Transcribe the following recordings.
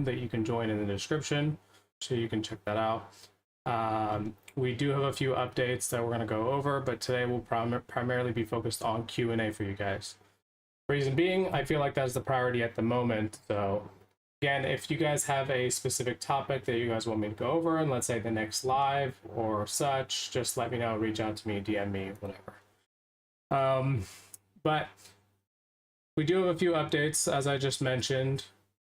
Zoom that you can join in the description, so you can check that out. We do have a few updates that we're going to go over, but today will primarily be focused on Q&A for you guys. Reason being, I feel like that's the priority at the moment. So again, if you guys have a specific topic that you guys want me to go over, and let's say the next live or such, just let me know, reach out to me, DM me, whatever. But we do have a few updates, as I just mentioned.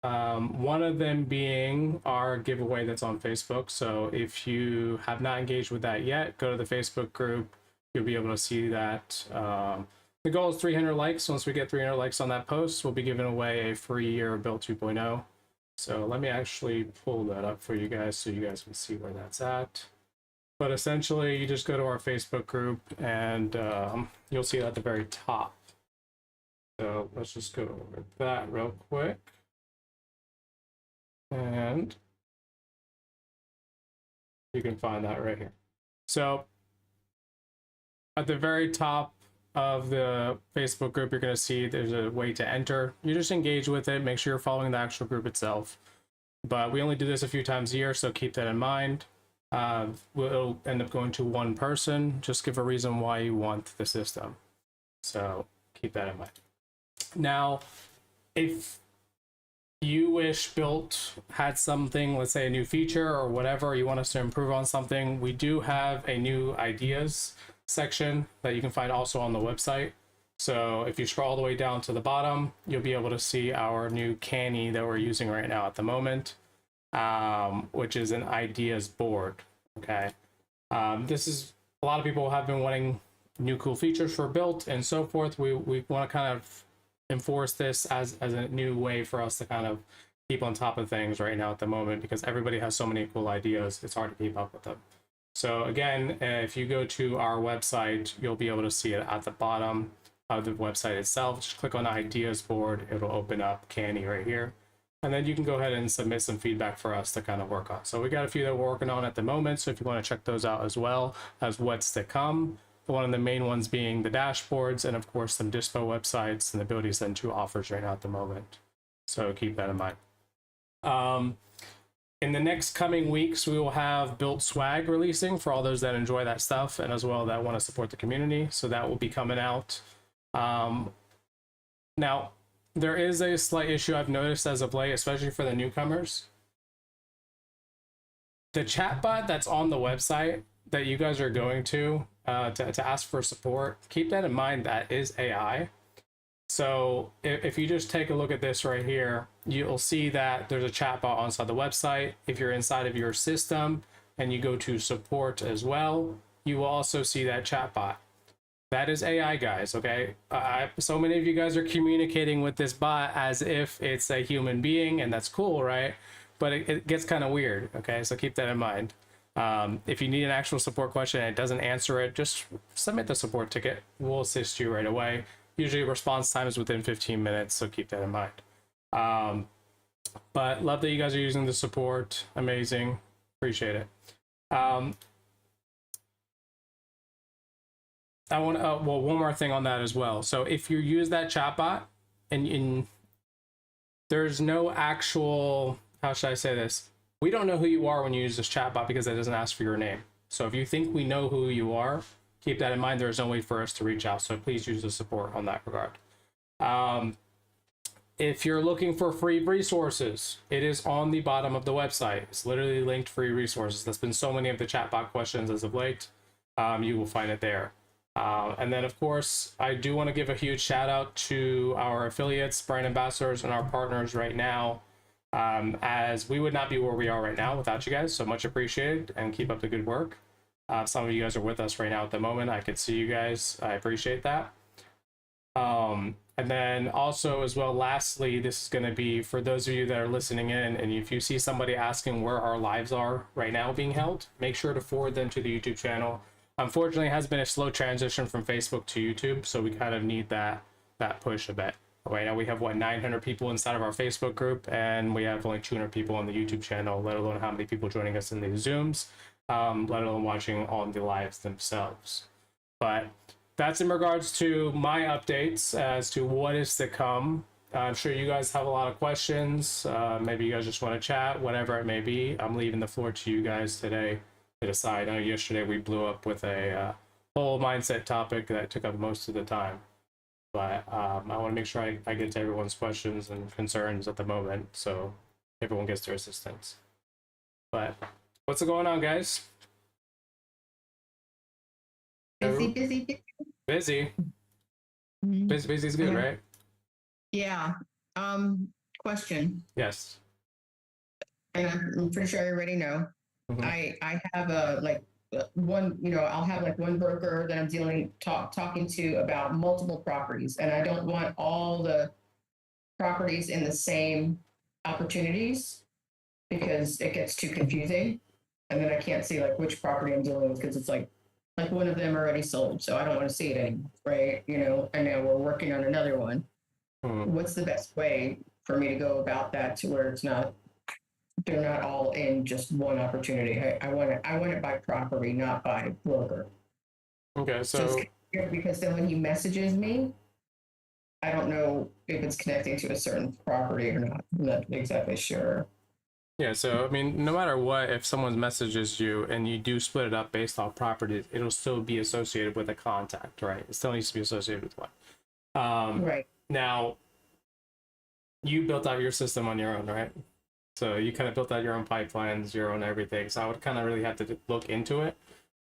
One of them being our giveaway that's on Facebook. So if you have not engaged with that yet, go to the Facebook group. You'll be able to see that. The goal is 300 likes. Once we get 300 likes on that post, we'll be giving away a free year of BILT 2.0. So let me actually pull that up for you guys so you guys can see where that's at. But essentially, you just go to our Facebook group and you'll see it at the very top. So let's just go over that real quick. And you can find that right here. So at the very top of the Facebook group, you're going to see there's a way to enter. You just engage with it, make sure you're following the actual group itself. But we only do this a few times a year, so keep that in mind. We'll end up going to one person. Just give a reason why you want the system. So keep that in mind. Now, if you wish BILT had something, let's say a new feature or whatever, you want us to improve on something, we do have a new ideas section that you can find also on the website. So if you scroll all the way down to the bottom, you'll be able to see our new canny that we're using right now at the moment, which is an ideas board. Okay. This is, a lot of people have been wanting new cool features for BILT and so forth. We want to kind of enforce this as a new way for us to kind of keep on top of things right now at the moment, because everybody has so many cool ideas, it's hard to keep up with them. So again, if you go to our website, you'll be able to see it at the bottom of the website itself. Just click on ideas board, it'll open up Canny right here, and then you can go ahead and submit some feedback for us to kind of work on. So we got a few that we're working on at the moment, so if you want to check those out as well as what's to come. One of the main ones being the dashboards, and of course some dispo websites and the ability to send 2 offers right now at the moment. So keep that in mind. In the next coming weeks, we will have BILT swag releasing for all those that enjoy that stuff, and as well that want to support the community. So that will be coming out. Now, there is a slight issue I've noticed as of late, especially for the newcomers. The chatbot that's on the website that you guys are going to ask for support, keep that in mind, that is AI. So if you just take a look at this right here, you'll see that there's a chatbot on the website. If you're inside of your system and you go to support as well, you will also see that chatbot. That is AI, guys, okay? So many of you guys are communicating with this bot as if it's a human being, and that's cool, right? But it gets kind of weird, okay? So keep that in mind. If you need an actual support question and it doesn't answer it, just submit the support ticket. We'll assist you right away. Usually response time is within 15 minutes, so keep that in mind. But love that you guys are using the support. Amazing. Appreciate it. I want to, well, one more thing on that as well. So if you use that chatbot and there's no actual, how should I say this? We don't know who you are when you use this chatbot because it doesn't ask for your name. So if you think we know who you are, keep that in mind. There's no way for us to reach out. So please use the support on that regard. If you're looking for free resources, it is on the bottom of the website. It's literally linked free resources. That's been so many of the chatbot questions as of late. You will find it there. And then, of course, I do want to give a huge shout out to our affiliates, brand ambassadors, and our partners right now, as we would not be where we are right now without you guys. So much appreciated, and keep up the good work. Some of you guys are with us right now at the moment. I could see you guys. I appreciate that. And then also as well, lastly, this is going to be for those of you that are listening in, and if you see somebody asking where our lives are right now being held, make sure to forward them to the YouTube channel. Unfortunately, it has been a slow transition from Facebook to YouTube, so we kind of need that push a bit. Right now we have, what, 900 people inside of our Facebook group, and we have only 200 people on the YouTube channel, let alone how many people joining us in the Zooms, let alone watching on the lives themselves. But that's in regards to my updates as to what is to come I'm sure you guys have a lot of questions. Maybe you guys just want to chat, whatever it may be. I'm leaving the floor to you guys today to decide. I know yesterday we blew up with a whole mindset topic that took up most of the time. But I want to make sure I get to everyone's questions and concerns at the moment, so everyone gets their assistance. But what's going on, guys? Busy. Busy. Mhm. Busy is good, right? Yeah. Question, Yes. and I'm pretty sure I already know. Mhm. I have one, I'll have like one broker that I'm talking to about multiple properties, and I don't want all the properties in the same opportunities because it gets too confusing, and then I can't see like which property I'm dealing with because it's like one of them already sold, so I don't want to see it anymore, right? And now we're working on another one. What's the best way for me to go about that to where they're not all in just one opportunity? I want it by property, not by broker. Okay, So so it's weird because then when he messages me, I don't know if it's connecting to a certain property or not. I'm not exactly sure. yeah, so I mean, no matter what, if someone messages you and you do split it up based off properties, it'll still be associated with a contact, right? It still needs to be associated with one. Right. Now, you built out your system on your own, right? So you kind of built out your own pipelines, your own everything. So I would kind of really have to look into it.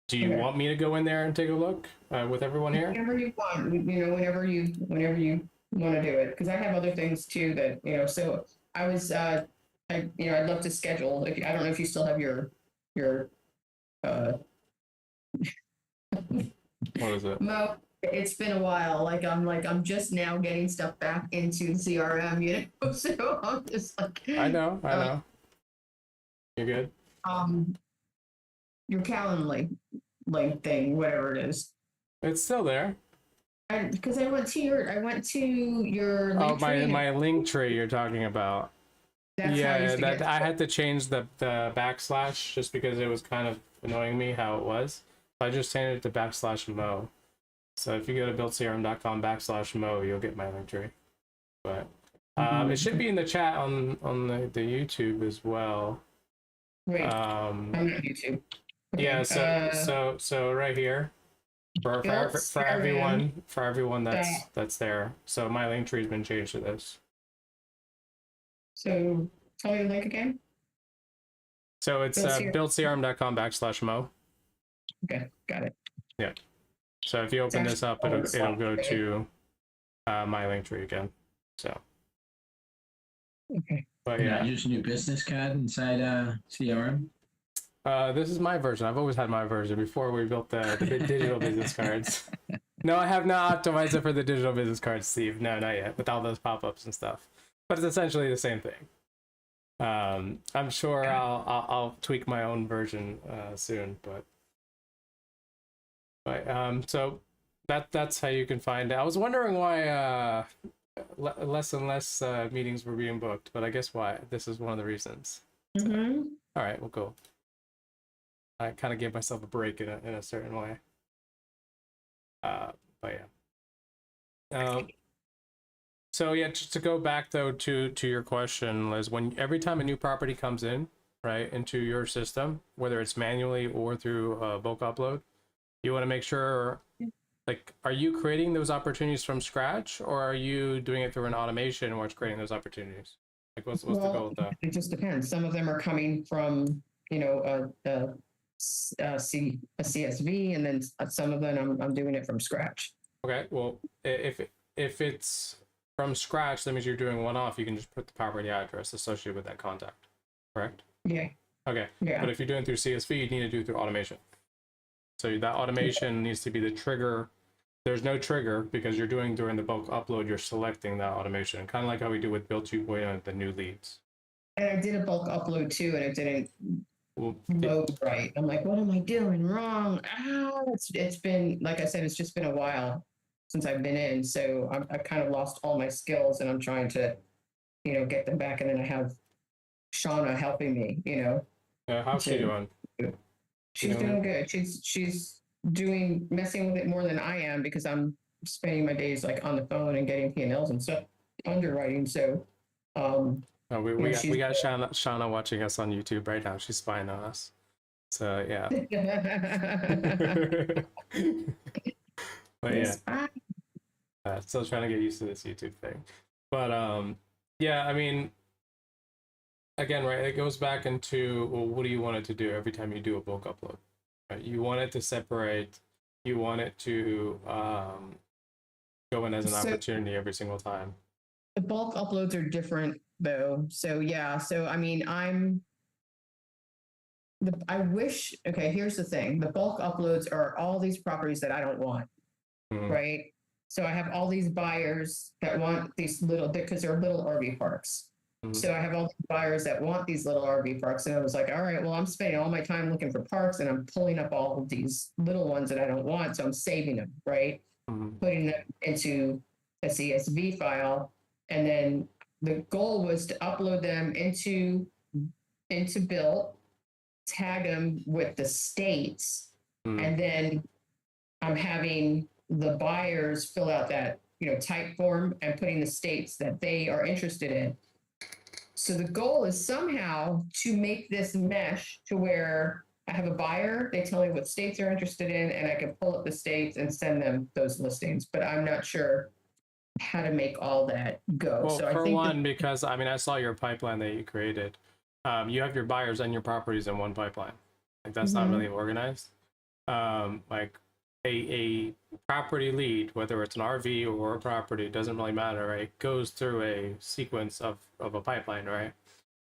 Do you want me to go in there and take a look with everyone here? Whenever you want, whenever you want to do it, because I have other things too that. So I was, I'd love to schedule. I don't know if you still have your. Uh, What is it? Mo, it's been a while. I'm just now getting stuff back into CRM. So I'm just like. I know. You're good. Your Calendly link thing, whatever it is. It's still there. Because I went to your Oh, link tree. my link tree you're talking about. That's how I used to get I had to change the backslash just because it was kind of annoying me how it was. So I just changed it to /mo. So if you go to builtcrm.com/mo, you'll get my link tree. But it should be in the chat on the YouTube as well. Wait, I'm not YouTube. Okay, Yeah, so right here for everyone that's there. So my link tree has been changed to this. So tell me the link again. So it's builtcrm.com/mo. Okay, got it. Yeah. So if you open this up, it'll go to my link tree again. So. Okay. But yeah, use a new business card inside CRM. This is my version. I've always had my version before we built the digital business cards. No, I have not optimized it for the digital business cards, Steve. No, not yet. With all those pop-ups and stuff, but it's essentially the same thing. I'm sure I'll tweak my own version soon, but so that's how you can find it. I was wondering why less and less meetings were being booked, but I guess why. This is one of the reasons. So, all right, well, cool. I kind of gave myself a break in a certain way. But yeah. So yeah, just to go back though to your question, Liz, every time a new property comes in, right, into your system, whether it's manually or through bulk upload, you want to make sure, like, are you creating those opportunities from scratch, or are you doing it through an automation where it's creating those opportunities? Like, what's the goal with that? It just depends. Some of them are coming from a CSV, and then some of them I'm doing it from scratch. Okay, well, if it's from scratch, that means you're doing one-off. You can just put the property address associated with that contact, correct? Yeah. Okay. Yeah. But if you're doing through CSV, you need to do it through automation. So that automation needs to be the trigger. There's no trigger because you're doing during the bulk upload. You're selecting that automation, kind of like how we do with BILT 2.0, the new leads. And I did a bulk upload too, and it didn't load right. I'm like, what am I doing wrong? It's been, like I said, it's just been a while since I've been in, so I kind of lost all my skills, and I'm trying to, get them back. And then I have Shauna helping me. How's she doing? She's doing good. She's messing with it more than I am because I'm spending my days like on the phone and getting P&Ls and stuff. underwriting. So, Oh, we yeah, got Shauna watching us on YouTube right now. She's spying on us. So yeah. But yeah, Yes, I- still trying to get used to this YouTube thing. But yeah, I mean, again, right, it goes back into, well, what do you want it to do every time you do a bulk upload? Right? You want it to separate, you want it to go in as an So- opportunity every single time. the bulk uploads are different though. So yeah, so I mean, I wish, okay, here's the thing. The bulk uploads are all these properties that I don't want, Mhm. right? So I have all these buyers that want these little, because they're little RV parks. Mhm. So I have all these buyers that want these little RV parks. And I was like, all right, well, I'm spending all my time looking for parks and I'm pulling up all of these little ones that I don't want. So I'm saving them, right? Mhm. Putting them into a CSV file. And then the goal was to upload them into BILT, tag them with the states, Mhm. and then I'm having the buyers fill out that, type form and putting the states that they are interested in. So the goal is somehow to make this mesh to where I have a buyer, they tell me what states they're interested in, and I can pull up the states and send them those listings. But I'm not sure how to make all that go. Well, So I for think one, because I mean, I saw your pipeline that you created. You have your buyers and your properties in one pipeline. Like that's not Mhm. really organized. Like a property lead, whether it's an RV or a property, doesn't really matter, right? Goes through a sequence of a pipeline, right?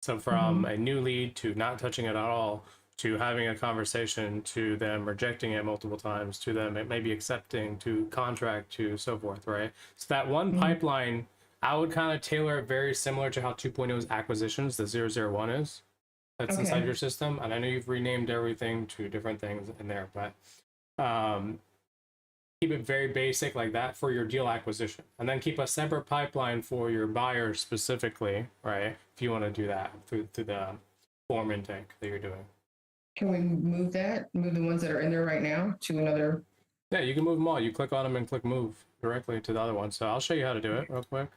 So from a new lead to not touching it at all, to having a conversation, to them rejecting it multiple times, to them it maybe accepting, to contract, to so forth, right? So that one pipeline, I would kind of tailor it very similar to how 2.0's acquisitions, the 001 is. That's inside Okay. your system. And I know you've renamed everything to different things in there, but keep it very basic like that for your deal acquisition, and then keep a separate pipeline for your buyers specifically, right? If you want to do that through the form intake that you're doing. Can we move the ones that are in there right now to another? Yeah, you can move them all. You click on them and click move directly to the other one. So I'll show you how to do it real quick.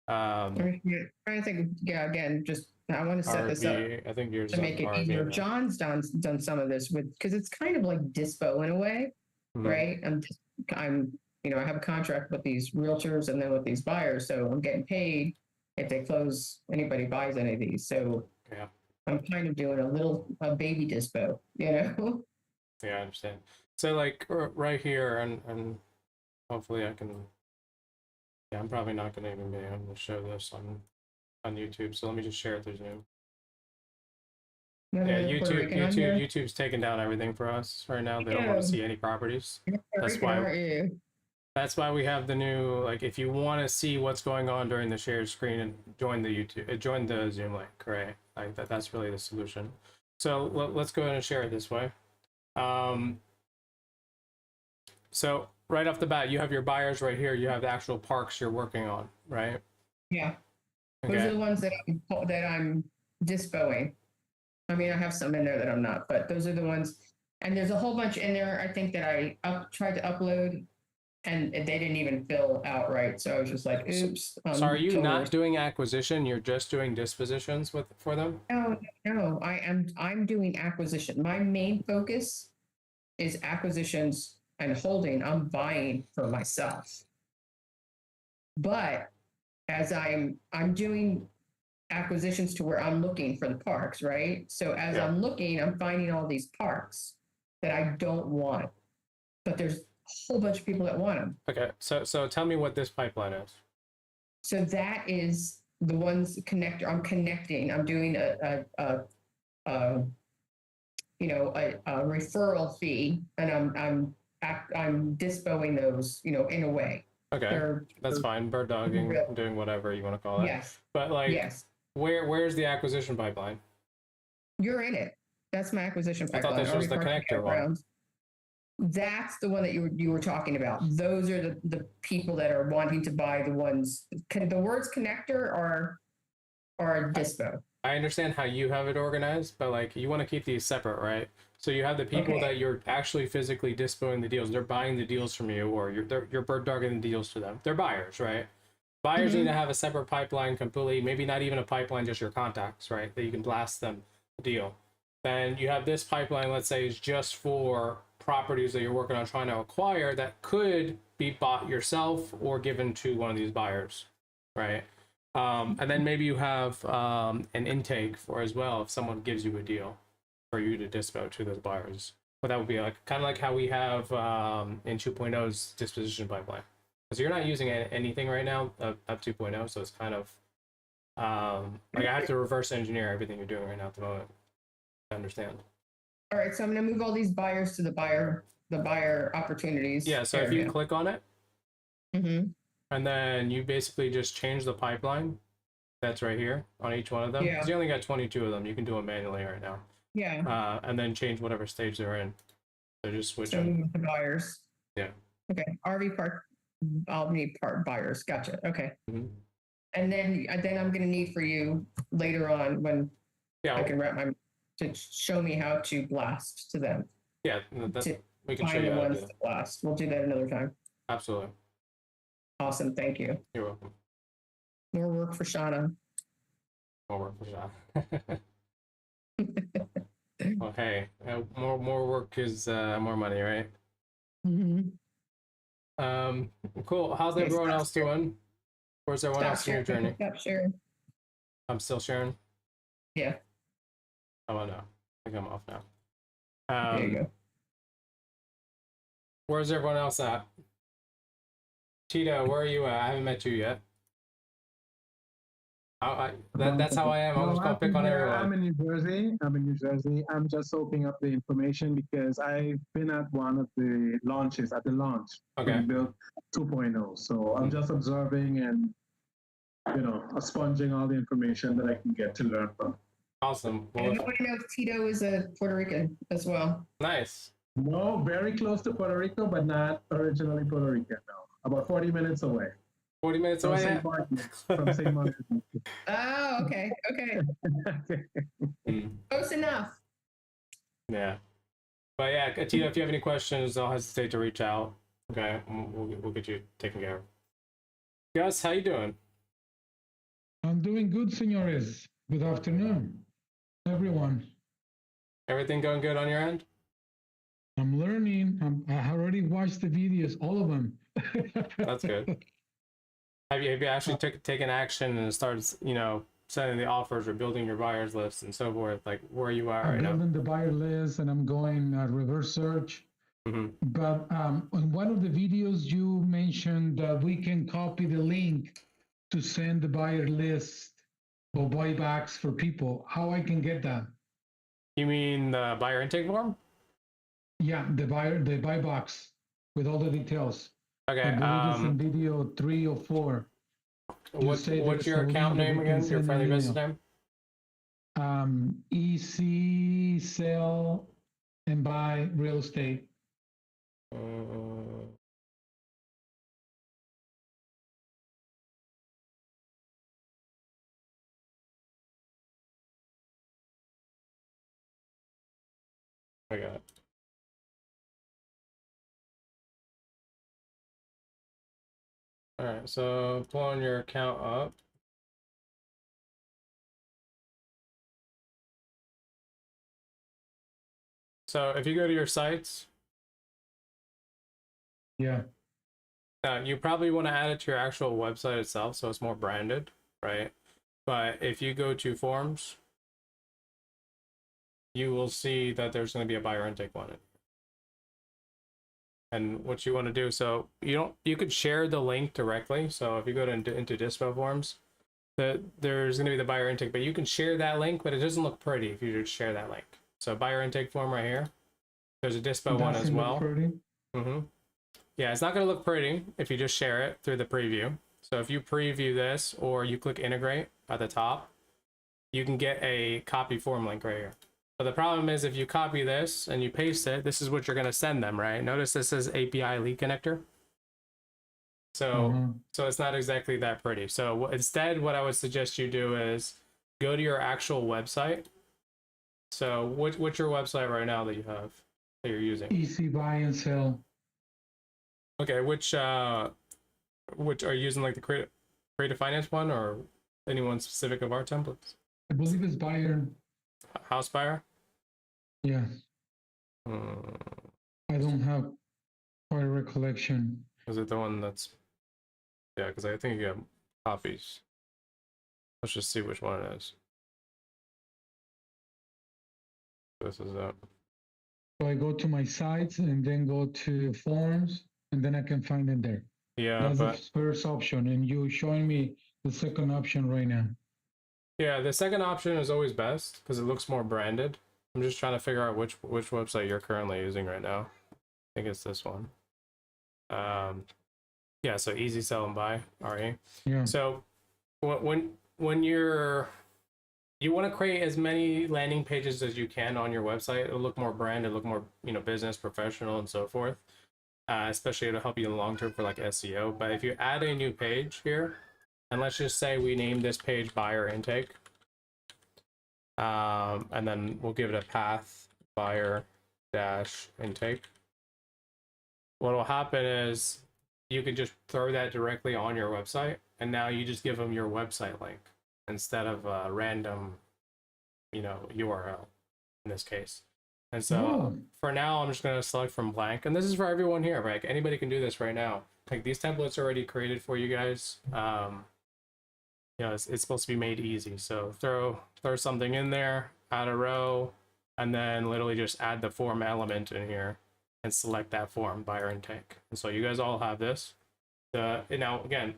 I'm trying to think. Yeah, again, just I want to set this up RV, I think yours to is make it RV. easier. Right? John's done some of this with, because it's kind of like dispo in a way, right? I'm I have a contract with these realtors and then with these buyers, so I'm getting paid if they close, anybody buys any of these. So Yeah. I'm kind of doing a baby dispo, Yeah, I understand. So like right here, and hopefully I can. Yeah, I'm probably not going to even be able to show this on YouTube. So let me just share it through Zoom. Yeah, YouTube's taking down everything for us right now. They don't want to see any properties. That's why we have the new, like, if you want to see what's going on during the shared screen, and join the join the Zoom link, right? Like that's really the solution. So let's go ahead and share it this way. So right off the bat, you have your buyers right here. You have the actual parks you're working on, right? Yeah. Those are the ones that I'm dispoing. I mean, I have some in there that I'm not, but those are the ones. And there's a whole bunch in there, I think, that I tried to upload and they didn't even fill out right. So I was just like, oops. So are you not doing acquisition? You're just doing dispositions for them? No, I'm doing acquisition. My main focus is acquisitions and holding. I'm buying for myself. But as I'm doing acquisitions to where I'm looking for the parks, right? So as I'm looking, I'm finding all these parks that I don't want, but there's a whole bunch of people that want them. Okay, so tell me what this pipeline is. So that is the ones connector. I'm connecting. I'm doing a referral fee, and I'm dispoing those, in a way. Okay, that's fine. Bird dogging, doing whatever you want to call it. Yes. But like, yes. Where's the acquisition pipeline? You're in it. That's my acquisition pipeline. I thought this was the connector one. That's the one that you were talking about. Those are the people that are wanting to buy the ones. The words connector are dispo. I understand how you have it organized, but like you want to keep these separate, right? So you have the people that you're actually physically dispoing the deals. They're buying the deals from you, or you're bird dogging the deals to them. They're buyers, right? Buyers need to have a separate pipeline completely, maybe not even a pipeline, just your contacts, right? That you can blast them a deal. Then you have this pipeline, let's say, is just for properties that you're working on trying to acquire that could be bought yourself or given to one of these buyers, right? And then maybe you have an intake for as well if someone gives you a deal for you to dispo to those buyers. But that would be like kind of like how we have in 2.0's disposition pipeline. Because you're not using anything right now of 2.0, so it's kind of like I have to reverse engineer everything you're doing right now at the moment to understand. All right, so I'm going to move all these buyers to the buyer opportunities. Yeah, so if you click on it, Mm-hmm. and then you basically just change the pipeline that's right here on each one of them. Yeah. Because you only got 22 of them. You can do them manually right now. Yeah. And then change whatever stage they're in. So just switch So them. move the buyers. Yeah. Okay. RV park. I'll need part buyers. Gotcha. Okay. Mhm. And then I'm going to need for you later on when Yeah. I can to show me how to blast to them. Yeah. That's, To we can show find you the how to ones do to that. blast. We'll do that another time. Absolutely. Awesome. Thank you. You're welcome. More work for Shauna. More work for sure. Well, hey, more work is more money, right? Mm-hmm. Cool. How's Okay, everyone stop else doing? Where's everyone else in your journey? Stop sharing. I'm still sharing. Yeah. Oh no, I think I'm off now. There you go. Where's everyone else at? Tito, where are you at? I haven't met you yet. That's how I am. I'm just gonna pick on everyone. I'm in New Jersey. I'm just soaking up the information because I've been at one of the launches, at the launch Okay. of BILT 2.0. So I'm just observing and, sponging all the information that I can get to learn from. Awesome. And nobody knows Tito is a Puerto Rican as well. Nice. No, very close to Puerto Rico, but not originally Puerto Rican, no. About 40 minutes away. 40 minutes From away. St. Martin. From St. Martin. Oh, okay. Close enough. Yeah. But yeah, Tito, if you have any questions, don't hesitate to reach out. Okay, we'll get you taken care of. Gus, how you doing? I'm doing good, senores. Good afternoon, everyone. Everything going good on your end? I'm learning. I already watched the videos, all of them. That's good. Have you actually taken action and started, sending the offers or building your buyers list and so forth? Like where you are I'm right now? building the buyer list and I'm going reverse search. Mm-hmm. But on one of the videos, you mentioned that we can copy the link to send the buyer list or buybacks for people. How I can get that? You mean the buyer intake form? Yeah, the buy box with all the details. Okay. I believe it's in video 3 or 4. What's there's your a account link that name we can again? Your send friendly an business name? EC sell and buy real estate. I got it. All right, so pulling your account up. So if you go to your sites, Yeah. you probably want to add it to your actual website itself, so it's more branded, right? But if you go to forms, you will see that there's going to be a buyer intake on it. And what you want to do, so you could share the link directly. So if you go into dispo forms, there's going to be the buyer intake, but you can share that link, but it doesn't look pretty if you just share that link. So buyer intake form right here. There's a dispo one as well. Mm-hmm. Yeah, it's not going to look pretty if you just share it through the preview. So if you preview this or you click integrate at the top, you can get a copy form link right here. But the problem is if you copy this and you paste it, this is what you're going to send them, right? Notice this is API lead connector. So so it's not exactly that pretty. So instead, what I would suggest you do is go to your actual website. So what's your website right now that you have that you're using? EC buy and sell. Okay, which are you using, like the creative finance one or anyone specific of our templates? I believe it's buyer. House buyer? Yeah, Hmm. I don't have quite a recollection. Is it the one that's, yeah, because I think you have copies. Let's just see which one it is. This is it. So I go to my sites and then go to forms, and then I can find it there. Yeah, That's but the first option, and you're showing me the second option right now. yeah, the second option is always best because it looks more branded. I'm just trying to figure out which website you're currently using right now. I think it's this one. Yeah, so easy sell and buy, RE. Yeah. So when you want to create as many landing pages as you can on your website, it'll look more branded, look more, you know, business professional and so forth. Especially it'll help you in the long term for like SEO. But if you add a new page here, and let's just say we name this page buyer intake, and then we'll give it a path buyer dash intake. What will happen is you can just throw that directly on your website, and now you just give them your website link instead of a random, you know, URL in this case. And so for now, I'm just going to select from blank, and this is for everyone here, right? Anybody can do this right now. Like these templates are already created for you guys. You know, it's supposed to be made easy. So throw something in there, add a row, and then literally just add the form element in here and select that form, buyer intake. And so you guys all have this. Now again,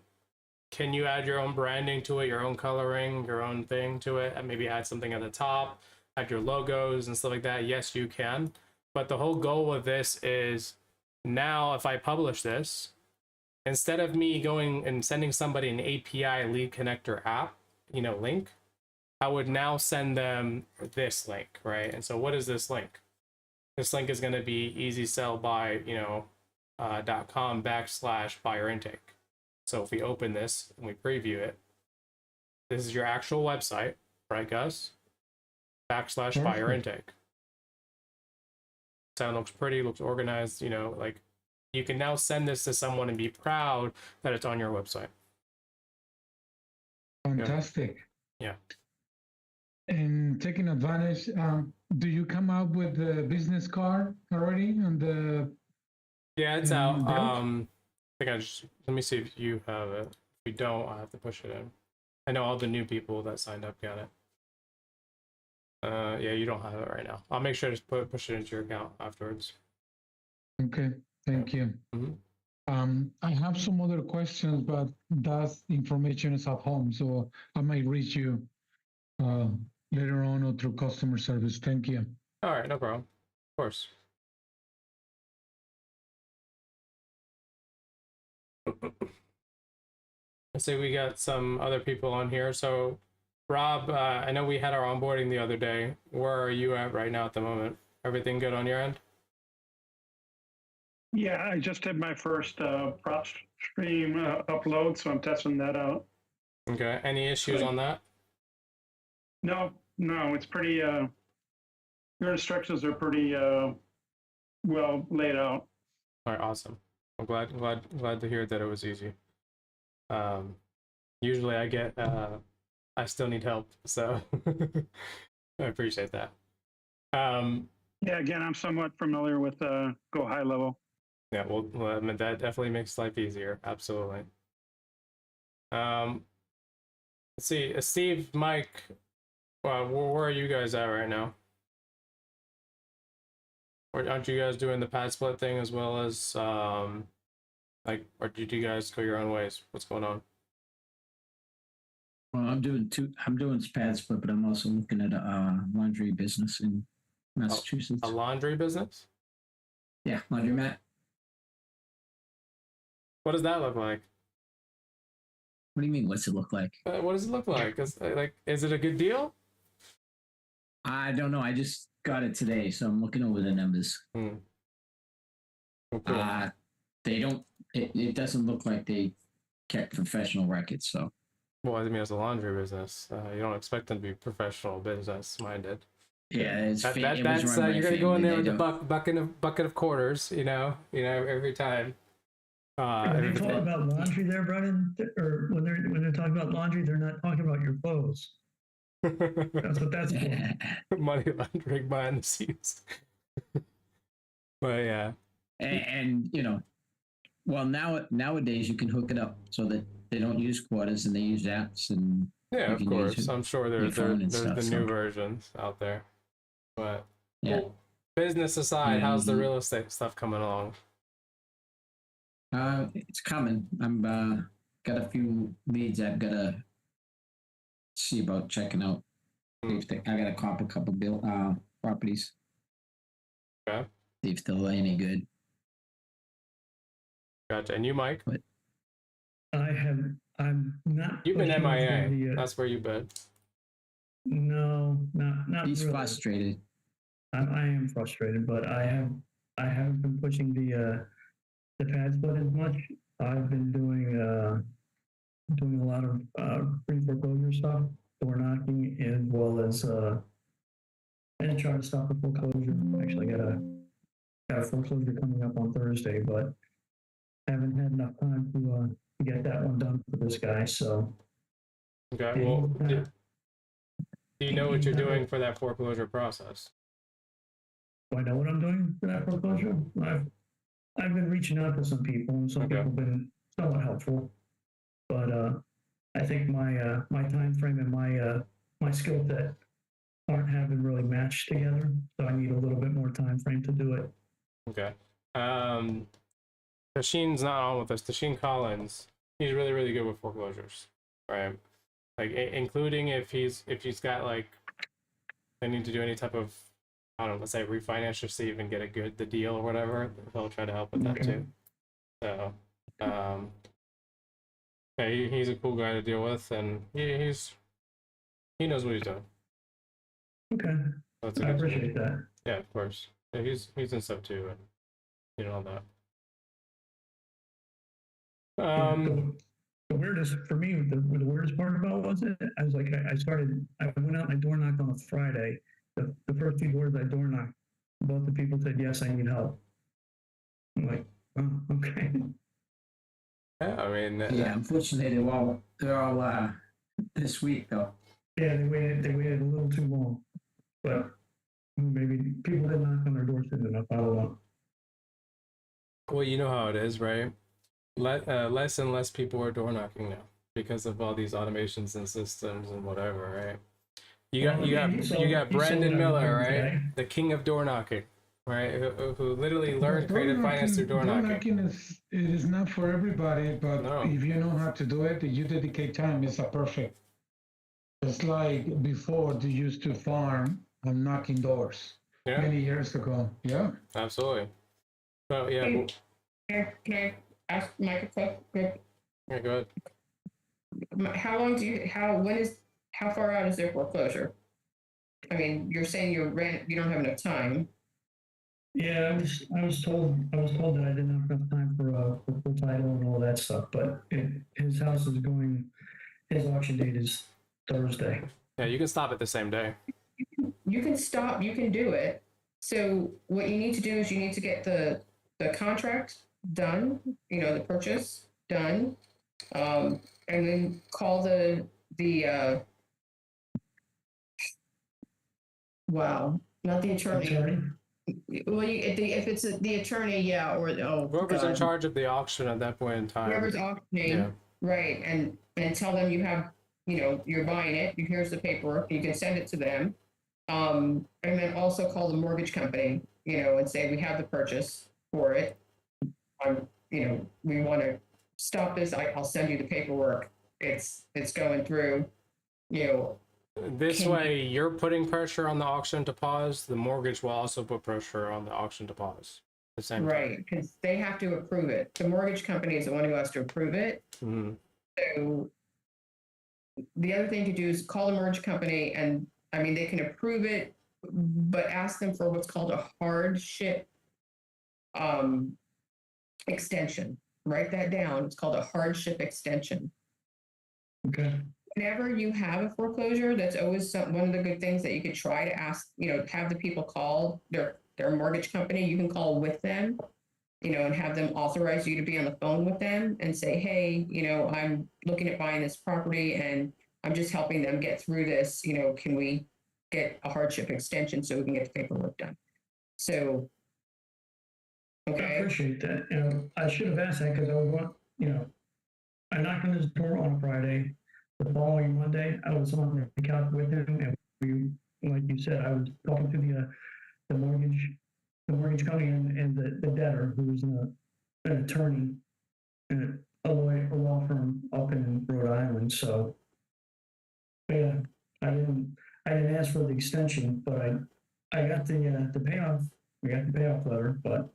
can you add your own branding to it, your own coloring, your own thing to it, and maybe add something at the top, add your logos and stuff like that? Yes, you can. But the whole goal of this is now if I publish this, instead of me going and sending somebody an API lead connector app, you know, link, I would now send them this link, right? And so what is this link? This link is going to be easysellby, you know, .com/buyer intake. So if we open this and we preview it, this is your actual website, right, Gus? /buyer intake. Sound looks pretty, looks organized, you know, like you can now send this to someone and be proud that it's on your website. Fantastic. Yeah. And taking advantage, do you come up with the business card already? And the Yeah, it's out. BILT? I think let me see if you have it. If we don't, I'll have to push it in. I know all the new people that signed up got it. Yeah, you don't have it right now. I'll make sure to push it into your account afterwards. Okay, thank you. Mm-hmm. I have some other questions, but that information is at home, so I might reach you later on or through customer service. Thank you. All right, no problem. Of course. Let's see, we got some other people on here. So, Rob, I know we had our onboarding the other day. Where are you at right now at the moment? Everything good on your end? Yeah, I just did my first prop stream upload, so I'm testing that out. Okay. Any issues on that? No, it's pretty. Your instructions are pretty well laid out. All right, awesome. I'm glad to hear that it was easy. Usually I still need help, so I appreciate that. Yeah, again, I'm somewhat familiar with Go High Level. Yeah, well, I mean, that definitely makes life easier. Absolutely. Let's see, Steve, Mike, where are you guys at right now? Or aren't you guys doing the pad split thing as well as like, or did you guys go your own ways? What's going on? Well, I'm doing pad split, but I'm also looking at a laundry business in Massachusetts. A laundry business? Yeah, laundromat. What does that look like? What do you mean? What's it look like? What does it look like? Is it a good deal? I don't know. I just got it today, so I'm looking over the numbers. Okay. They don't. It doesn't look like they kept professional records. So. Well, I mean, it's a laundry business. You don't expect them to be professional business minded. Yeah, it's that's you're gonna go in there with the bucket of quarters, you know, every time. When they everything- talk about laundry there, Brennan, or when they're talking about laundry, they're not talking about your clothes. That's what that's for. money laundering behind the scenes. But yeah, And you know, well nowadays you can hook it up so that they don't use quarters and they use apps and yeah, you of can course. use it, I'm sure your phone and there's stuff, the so. new versions out there. But Yeah. well, business aside, how's the Mhm. real estate stuff coming along? It's coming. I'm got a few leads I've gotta see about checking out. Hmm. I gotta comp a couple properties. Okay. See if they're any good. Gotcha. And you, Mike? I'm not. You've been pushing MIA. for the, That's where you've been. no, not He's really. frustrated. I am frustrated, but I haven't been pushing the pad split as much. I've been doing a lot of pre-foreclosure stuff, door knocking, as well as and trying to stop a foreclosure. Actually, got a foreclosure coming up on Thursday, but haven't had enough time to get that one done for this guy. So Okay. Well, do you know what you're doing for that foreclosure process? do I know what I'm doing for that foreclosure? I've been reaching out to some people, and some Okay. people have been somewhat helpful. But I think my time frame and my skill set aren't having really matched together. So I need a little bit more time frame to do it. Okay. Tasheen's not on with us. Tasheen Collins, he's really, really good with foreclosures, right? Like including if he's got like they need to do any type of, I don't know, let's say refinance just to even get the deal or whatever. He'll try to help with that Okay. too. So, yeah, he's a cool guy to deal with, and he knows what he's doing. Okay, That's a I good tool. appreciate that. Yeah, of course. Yeah, he's in stuff too, and you know all that. The weirdest for me, the weirdest part about was it. I was like, I went out and I door knocked on a Friday. The first few doors I door knocked, both the people said, yes, I need help. I'm like, oh, okay. Yeah, I mean, Yeah, unfortunately they're all this week though. Yeah, they waited a little too long, but maybe people didn't knock on their door soon enough. I don't know. well, you know how it is, right? Less and less people are door knocking now because of all these automations and systems and whatever, right? You got Brandon Miller, right? The king of door knocking, right? Who literally learned creative finance through door knocking. It is not for everybody, but No. if you know how to do it, you dedicate time, it's a perfect. It's like before they used to farm and knocking doors Yeah, many years ago. Yeah. absolutely. So yeah, Hey, can I ask Mike a question? yeah, go ahead. How far out is their foreclosure? I mean, you're saying you don't have enough time. Yeah, I was told that I didn't have enough time for full title and all that stuff. But his house is going. His auction date is Thursday. Yeah, you can stop it the same day. You can stop. You can do it. So what you need to do is you need to get the contract done. You know, the purchase done, and then call the not the attorney. Well, if it's the attorney, yeah, or Whoever's in charge of the auction at that point in time. whoever's auctioning, Yeah. right, and tell them you have, you're buying it. Here's the paperwork. You can send it to them, and then also call the mortgage company, and say we have the purchase for it. We want to stop this. I'll send you the paperwork. It's going through. This way, you're putting pressure on the auction to pause. The mortgage will also put pressure on the auction to pause. At the same time. Right, because they have to approve it. The mortgage company is the one who has to approve it. Mhm. So the other thing to do is call the mortgage company, and they can approve it, but ask them for what's called a hardship extension. Write that down. It's called a hardship extension. Okay. Whenever you have a foreclosure, that's always one of the good things that you could try to ask, have the people call their mortgage company. You can call with them and have them authorize you to be on the phone with them and say, hey, I'm looking at buying this property and I'm just helping them get through this, can we get a hardship extension so we can get the paperwork done? So, I okay, appreciate that. I should have asked that because I was I knocked on his door on a Friday. The following Monday, I was on the couch with him, and we, like you said, I was talking to the mortgage company and the debtor, who was an attorney at a law firm up in Rhode Island. So, yeah, I didn't ask for the extension, but I got the payoff. We got the payoff letter, but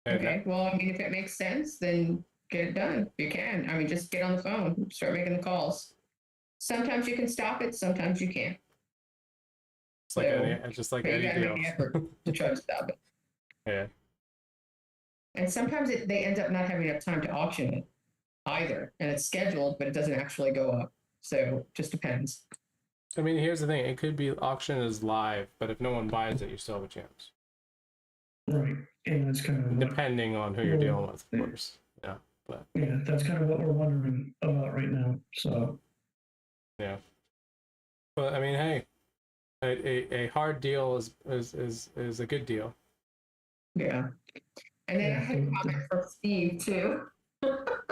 okay. Well, I mean, if it makes sense, then get it done. If you can. I mean, just get on the phone, start making the calls. Sometimes you can stop it, sometimes you can't. It's like any, just like But you any gotta deal. make the effort to try to stop it. Yeah. And sometimes they end up not having enough time to auction it either. And it's scheduled, but it doesn't actually go up. So it just depends. I mean, here's the thing: it could be auction is live, but if no one buys it, you still have a chance. right, and that's kind of Depending on who you're dealing with, of course. Yeah, but yeah, that's kind of what we're wondering about right now. So yeah. But I mean, hey, a hard deal is a good deal. Yeah. And then I Yeah, had a comment from Steve too.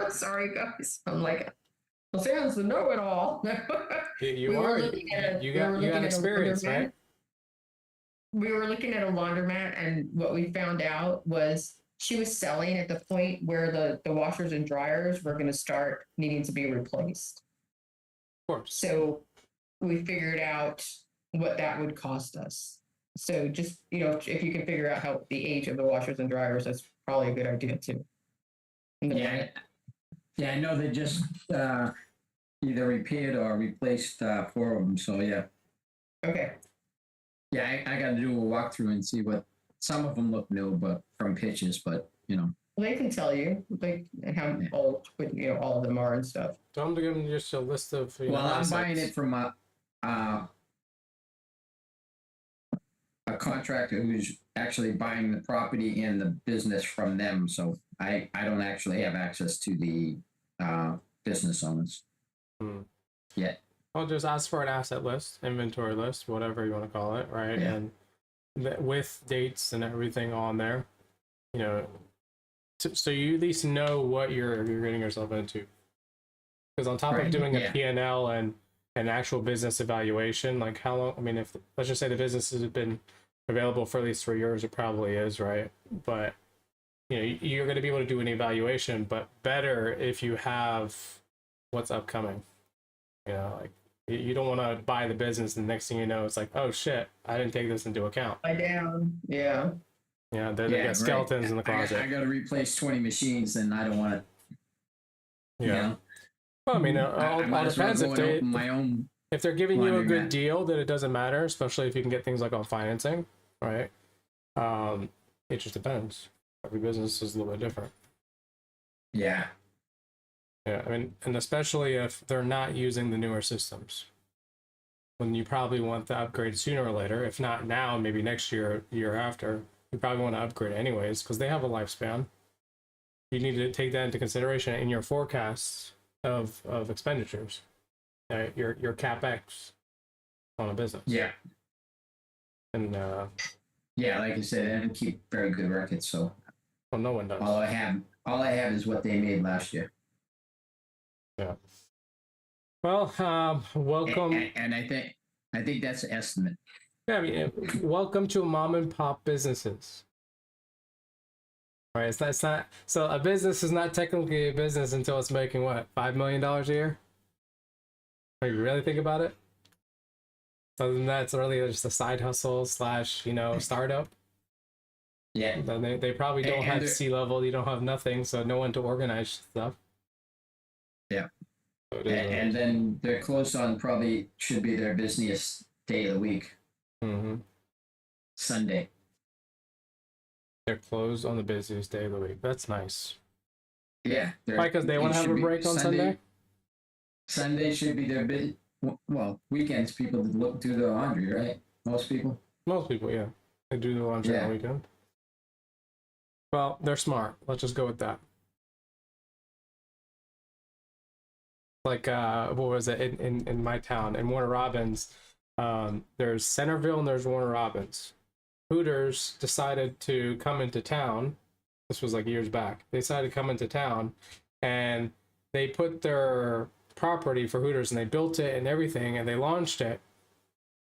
Sorry guys. I'm like, well, Sam's the know-it-all. You We were are. looking at You we were got looking at a experience, laundromat. right? We were looking at a laundromat, and what we found out was she was selling at the point where the washers and dryers were going to start needing to be replaced. Of course. So we figured out what that would cost us. So just, if you can figure out how the age of the washers and dryers, that's probably a good idea too. Yeah, I know they just either repaired or replaced 4 of them. So yeah, Okay. yeah, I got to do a walkthrough and see what some of them look new, but from pictures. But Well, they can tell you like how old, all of them are and stuff. Tell them to give them just a list of. well, I'm assets. buying it from a contractor who's actually buying the property and the business from them. So I don't actually have access to the business owners yet. I'll just ask for an asset list, inventory list, whatever you want to call it, right? Yeah. And with dates and everything on there, so you at least know what you're getting yourself into. Because on top of doing a P&L and an actual business evaluation, like how long? I mean, if let's just say the business has been available for at least 3 years, it probably is, right? But you're going to be able to do an evaluation, but better if you have what's upcoming. Like you don't want to buy the business and the next thing you know, it's like, oh shit, I didn't take this into account. Lie down. Yeah. Yeah, they got skeletons in the closet. I got to replace 20 machines, and I don't want to. Yeah. Well, I mean, it all depends if they're giving you a good deal, then it doesn't matter, especially if you can get things like on financing, right? It just depends. Every business is a little bit different. Yeah. Yeah, I mean, and especially if they're not using the newer systems, when you probably want to upgrade sooner or later. If not now, maybe next year, year after, you probably want to upgrade anyways because they have a lifespan. You need to take that into consideration in your forecasts of expenditures, your capex on a business. Yeah. And yeah, like I said, I don't keep very good records, so well, no one does. all I have is what they made last year. Yeah. Well, welcome. And I think that's an estimate. Yeah, I mean, welcome to mom and pop businesses. Right? It's not. So a business is not technically a business until it's making what, $5 million a year. Like, you really think about it? Other than that, it's really just a side hustle / startup. Yeah. Then they probably don't have C-level. You don't have nothing, so no one to organize stuff. Yeah. So and then they're close on probably should be their busiest day of the week. Mm-hmm. Sunday. They're closed on the busiest day of the week. That's nice. Yeah. Why? Because they want to have a break on Sunday? Sunday should be their bit. Well, weekends people do the laundry, right? Most people. Most people, yeah. They do the laundry on the weekend. Well, they're smart. Let's just go with that. Like what was it in my town in Warner Robins? There's Centerville and there's Warner Robins. Hooters decided to come into town. This was like years back. They decided to come into town, and they put their property for Hooters and they built it and everything, and they launched it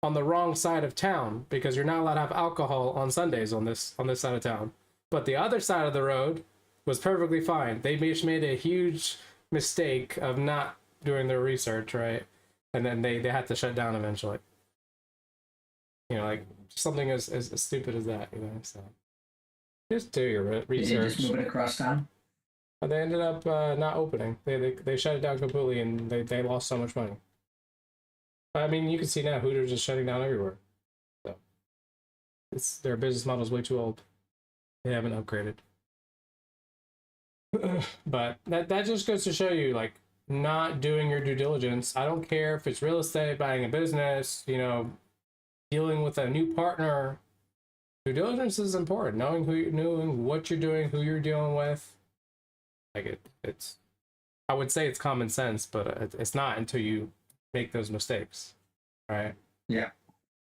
on the wrong side of town because you're not allowed to have alcohol on Sundays on this side of town. But the other side of the road was perfectly fine. They just made a huge mistake of not doing their research, right? And then they had to shut down eventually. You know, like something as stupid as that, you know. So just do your Did you research. just move it across town? But they ended up not opening. They shut it down completely, and they lost so much money. I mean, you can see now Hooters is shutting down everywhere. So their business model is way too old. They haven't upgraded. But that just goes to show you, like, not doing your due diligence. I don't care if it's real estate, buying a business, you know, dealing with a new partner. Due diligence is important. Knowing what you're doing, who you're dealing with. Like it's I would say it's common sense, but it's not until you make those mistakes, right? Yeah.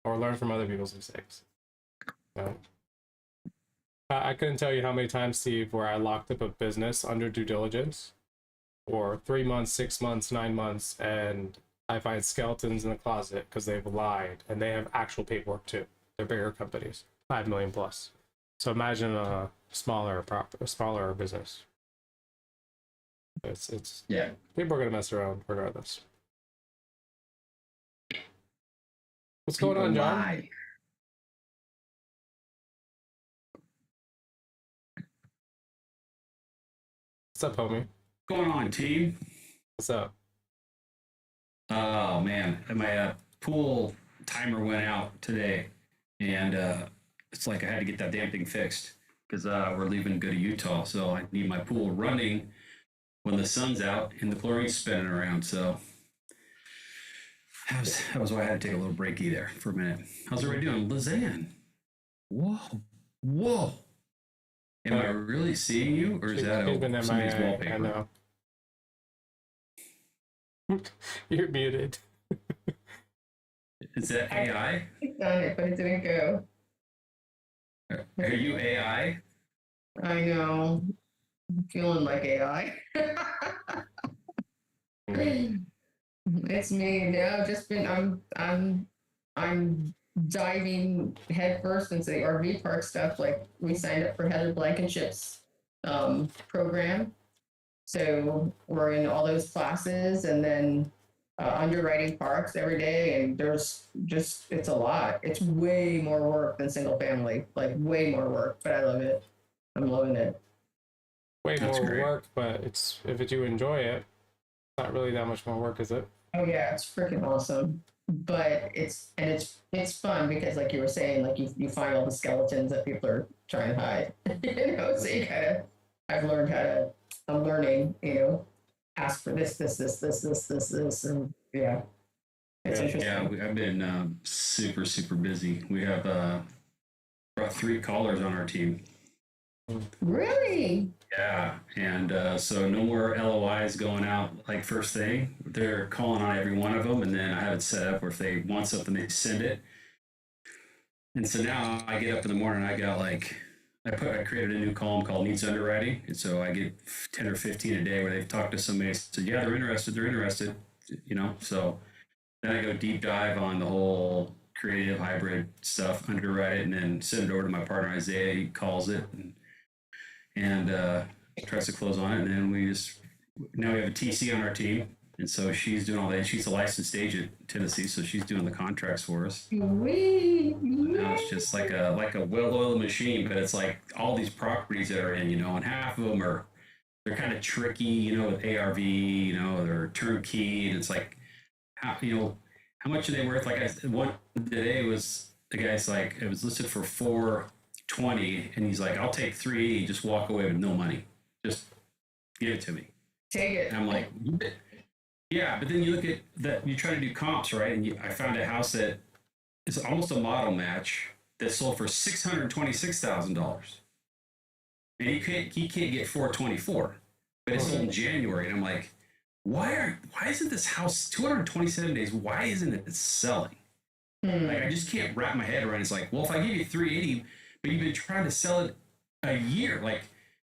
Or learn from other people's mistakes. So, I couldn't tell you how many times, Steve, where I locked up a business under due diligence for 3 months, 6 months, 9 months, and I find skeletons in the closet because they've lied, and they have actual paperwork too. They're bigger companies, 5 million plus. So imagine a smaller business. It's Yeah. people are gonna mess around regardless. What's going on, John? Lie. What's up, homie? Going on, team? What's up? Oh man, my pool timer went out today, and it's like I had to get that damn thing fixed because we're leaving to go to Utah, so I need my pool running when the sun's out and the chlorine's spinning around. So that was why I had to take a little breaky there for a minute. How's everybody doing? Lizanne, whoa! Am I really seeing you, or is that She's been somebody's MIA, wallpaper? I know. You're muted. Is that AI? Clicked on it, but it didn't go. Are you AI? I know. I'm feeling like AI. It's me. No, just been I'm diving headfirst into the RV park stuff. Like we signed up for Heather Blankenship's program. So we're in all those classes and then underwriting parks every day. And there's just, it's a lot. It's way more work than single family, like way more work, but I love it. I'm loving it. Way That's more great. work, but if you enjoy it, it's not really that much more work, is it? Oh yeah, it's freaking awesome. But it's fun because like you were saying, like you find all the skeletons that people are trying to hide. You know, so you I'm learning, you know, ask for this, and yeah. It's interesting. Yeah, I've been super, super busy. We have about 3 callers on our team. Really? Yeah, and so no more LOIs going out like first thing. They're calling on every one of them, and then I have it set up where if they want something, they send it. And so now I get up in the morning, I got like, I created a new column called Needs Underwriting, and so I get 10 or 15 a day where they've talked to somebody and said, yeah, they're interested, you know. So then I go deep dive on the whole creative hybrid stuff, underwrite it, and then send it over to my partner Isaiah. He calls it and tries to close on it, and then now we have a TC on our team, and so she's doing all that. She's a licensed agent in Tennessee, so she's doing the contracts for us. Wee. Now it's just like a well-oiled machine, but it's like all these properties that are in, you know, and half of them they're kind of tricky, you know, with ARV, you know, they're turnkey, and it's like, how much are they worth? Like one today was, the guy's like, it was listed for $420, and he's like, I'll take $380, just walk away with no money, just give it to me. Take it. And I'm like, yeah, but then you look at that, you try to do comps, right? And I found a house that is almost a model match that sold for $626,000. and he can't get 424, but it's sold in January, and I'm like, why isn't this house 227 days? Why isn't it selling? Like, I just can't wrap my head around it. It's like, well, if I give you 380, but you've been trying to sell it a year, like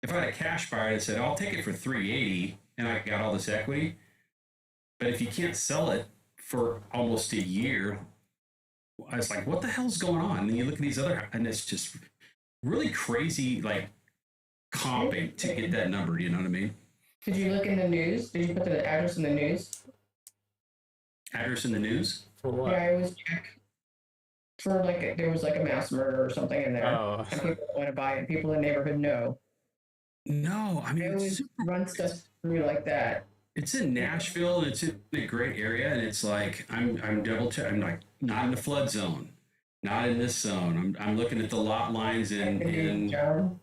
if I had a cash buyer that said, I'll take it for 380 and I got all this equity, but if you can't sell it for almost a year, I was like, what the hell's going on? And then you look at these other, and it's just really crazy, like comping to get that number. You know what I mean? Did you look in the news? Did you put the address in the news? Address in the news? For what? Yeah, I always check for like there was like a mass murder or something in there, Oh, and people want to buy it. People in the neighborhood know. No, I mean, I always run stuff through like that. it's in Nashville and it's in a great area, and it's like I'm double check. I'm like not in the flood zone, not in this zone. I'm looking at the lot lines Check the news, in John.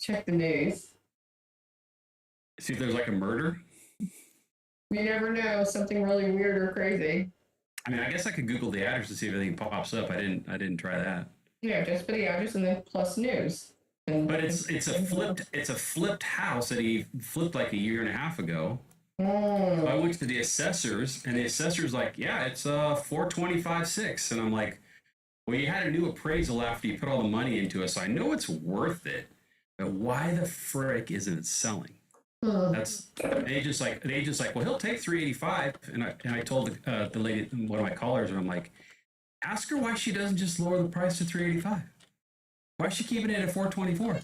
Check the news. see if there's like a murder. You never know, something really weird or crazy. I mean, I guess I could Google the address to see if anything pops up. I didn't try that. Yeah, just for the address and then plus news. And But it's a flipped house that he flipped like a year and a half ago. So I went to the assessors, and the assessor's like, yeah, it's 425.6, and I'm like, well, you had a new appraisal after you put all the money into it, so I know it's worth it. But why the frick isn't it selling? That's they just like well, he'll take 385, and I told the lady, one of my callers, and I'm like, ask her why she doesn't just lower the price to 385. Why is she keeping it at 424?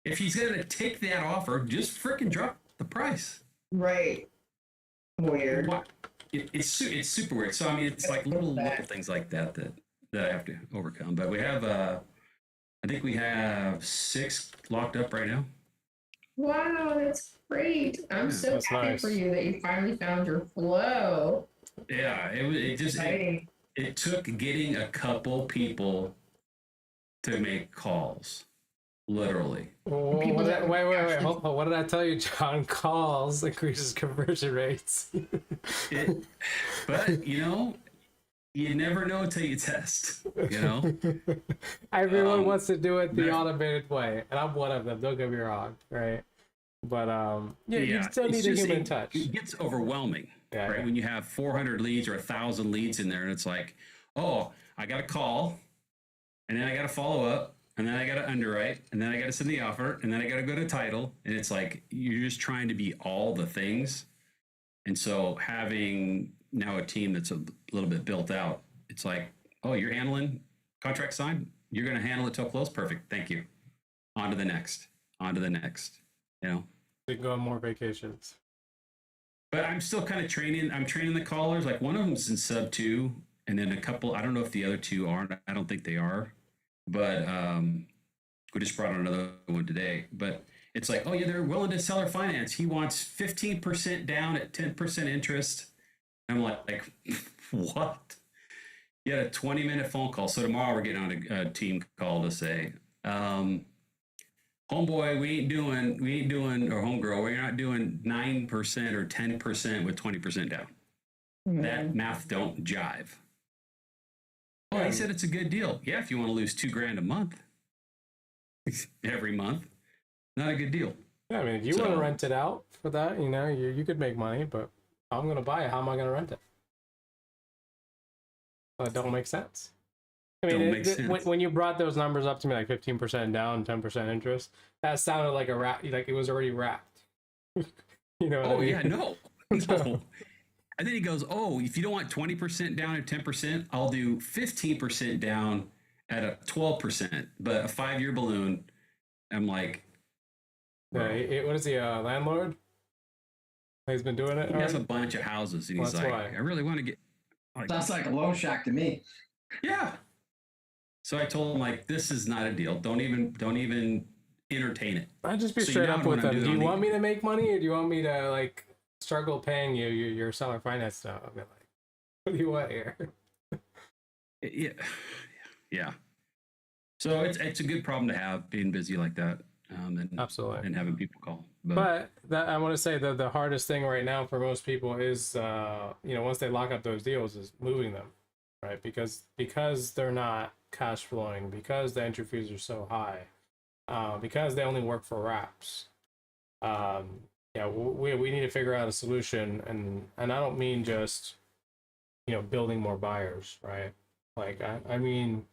If she's gonna take that offer, just frickin' drop the price. Right. Weird. It's super weird. So I mean, it's like little things like that I have to overcome. But we have I think we have 6 locked up right now. Wow, that's great. I'm so that's happy nice. for you that you finally found your flow. Yeah, it just Exciting. it took getting a couple people to make calls, literally. Oh, People that wait, actually- hold on. What did I tell you, John? Calls increases conversion rates. But you never know until you test. You know. Everyone wants to do it the automated way, and I'm one of them. Don't get me wrong, right? But yeah, you still need it's a just- human touch. It gets overwhelming, Yeah, right? yeah. When you have 400 leads or 1,000 leads in there, and it's like, oh, I got to call, and then I got to follow up, and then I got to underwrite, and then I got to send the offer, and then I got to go to title, and it's like you're just trying to be all the things. And so having now a team that's a little bit built out, it's like, oh, you're handling contract signed, you're going to handle it till close, perfect, thank you. On to the next, you know. We can go on more vacations. But I'm still kind of training. I'm training the callers. Like one of them's in sub 2, and then a couple. I don't know if the other 2 aren't. I don't think they are. But we just brought on another one today. But it's like, oh yeah, they're willing to seller finance. He wants 15% down at 10% interest. I'm like, what? You had a 20-minute phone call. So tomorrow we're getting on a team call to say, homeboy, we ain't doing, or homegirl, we're not doing 9% or 10% with 20% down. That math don't jive. Oh, he said it's a good deal. Yeah, if you want to lose $2,000 a month, every month, not a good deal. Yeah, I mean, if you want to rent it out for that, you could make money, but I'm going to buy it. How am I going to rent it? That don't make sense. I mean, when you brought those numbers up to me, like 15% down, 10% interest, that sounded like like it was already wrapped. You know? Oh yeah, no. And then he goes, oh, if you don't want 20% down at 10%, I'll do 15% down at a 12%, but a 5-year balloon. I'm like, yeah, what is he, a landlord? He's been doing it. He has a bunch of houses, and he's like, I really want to get. Like, Sounds like a loan shark to me. Yeah. So I told him, like, this is not a deal. Don't even entertain it. I'd just be So straight you up know with what I'm them. Do doing you on want me to make money, or do you want me to like struggle paying you your seller finance stuff? I'll be like, what do you want here? Yeah. So it's a good problem to have, being busy like that, and Absolutely. and having people call. But that, I want to say that the hardest thing right now for most people is, once they lock up those deals, is moving them, right? Because they're not cash flowing, because the entry fees are so high. because they only work for wraps. Yeah, we need to figure out a solution, and I don't mean just, building more buyers, right? Like I mean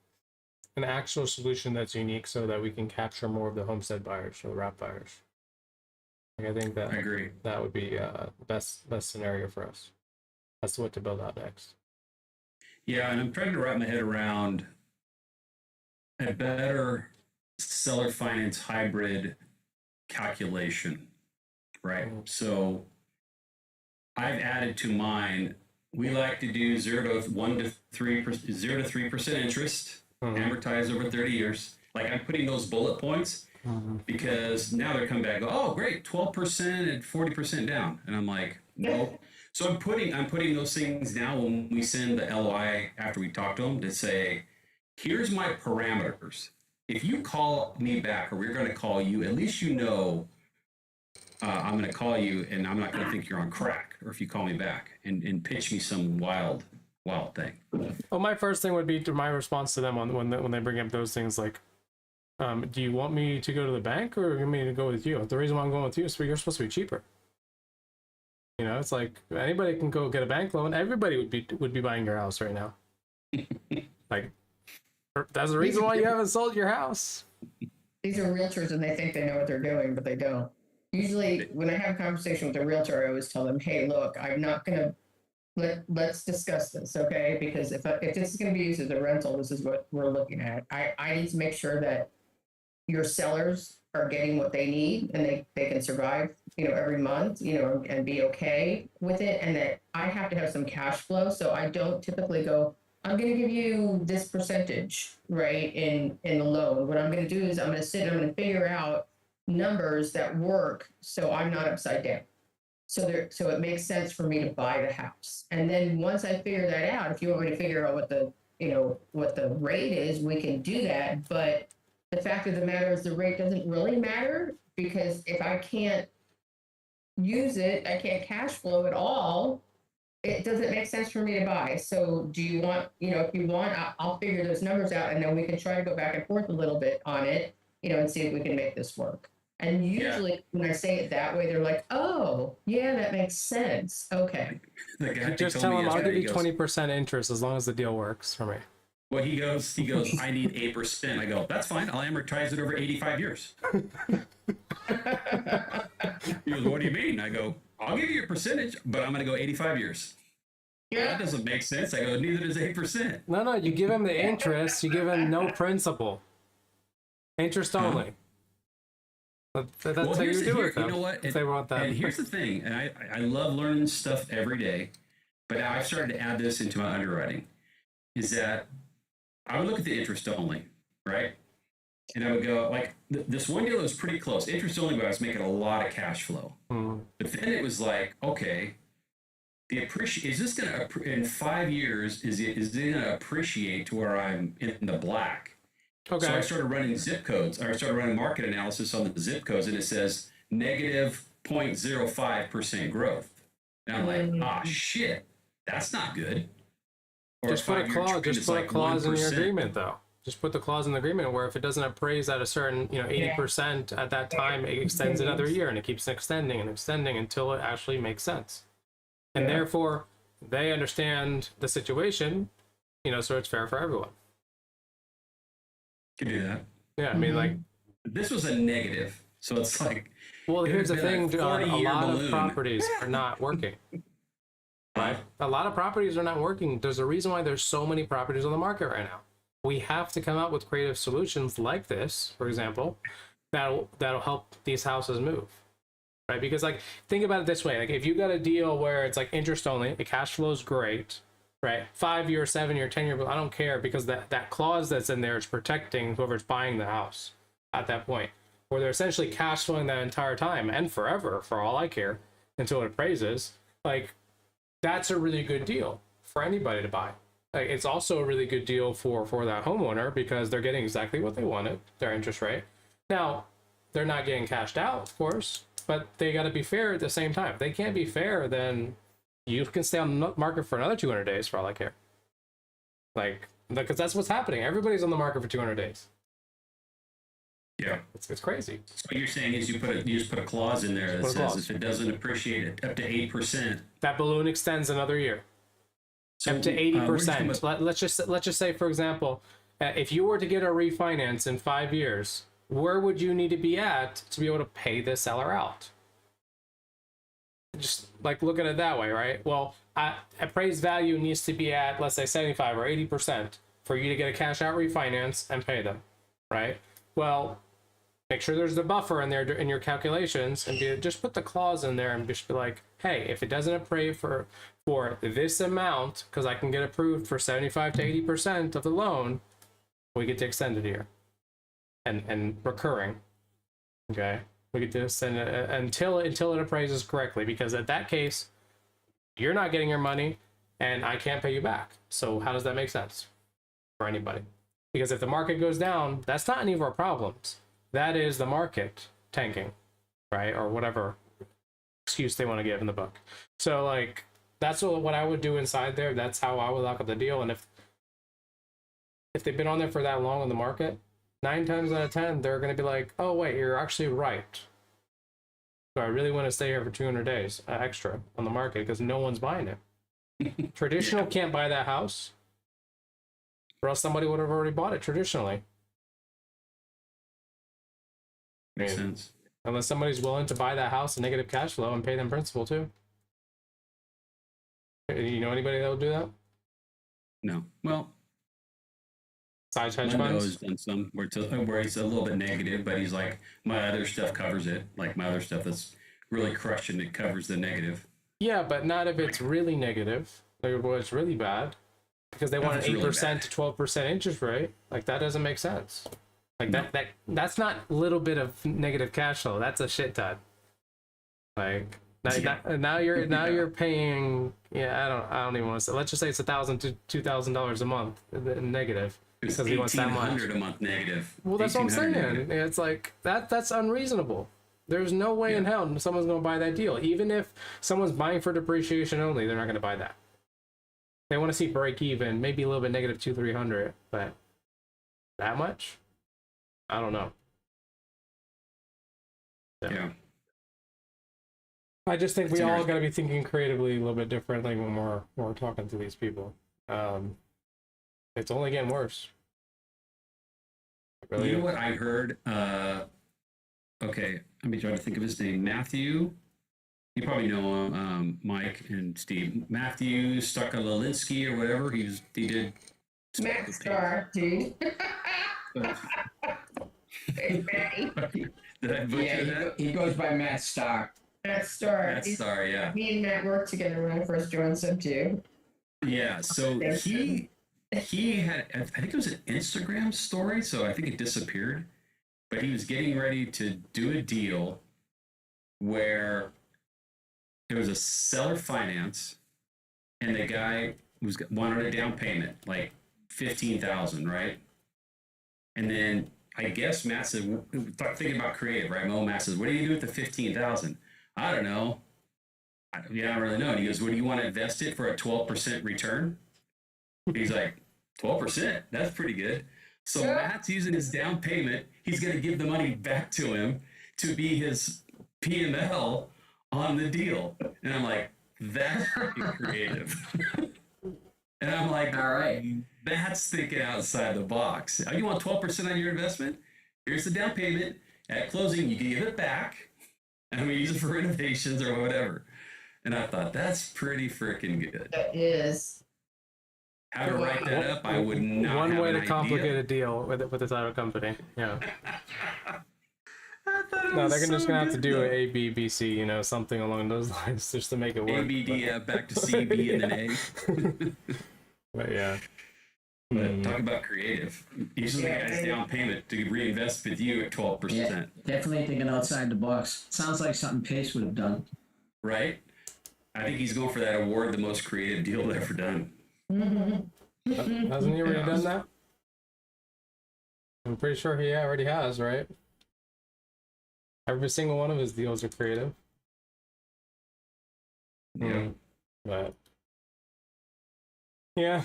an actual solution that's unique so that we can capture more of the homestead buyers or wrap buyers. Like I think that I agree. that would be the best scenario for us. That's what to build out next. Yeah, and I'm trying to wrap my head around a better seller finance hybrid calculation, right? So I've added to mine. We like to do 0 to 3% interest, amortized over 30 years. Like I'm putting those bullet points because now they're coming back. And go, oh, great, 12% and 40% down, and I'm like, nope. So I'm putting those things now when we send the LOI after we talk to them to say, here's my parameters. If you call me back or we're going to call you, at least I'm going to call you and I'm not going to think you're on crack. Or if you call me back and pitch me some wild thing. Well, my first thing would be my response to them when they bring up those things like, do you want me to go to the bank or you want me to go with you? The reason why I'm going with you is you're supposed to be cheaper. It's like anybody can go get a bank loan. Everybody would be buying your house right now. Like that's the reason why you haven't sold your house. These are realtors and they think they know what they're doing, but they don't. Usually when I have a conversation with a realtor, I always tell them, hey, look, I'm not going to let's discuss this. Okay. Because if this is going to be used as a rental, this is what we're looking at. I need to make sure that your sellers are getting what they need and they can survive, every month, and be okay with it. And that I have to have some cash flow. So I don't typically go, I'm going to give you this percentage, right, in the loan. What I'm going to do is I'm going to I'm going to figure out numbers that work so I'm not upside down. So it makes sense for me to buy the house. And then once I figure that out, if you want me to figure out what the rate is, we can do that. But the fact of the matter is the rate doesn't really matter because if I can't use it, I can't cash flow at all, it doesn't make sense for me to buy. So do you want, if you want, I'll figure those numbers out and then we can try to go back and forth a little bit on it, and see if we can make this work. And usually when I say it that way, they're like, oh, yeah, that makes sense. Okay. Just tell them I'll give you 20% interest as long as the deal works for me. Well, he goes, I need 8%. I go, that's fine. I'll amortize it over 85 years. He goes, what do you mean? I go, I'll give you a percentage, but I'm going to go 85 years. Yeah. That doesn't make sense. I go, neither does 8%. No, you give him the interest. You give him no principal. Interest only. That's how you do it, though. You know what? If they want that. And here's the thing, and I love learning stuff every day, but now I've started to add this into my underwriting, is that I would look at the interest only, right? And I would go, like, this one deal was pretty close. Interest only, but I was making a lot of cash flow. But then it was like, okay, is this going to, in 5 years, is it going to appreciate to where I'm in the black? Okay. So I started running zip codes. I started running market analysis on the zip codes, and it says negative 0.05% growth. And I'm like, shit, that's not good. Or just put a clause in your agreement, though. Just put the clause in the agreement where if it doesn't appraise at a certain, 80% at that time, it extends another year, and it keeps extending and extending until it actually makes sense. And therefore, they understand the situation, so it's fair for everyone. Could do that. Yeah, I mean, like, this was a negative, so it's like. Well, here's the thing, John. A lot of properties are not working. Right? A lot of properties are not working. There's a reason why there's so many properties on the market right now. We have to come up with creative solutions like this, for example, that'll help these houses move. Right? Because, like, think about it this way. Like, if you got a deal where it's like interest only, the cash flow is great. Right, 5-year, 7-year, 10-year, but I don't care because that clause that's in there is protecting whoever's buying the house at that point, where they're essentially cash flowing that entire time and forever, for all I care, until it appraises. Like, that's a really good deal for anybody to buy. Like, it's also a really good deal for that homeowner because they're getting exactly what they wanted, their interest rate. Now, they're not getting cashed out, of course, but they got to be fair at the same time. If they can't be fair, then you can stay on the market for another 200 days for all I care. Like, because that's what's happening. Everybody's on the market for 200 days. Yeah. It's crazy. So what you're saying is you just put a clause in there that Put a says clause. if it doesn't appreciate it up to 8%. That balloon extends another year. So Up to we're just talking 80%. about- Let's just say, for example, if you were to get a refinance in 5 years, where would you need to be at to be able to pay the seller out? Just like look at it that way, right? Well, appraised value needs to be at, let's say, 75 or 80% for you to get a cash out refinance and pay them, right? Well, make sure there's the buffer in there in your calculations, and just put the clause in there and just be like, hey, if it doesn't appraise for this amount, because I can get approved for 75 to 80% of the loan, we get to extend it here, and recurring. Okay, we get to extend it until it appraises correctly, because at that case, you're not getting your money, and I can't pay you back. So how does that make sense for anybody? Because if the market goes down, that's not any of our problems. That is the market tanking, right? Or whatever excuse they want to give in the book. So like, that's what I would do inside there. That's how I would lock up the deal. And if they've been on there for that long in the market, 9 times out of 10, they're going to be like, oh wait, you're actually right. So I really want to stay here for 200 days extra on the market because no one's buying it. Traditional can't buy that house, or else somebody would have already bought it traditionally. Makes sense. Unless somebody's willing to buy that house in negative cash flow and pay them principal too. You know anybody that will do that? No. Well, Besides hedge Lendo funds? has done some where he's a little bit negative, but he's like, my other stuff covers it. Like my other stuff that's really crushing it covers the negative. Yeah, but not if it's really negative. Like, well, it's really bad. Because they want an it's really 8% to 12% interest rate. Like, that doesn't make sense. Like, that's not a little bit of negative cash flow. That's a shit ton. Like, now you're paying, I don't even want to say, let's just say it's $1,000 to $2,000 a month in negative. It's Because he wants that much. $1,800 a month negative. Well, that's what I'm saying. negative. It's like that's unreasonable. There's no way in hell someone's going to buy that deal. Even if someone's buying for depreciation only, they're not going to buy that. They want to see break even, maybe a little bit negative 200-300, but that much? I don't know. Yeah. I just think That's we all interesting. got to be thinking creatively a little bit differently when we're talking to these people. It's only getting worse. It really You know is. what I heard? Okay, let me try to think of his name. Matthew. You probably know him, Mike and Steve. Matthew Stukalinsky or whatever. He did. Max Star, dude. Hey, Matty. Did I butcher Yeah, that? he goes by Matt Starr. Max Star. That's sorry, yeah. Me and Matt worked together when I first joined Sub 2. Yeah, so he had, I think it was an Instagram story, so I think it disappeared. But he was getting ready to do a deal where it was a seller finance, and the guy wanted a down payment, like $15,000, right? And then I guess Matt said, thinking about creative, right? Matt says, "What do you do with the 15,000?" I don't know. I don't really know. And he goes, "What do you want to invest it for a 12% return?" He's like, 12%? That's pretty good. So Matt's using his down payment. He's going to give the money back to him to be his P&L on the deal. And I'm like, that's pretty creative. And I'm like, All right. That's thinking outside the box. Oh, you want 12% on your investment? Here's the down payment. At closing, you can give it back. And we use it for renovations or whatever. And I thought, that's pretty freaking good. That is. How to write that up, I would not One have way an to idea. complicate a deal with this type of company. Yeah. I thought it No, was they're just so gonna have to good, do though. A, B, B, C, something along those lines, just to make it work. ABD, back to CB and then A. But yeah. But talk about creative. Usually the guy's down payment to reinvest with you at 12%, Yeah, definitely thinking outside the box. Sounds like something Pace would have done. right? I think he's going for that award, the most creative deal ever done. Hasn't he already done that? I'm pretty sure he already has, right? Every single one of his deals are creative. Yeah. But yeah.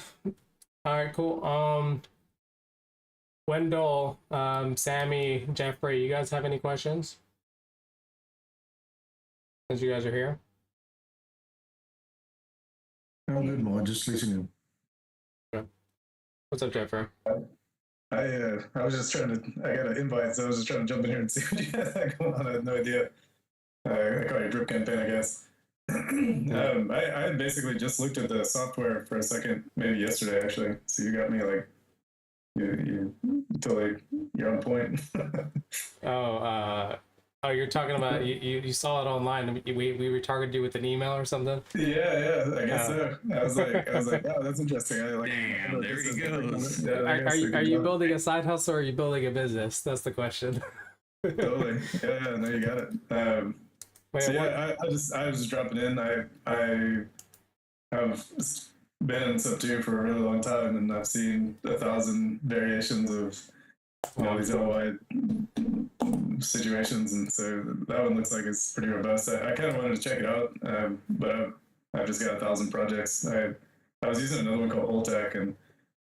All right, cool. Wendell, Sammy, Jeffrey, you guys have any questions? Since you guys are here. I'm good, Mo. Just listening. What's up, Jeffrey? I was just trying to. I got an invite, so I was just trying to jump in here and see what you had going on. I had no idea. I call your drip campaign, I guess. I had basically just looked at the software for a second, maybe yesterday actually. So you got me like, you totally, you're on point. Oh, you're talking about you saw it online. We retargeted you with an email or something. Yeah, I guess so. I was like, oh, that's interesting. I like. Damn, there he goes. Yeah, Are you building a side hustle or are you building a business? That's the question. Totally. Yeah, no, you got it. Wait, So yeah, I was just dropping in. I have been in sub 2 for a really long time, and I've seen 1,000 variations of these LOI situations, and so that one looks like it's pretty robust. I kind of wanted to check it out, but I've just got 1,000 projects. I was using another one called Holtec, and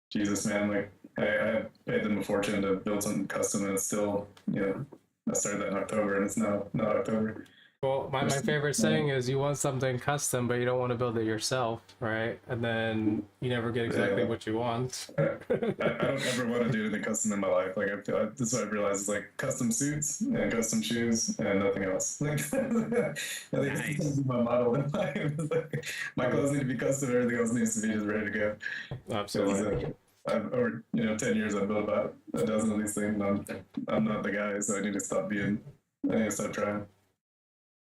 Jesus, man, like I paid them a fortune to build something custom, and it's still, I started that in October, and it's now not October. Well, my favorite saying is you want something custom, but you don't want to build it yourself, right? And then you never get exactly what you want. I don't ever want to do anything custom in my life. Like that's what I've realized is like custom suits and custom shoes and nothing else. Like I think that's gonna be my model in life. Like, my clothes need to be custom. Everything else needs to be just ready to go. Absolutely. Over 10 years, I've built about a dozen of these things. And I'm not the guy, so I need to stop trying.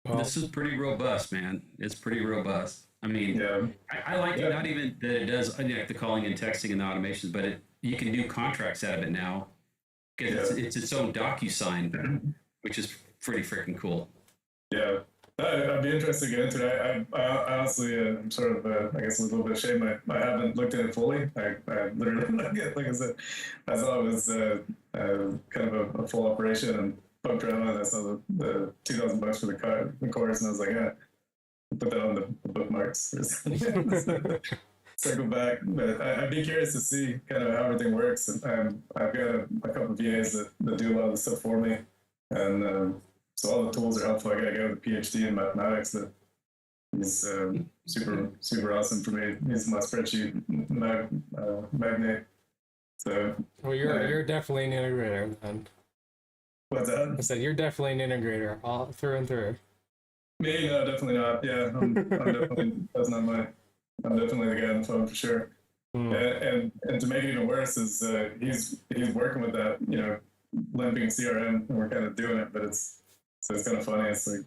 Well, This is pretty robust, man. It's pretty robust. I mean, Yeah. I like it. Not even that it does like the calling and texting and the automations, but you can do contracts out of it now because it's its own DocuSign, which is pretty freaking cool. Yeah, I'd be interested to get into it. I honestly, I'm sort of, I guess, a little bit ashamed. I haven't looked at it fully. I literally, like I said, I saw it was kind of a full operation and poked around and I saw the $2,000 for the course, and I was like, yeah, put that on the bookmarks. Circle back, but I'd be curious to see kind of how everything works. And I've got a couple of VAs that do a lot of the stuff for me, and so all the tools are helpful. I got a guy with a PhD in mathematics that is super awesome for me. He's my spreadsheet magnate. So well, you're definitely an integrator, then. What's that? I said you're definitely an integrator, all through and through. Me? No, definitely not. Yeah, I'm definitely that's not my. I'm definitely the guy on the phone for sure. And to make it even worse is he's working with that limping CRM, and we're kind of doing it, but it's kind of funny. It's like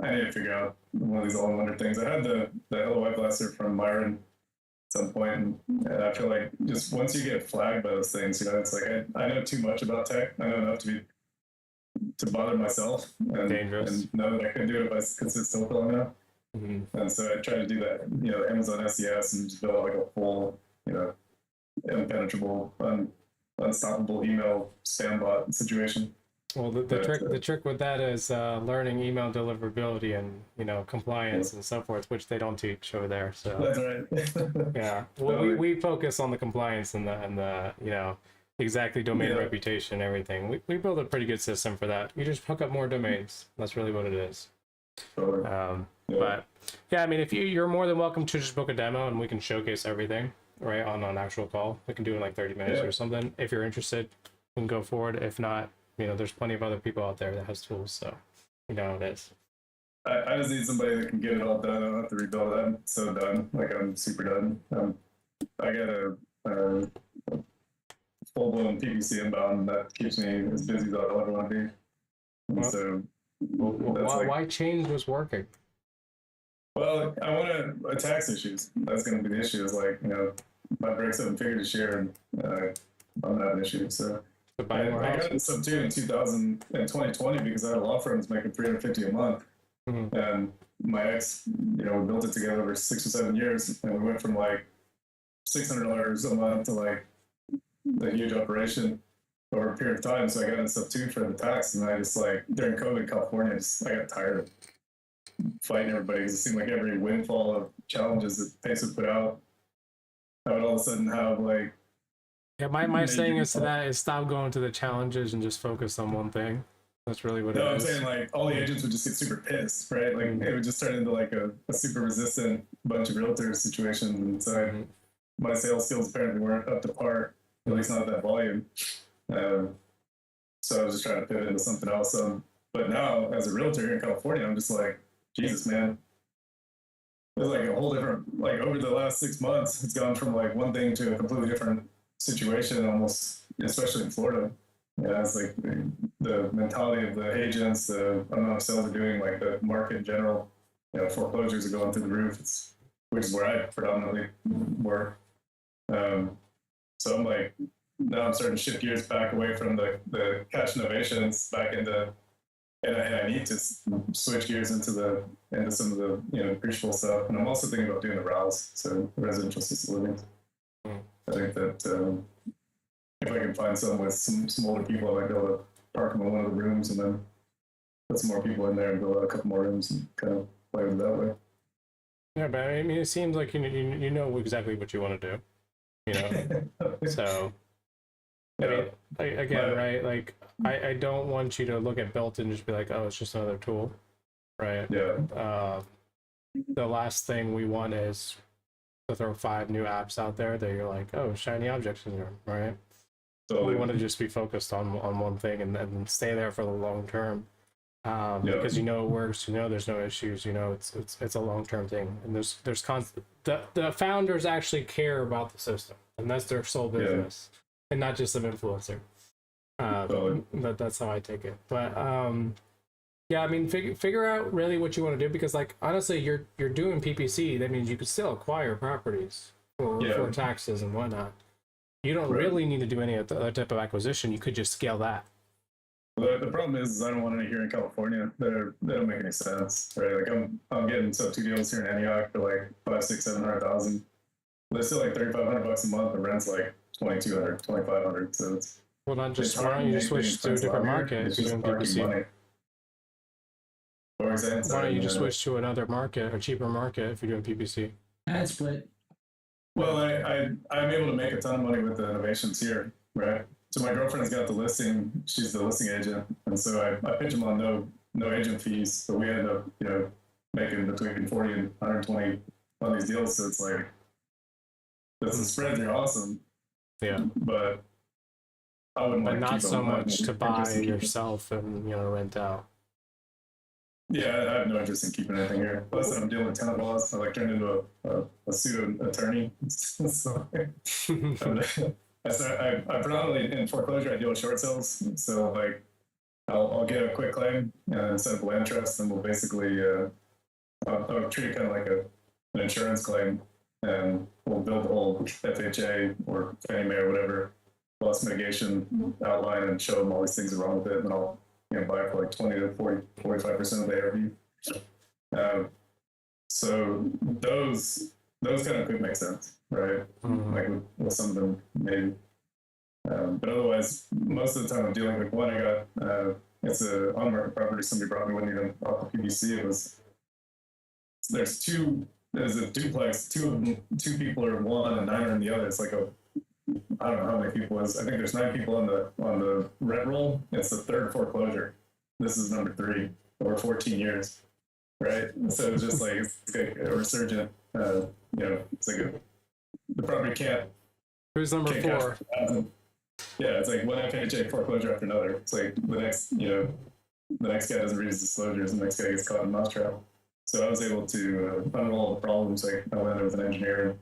I need to figure out one of these all-in-wonder things. I had the LOI blaster from Myron at some point, and I feel like just once you get flagged by those things, it's like I know too much about tech. I know enough to bother myself and know that I could do it if I could sit still for long enough. And so I tried to do that, Amazon SES, and just build like a full, impenetrable, unstoppable email spam bot situation. Well, the trick with that is learning email deliverability and compliance and so forth, which they don't teach over there. So that's right. Yeah, well, we focus on the compliance and the exactly domain reputation and everything. We build a pretty good system for that. You just hook up more domains. That's really what it is. But yeah, I mean, if you're more than welcome to just book a demo and we can showcase everything right on an actual call. We can do it in like 30 minutes or something. If you're interested, we can go forward. If not, there's plenty of other people out there that has tools. So you know how it is. I just need somebody that can get it all done. I don't have to rebuild it. I'm so done. Like I'm super done. I got a full-blown PPC inbound that keeps me as busy as I'll ever want to be. And so why change was working? Well, I want tax issues. That's going to be the issue. Is like, if I break 7 figures this year, and I'm not an issue. So I got into sub 2 in 2020 because I had a law firm that's making $350 a month, and my ex, we built it together over 6 or 7 years, and we went from like $600 a month to like the huge operation over a period of time. So I got into sub 2 for the tax, and I just during COVID in California, I got tired of fighting everybody because it seemed like every windfall of challenges that Pace would put out, I would all of a sudden have Yeah, my saying is to that is stop going to the challenges and just focus on one thing. That's really what No, it I'm is. saying like all the agents would just get super pissed, right? Like it would just turn into like a super resistant bunch of realtors situation. And so my sales skills apparently weren't up to par, at least not at that volume. So I was just trying to pivot into something else. But now as a realtor here in California, I'm just like, Jesus, man. It's like a whole different, like over the last 6 months, it's gone from like one thing to a completely different situation almost, especially in Florida. Yeah, it's like the mentality of the agents, the amount of sales they're doing, like the market in general, foreclosures are going through the roof, which is where I predominantly work. So I'm like, now I'm starting to shift gears back away from the cash innovations back into, and I need to switch gears into some of the appreciable stuff. And I'm also thinking about doing the RALs, so residential assisted living. I think that if I can find some with some older people, I might be able to park them in one of the rooms and then put some more people in there and build out a couple more rooms and kind of play with it that way. Yeah, but I mean, it seems like you know exactly what you want to do. So I mean, again, right? Like, I don't want you to look at BILT and just be like, oh, it's just another tool, right? Yeah. The last thing we want is to throw 5 new apps out there that you're like, oh, shiny object syndrome, right? So we want to just be focused on one thing and stay there for the long term, because it works. There's no issues. It's a long term thing, and there's constant. The founders actually care about the system, and that's their sole business, and not just an influencer. That's how I take it. But yeah, I mean, figure out really what you want to do, because like honestly, you're doing PPC. That means you could still acquire properties for taxes and whatnot. You don't really need to do any other type of acquisition. You could just scale that. Well, the problem is I don't want any here in California. They don't make any sense, right? Like I'm getting sub 2 deals here in Antioch for like 500, 600, 700,000. They're still like $3,500 a month. The rent's like 2,200, 2,500. So it's why don't you just switch to a different market if you're doing PPC? What were you saying? Why don't you just switch to another market, a cheaper market, if you're doing PPC? Ad split. Well, I'm able to make a ton of money with the innovations here, right? So my girlfriend's got the listing; she's the listing agent, and so I pitch them on no agent fees, but we end up making between 40 and 120 on these deals. So it's like the spreads are awesome, but I wouldn't but like not keep so them. much to buy yourself and rent out. Yeah, I have no interest in keeping anything here. Plus, I'm dealing with tenant laws. I turned into a pseudo attorney. So I predominantly in foreclosure. I deal with short sales. So like, I'll get a quick claim and set up a land trust, and we'll basically I'll treat it kind of like an insurance claim, and we'll build the whole FHA or Fannie Mae or whatever loss mitigation outline and show them all these things are wrong with it, and then I'll buy for like 20 to 40, 45% of the ARV. So those kind of could make sense, right? Like with some of them maybe. But otherwise, most of the time I'm dealing with one I got, it's a on-market property somebody brought me, wasn't even off the PBC. There's a duplex, two people are in one and 9 are in the other. It's like I don't know how many people it is. I think there's 9 people on the rent roll. It's the 3rd foreclosure. This is number 3 over 14 years, right? So it's just like it's like a resurgent. It's like the property can't. Who's number 4? Yeah, it's like one FHA foreclosure after another. It's like the next guy doesn't read his disclosures, and the next guy gets caught in a mousetrap. So I was able to unroll all the problems. Like I went in with an engineer.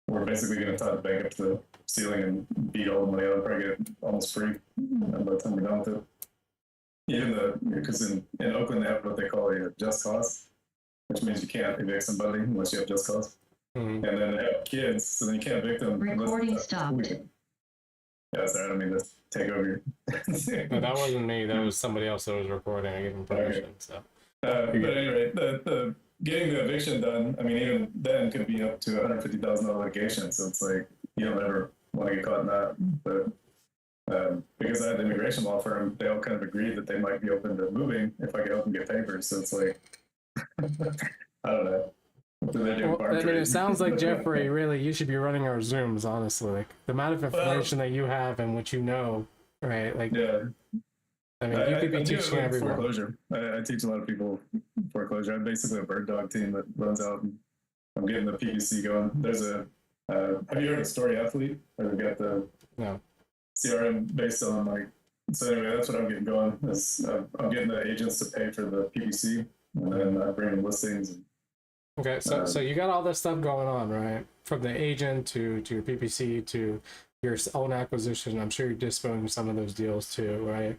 We're basically going to tie the bank up to the ceiling and beat all the money out. I'll probably get almost free by the time we're done with it. Because in Oakland they have what they call a just cause, which means you can't evict somebody unless you have just cause. And then they have kids, so then you can't evict them. Recording stopped. Yeah, sorry, I don't mean to take over your... No, that wasn't me. That was somebody else that was recording. I gave them permission. Okay. So. But anyway, the getting the eviction done, I mean, even then could be up to $150,000 litigation. So it's like, you don't ever want to get caught in that. But because I had the immigration law firm, they all kind of agreed that they might be open to moving if I could help them get papers. So it's like, I don't know. they're doing Well, farm I mean, trade. it sounds like Jeffrey, really, you should be running our Zooms, honestly. Like the amount of information that you have and what you know, right? Like, Yeah, I mean, you could be I do teaching like everyone. foreclosure. I teach a lot of people foreclosure. I'm basically a bird dog team that runs out, and I'm getting the PPC going. There's a have you heard of Story Athlete? Or we got the No. CRM based on like. So anyway, that's what I'm getting going. Is I'm getting the agents to pay for the PPC, and then I bring in listings. And, Okay, so you got all this stuff going on, right? From the agent to your PPC to your own acquisition. I'm sure you're dispoing some of those deals too, right?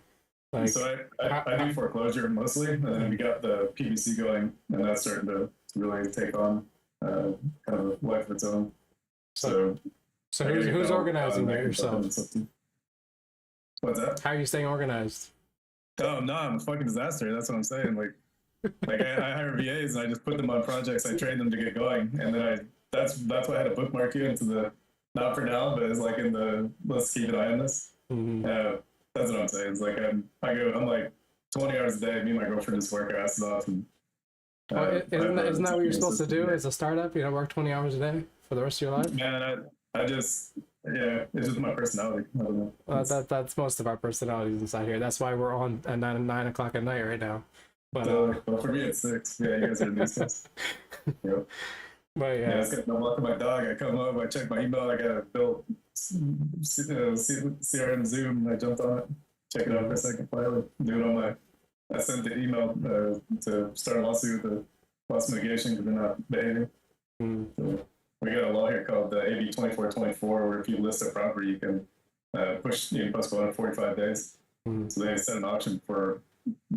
Like, so I do foreclosure mostly, and then we got the PPC going, and that's starting to really take on kind of a life of its own. So who's organizing it yourself? What's that? How are you staying organized? Oh no, I'm a fucking disaster. That's what I'm saying. Like I hire VAs and I just put them on projects. I train them to get going, and then that's why I had to bookmark you into the not for now, but it's like in the let's keep an eye on this. Mm-hmm. That's what I'm saying. It's like I'm like 20 hours a day. Me and my girlfriend just work our asses off. And isn't that what you're supposed to do as a startup? You know, work 20 hours a day for the rest of your life? Man, I just it's just my personality. I don't know. Well, that's most of our personalities inside here. That's why we're on at 9 o'clock at night right now. But well, for me it's 6. Yeah, you guys are doing stuff. Yep. But Yeah, it's good. I'm walking my dog. I come home, I check my email. I got a BILT CRM Zoom. I jumped on it, check it out for a second. Finally, do it on my. I sent the email to start a lawsuit with the loss mitigation because they're not behaving. So we got a law here called AB 2424, where if you list a property, you can postpone it 45 days. So they set an auction for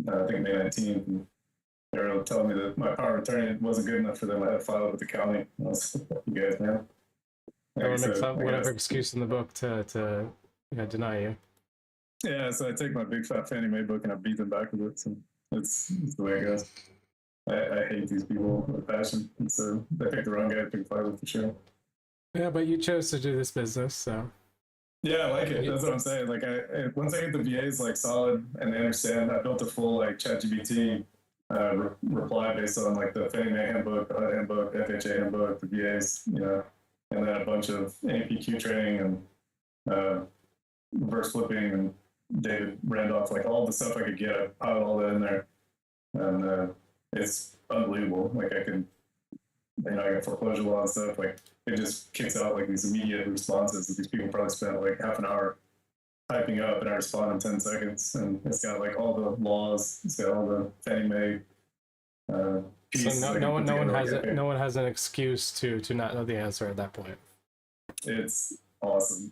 I think May 19th. And they were telling me that my power of attorney wasn't good enough for them. I had to file it with the county. I was like, you guys, man. Everyone makes up whatever excuse in the book to deny you. Yeah, so I take my big fat Fannie Mae book and I beat them back with it. So it's the way it goes. I hate these people with passion. And so they picked the wrong guy to pick a fight with for sure. Yeah, but you chose to do this business, so. Yeah, I like it. That's what I'm saying. Like, once I get the VAs like solid and they understand, I built a full like ChatGPT reply based on like the Fannie Mae handbook, the HUD handbook, FHA handbook, the VAs, and then a bunch of NPQ training and reverse flipping and David Randolph, like all the stuff I could get, I piled all that in there, and it's unbelievable. Like I got foreclosure law and stuff. Like it just kicks out like these immediate responses that these people probably spent like half an hour typing up, and I respond in 10 seconds. And it's got like all the laws. It's got all the Fannie Mae. So no one has an excuse to not know the answer at that point. It's awesome.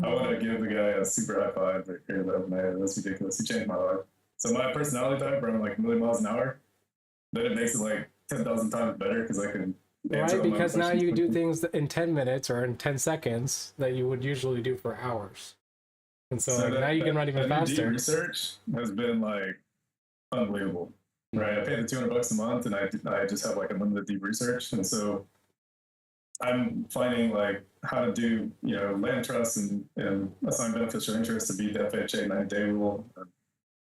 I want to give the guy a super high five. That's ridiculous. He changed my life. So my personality type, where I'm like a million miles an hour, then it makes it like 10,000 times better because I can. Right, because now you do things in 10 minutes or in 10 seconds that you would usually do for hours. And so like, now you can run even faster. Deep research has been like unbelievable. Right, I pay the $200 a month, and I just have like unlimited deep research, and so I'm finding like how to do land trusts and assign beneficial interest to beat the FHA 90-day rule.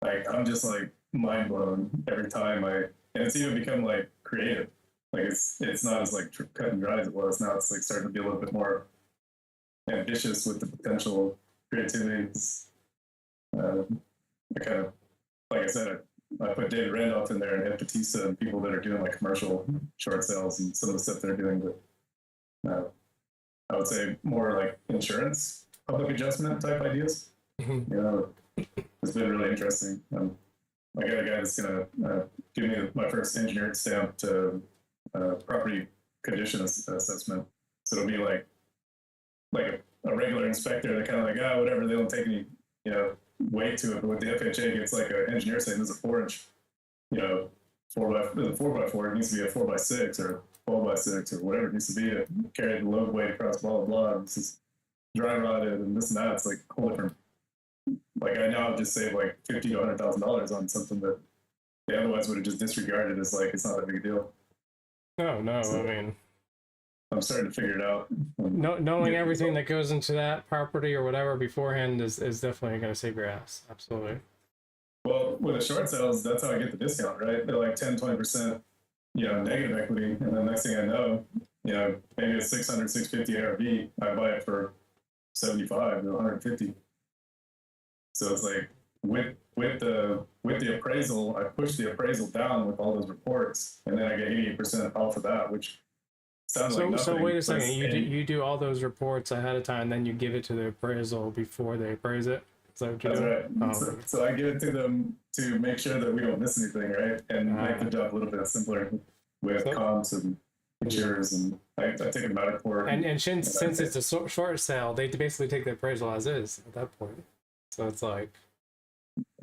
Like I'm just like mind blown every time and it's even become like creative. Like it's not as like cut and dry as it was. Now it's like starting to be a little bit more ambitious with the potential creativity. I kind of, like I said, I put David Randolph in there and Ed Batista and people that are doing like commercial short sales and some of the stuff they're doing. But I would say more like insurance, public adjustment type ideas. It's been really interesting. I got a guy that's going to give me my first engineered stamp to property condition assessment. So it'll be like a regular inspector. They're kind of like, whatever. They don't take any, weight to it. But with the FHA, it's like an engineer saying there's a 4-inch, 4x4. It needs to be a 4x6 or 12x6 or whatever it needs to be to carry the load weight across blah, blah, blah. This is dry rotted and this and that. It's like a whole different. Like I now just saved like $50,000 to $100,000 on something that they otherwise would have just disregarded as like it's not that big a deal. No, So, I mean, I'm starting to figure it out. Knowing everything that goes into that property or whatever beforehand is definitely going to save your ass. Absolutely. Well, with the short sales, that's how I get the discount, right? They're like 10, 20% negative equity. And then next thing I know, maybe a 600, 650 ARV, I buy it for 75 to 150. So it's like with the appraisal, I push the appraisal down with all those reports, and then I get 88% off of that, which sounds like nothing. So wait a second, you do all those reports ahead of time, then you give it to the appraisal before they appraise it? Is that what you're doing? Right. So I give it to them to make sure that we don't miss anything, right? And make the job a little bit simpler with comps and insurers, and I take a Matterport. And since it's a short sale, they basically take the appraisal as is at that point. So it's like...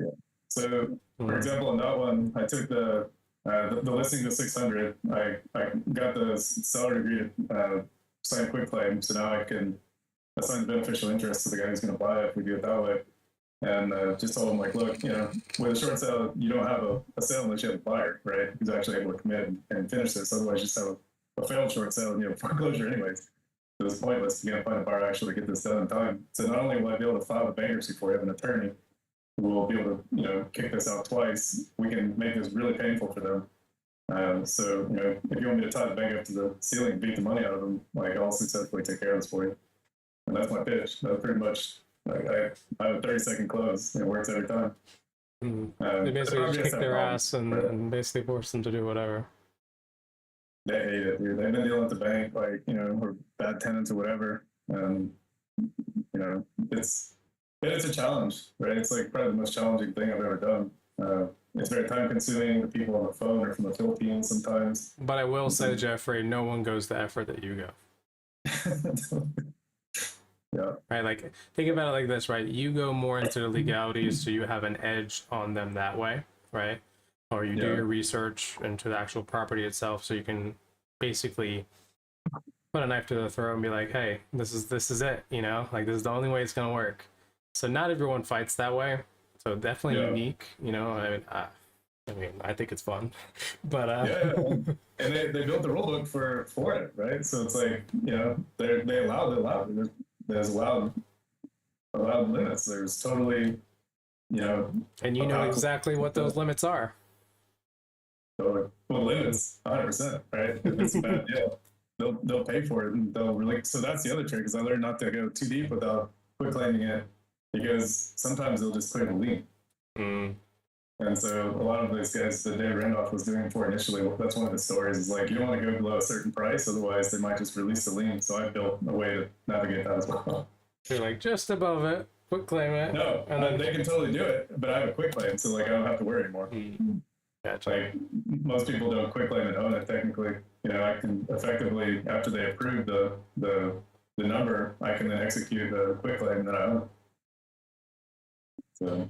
Yeah. So, for example, on that one, I took the listing to 600. I got the seller agreed to sign quick claim, so now I can assign the beneficial interest to the guy who's going to buy it if we do it that way. And just told him, like, look, with a short sale, you don't have a sale unless you have a buyer, right? Who's actually able to commit and finish this. Otherwise, you just have a failed short sale and foreclosure anyways. So it's pointless. You got to find a buyer actually to get this done in time. So not only will I be able to file a bankruptcy for you, have an attorney who will be able to, kick this out twice. We can make this really painful for them. So, if you want me to tie the bank up to the ceiling and beat the money out of them, like, I'll successfully take care of this for you. And that's my pitch. That's pretty much, like, I have a 30-second close. It works every time. They basically just kick their ass and basically force them to do whatever. They hate it, dude. They've been dealing with the bank, like, or bad tenants or whatever. It's a challenge, right? It's like probably the most challenging thing I've ever done. It's very time consuming. The people on the phone are from the Philippines sometimes. But I will say, Jeffrey, no one goes the effort that you go. Yeah. Right, like, think about it like this, right? You go more into the legalities, so you have an edge on them that way, right? Or you do your research into the actual property itself, so you can basically put a knife to the throat and be like, hey, this is it, like, this is the only way it's gonna work. So not everyone fights that way, so definitely unique, I mean, I think it's fun, but and they built the rule book for it, right? So it's like, they allowed it. There's allowed limits. There's totally, and exactly what those limits are. Well, limits, 100%, right? If it's a bad deal, they'll pay for it, and they'll really. So that's the other trick, is I learned not to go too deep without quick claiming it, because sometimes they'll just clear the lien. And so a lot of those guys that Dave Randolph was doing for initially, that's one of the stories, is like, you don't want to go below a certain price, otherwise they might just release the lien. So I built a way to navigate that as well. You're like, just above it, quick claim it. No, and then they can totally do it, but I have a quick claim, so like I don't have to worry anymore. Gotcha. Like, most people don't quick claim and own it technically. I can effectively, after they approve the number, I can then execute the quick claim that I own. So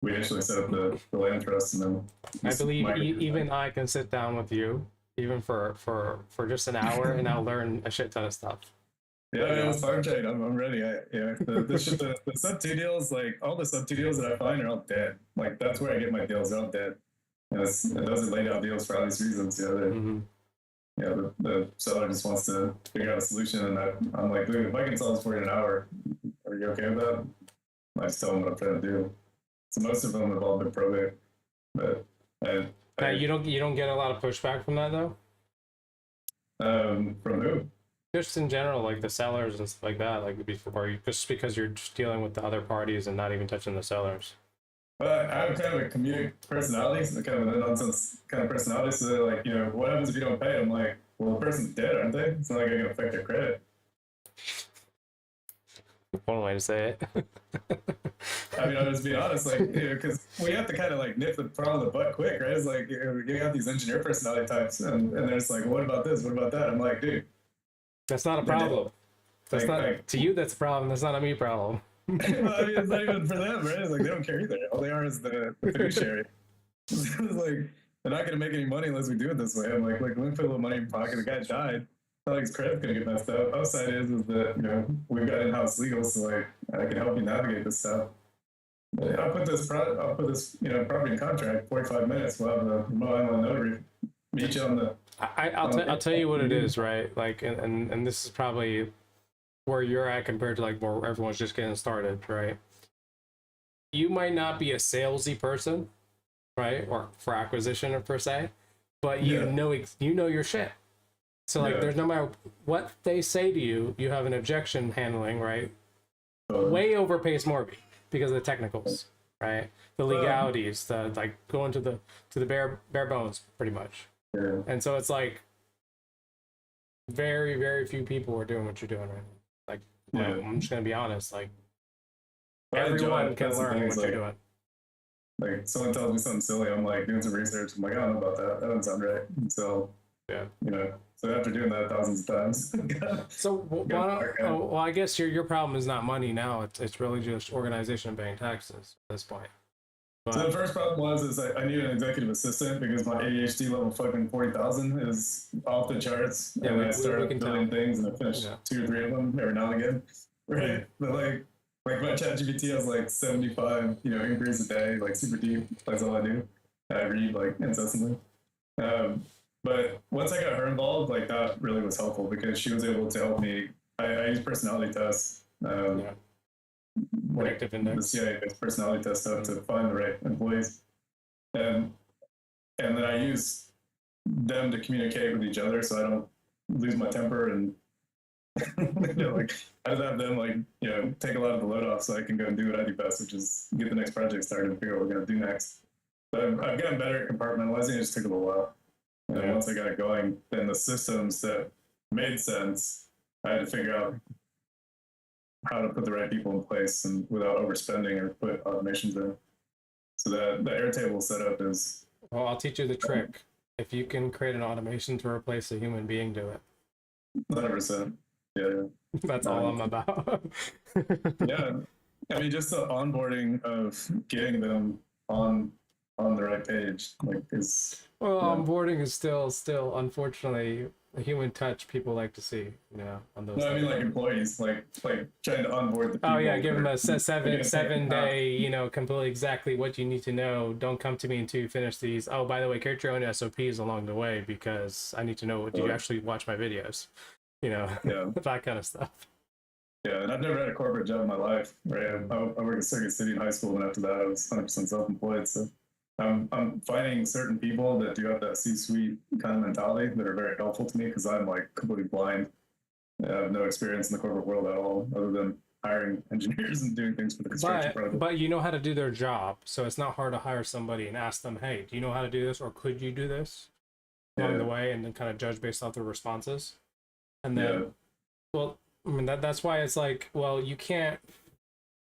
we initially set up the land trust, and then I believe even I can sit down with you, even for just an hour, and I'll learn a shit ton of stuff. Yeah, it was fun, Jade. I'm ready. The sub 2 deals, like all the sub 2 deals that I find are all dead. Like, that's where I get my deals. They're all dead. And those are laid out deals for obvious reasons. The seller just wants to figure out a solution, and I'm like, dude, if I can sell this for you in an hour, are you okay with that? I just tell them what I'm trying to do. So most of them have all been probate, but you don't get a lot of pushback from that though. From who? Just in general, like the sellers and stuff like that, like before, just because you're just dealing with the other parties and not even touching the sellers. Well, I have kind of a comedic personality, so kind of a nonsense kind of personality. So they're like, what happens if you don't pay? I'm like, well, the person's dead, aren't they? It's not like I can affect their credit. One way to say it. I mean, I'll just be honest, like, because we have to kind of like nip the problem in the butt quick, right? It's like, we're getting out these engineer personality types, and they're just like, what about this? What about that? I'm like, dude, that's not a problem. That's not to you. That's a problem. That's not a me problem. Well, I mean, it's not even for them, right? It's like they don't care either. All they are is the fiduciary. It's like, they're not going to make any money unless we do it this way. I'm like, let me put a little money in your pocket. The guy died. It's not like his credit's going to get messed up. Upside is that, we've got in-house legal, so like, I can help you navigate this stuff. I'll put this property in contract, 45 minutes. We'll have the remote island notary meet you on the. I'll tell you what it is, right? Like, and this is probably where you're at compared to like where everyone's just getting started, right? You might not be a salesy person, right? Or for acquisition per se, but you Yeah. know you know your shit. So like, Yeah. there's no matter what they say to you, you have an objection handling, right? Totally. Way overpays Morby because of the technicals, right? The legalities, the like going to the bare bones, pretty much. Yeah. And so it's like very few people are doing what you're doing right now. Like, Yeah. I'm just gonna be honest, like I enjoy everyone it. can That's the learn thing, what is you're like, doing. like someone tells me something silly, I'm like doing some research. I'm like, I don't know about that. That doesn't sound right. And so, Yeah. you know, so after doing that thousands of times, So why don't, well, I guess your problem is not money now. It's really just organization and paying taxes at this point. so the But first problem was I need an executive assistant because my ADHD level fucking 40,000 is off the charts. Yeah, and we I started can building tell. things and I finished Yeah. 2 or 3 of them every now and again. Right. But like my ChatGPT has like 75, inquiries a day, like super deep. That's all I do. I read like incessantly. But once I got her involved, like that really was helpful because she was able to help me. I use personality tests. Yeah. Like Predictive the index. CIA-based personality test stuff to find the right employees, and then I use them to communicate with each other so I don't lose my temper and like I just have them take a lot of the load off so I can go and do what I do best, which is get the next project started and figure out what we're gonna do next. But I've gotten better at compartmentalizing. It just took a little while. And Yeah. once I got it going, then the systems that made sense, I had to figure out how to put the right people in place and without overspending or put automations in. So that the Airtable setup is Well, I'll teach you the trick. If you can create an automation to replace a human being, do it. 100%. Yeah. That's all I'm about. Yeah. I mean, just the onboarding of getting them on the right page, like is Well, Yeah. onboarding is still unfortunately a human touch people like to see, on those. no, I mean things. like employees, like trying to onboard the people. Oh yeah, give them a that are- seven day, completely exactly what you need to know. Don't come to me until you finish these. Oh, by the way, create your own SOPs along the way because I need to know. Did you actually watch my videos? Yeah. That kind of stuff. Yeah, and I've never had a corporate job in my life. Right, I worked at Circuit City in high school, and after that, I was 100% self-employed. So I'm finding certain people that do have that C-suite kind of mentality that are very helpful to me because I'm like completely blind. I have no experience in the corporate world at all, other than hiring engineers and doing things for the construction project. But you know how to do their job, so it's not hard to hire somebody and ask them, hey, do you know how to do this, or could you do this along the way, and then kind of judge based off their responses. And then, well, I mean that's why it's like, well, you can't.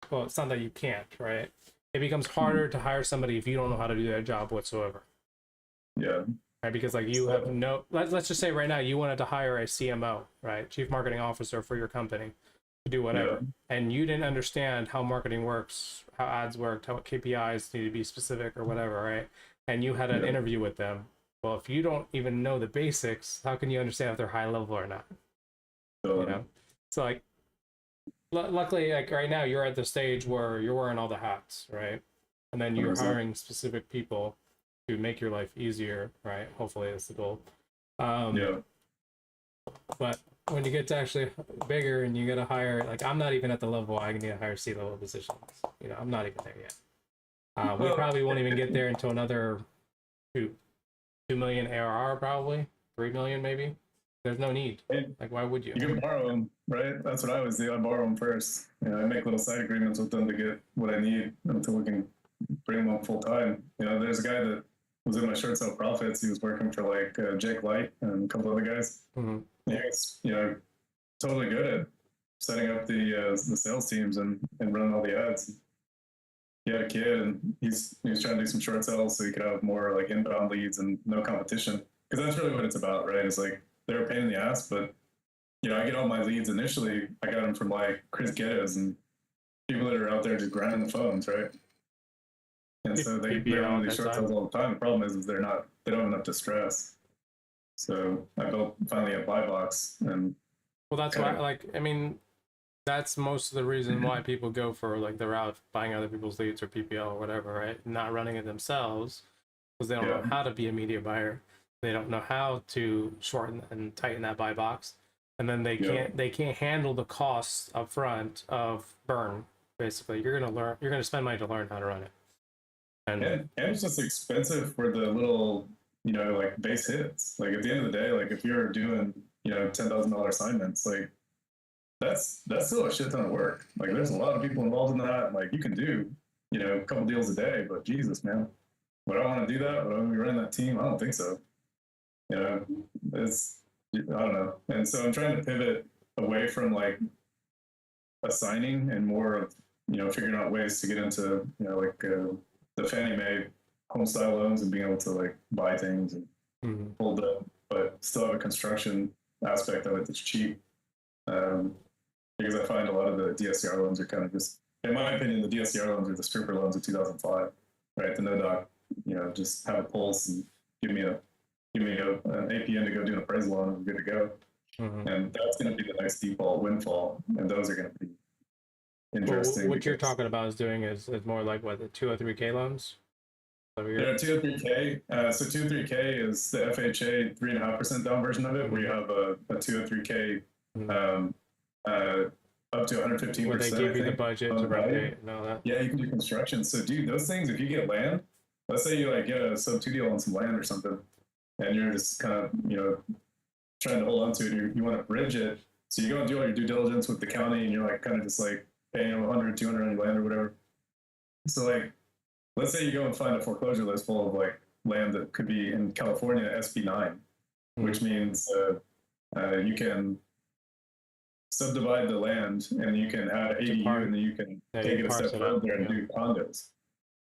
Well, it's not that you can't, right? It becomes harder to hire somebody if you don't know how to do that job whatsoever. Yeah. Right, because like you have no. Let's just say right now you wanted to hire a CMO, right, Chief Marketing Officer for your company, to do whatever, and you didn't understand how marketing works, how ads worked, how KPIs need to be specific or whatever, right? And you had an interview with them. Well, if you don't even know the basics, how can you understand if they're high level or not? So like, luckily, like right now, you're at the stage where you're wearing all the hats, right? And then you're 100%. hiring specific people to make your life easier, right? Hopefully, that's the goal. But when you get to actually bigger and you got to hire, like I'm not even at the level I need to hire C-level positions. I'm not even there yet. We probably won't even get there until another 2 million ARR, probably 3 million, maybe. There's no need. Like, why would you? You can borrow them, right? That's what I always do. I borrow them first. I make little side agreements with them to get what I need until we can bring them up full time. There's a guy that was in my short sale profits. He was working for like Jake Light and a couple other guys. Mm-hmm. He's totally good at setting up the sales teams and running all the ads. He had a kid and he's trying to do some short sales so he could have more like inbound leads and no competition, because that's really what it's about, right? It's like they're a pain in the ass, but I get all my leads initially. I got them from like Chris Geddes and people that are out there just grinding the phones, right? And so they're running these short sales all the time. The problem is they don't have enough distress. So I built finally a buy box, and well, that's why. Like, I mean, that's most of the reason why people go for like the route of buying other people's leads or PPL or whatever, right? Not running it themselves because they don't know how to be a media buyer. They don't know how to shorten and tighten that buy box, and then they can't handle the costs up front of burn. Basically, you're gonna spend money to learn how to run it. And it's just expensive for the little like base hits. Like at the end of the day, like if you're doing, $10,000 assignments, like that's still a shit ton of work. Like there's a lot of people involved in that. And, like you can do, a couple deals a day, but Jesus, man, would I want to do that? Would I want to be running that team? I don't think so. It's, I don't know. And so I'm trying to pivot away from like assigning and more of, figuring out ways to get into, the Fannie Mae home style loans and being able to like buy things and hold up, but still have a construction aspect of it that's cheap. Because I find a lot of the DSCR loans are kind of just, in my opinion, the DSCR loans are the stripper loans of 2005, right? The no doc, just have a pulse and give me an APN to go do an appraisal on, and we're good to go. And that's going to be the next default windfall, and those are going to be interesting. What you're talking about is doing is more like what, the 203K loans? Yeah, 203K. So 203K is the FHA 3.5% down version of it, where you have a 203K up to 115%. Where they give you the budget to rotate and all that. Yeah, you can do construction. So, dude, those things, if you get land, let's say you like get a sub 2 deal on some land or something, and you're just kind of, trying to hold on to it, you want to bridge it. So you go and do all your due diligence with the county, and you're like kind of just like paying 100, 200 on your land or whatever. So like, let's say you go and find a foreclosure list full of like land that could be in California SB9, which means you can subdivide the land and you can add ADU and then you can take it a step further and do condos.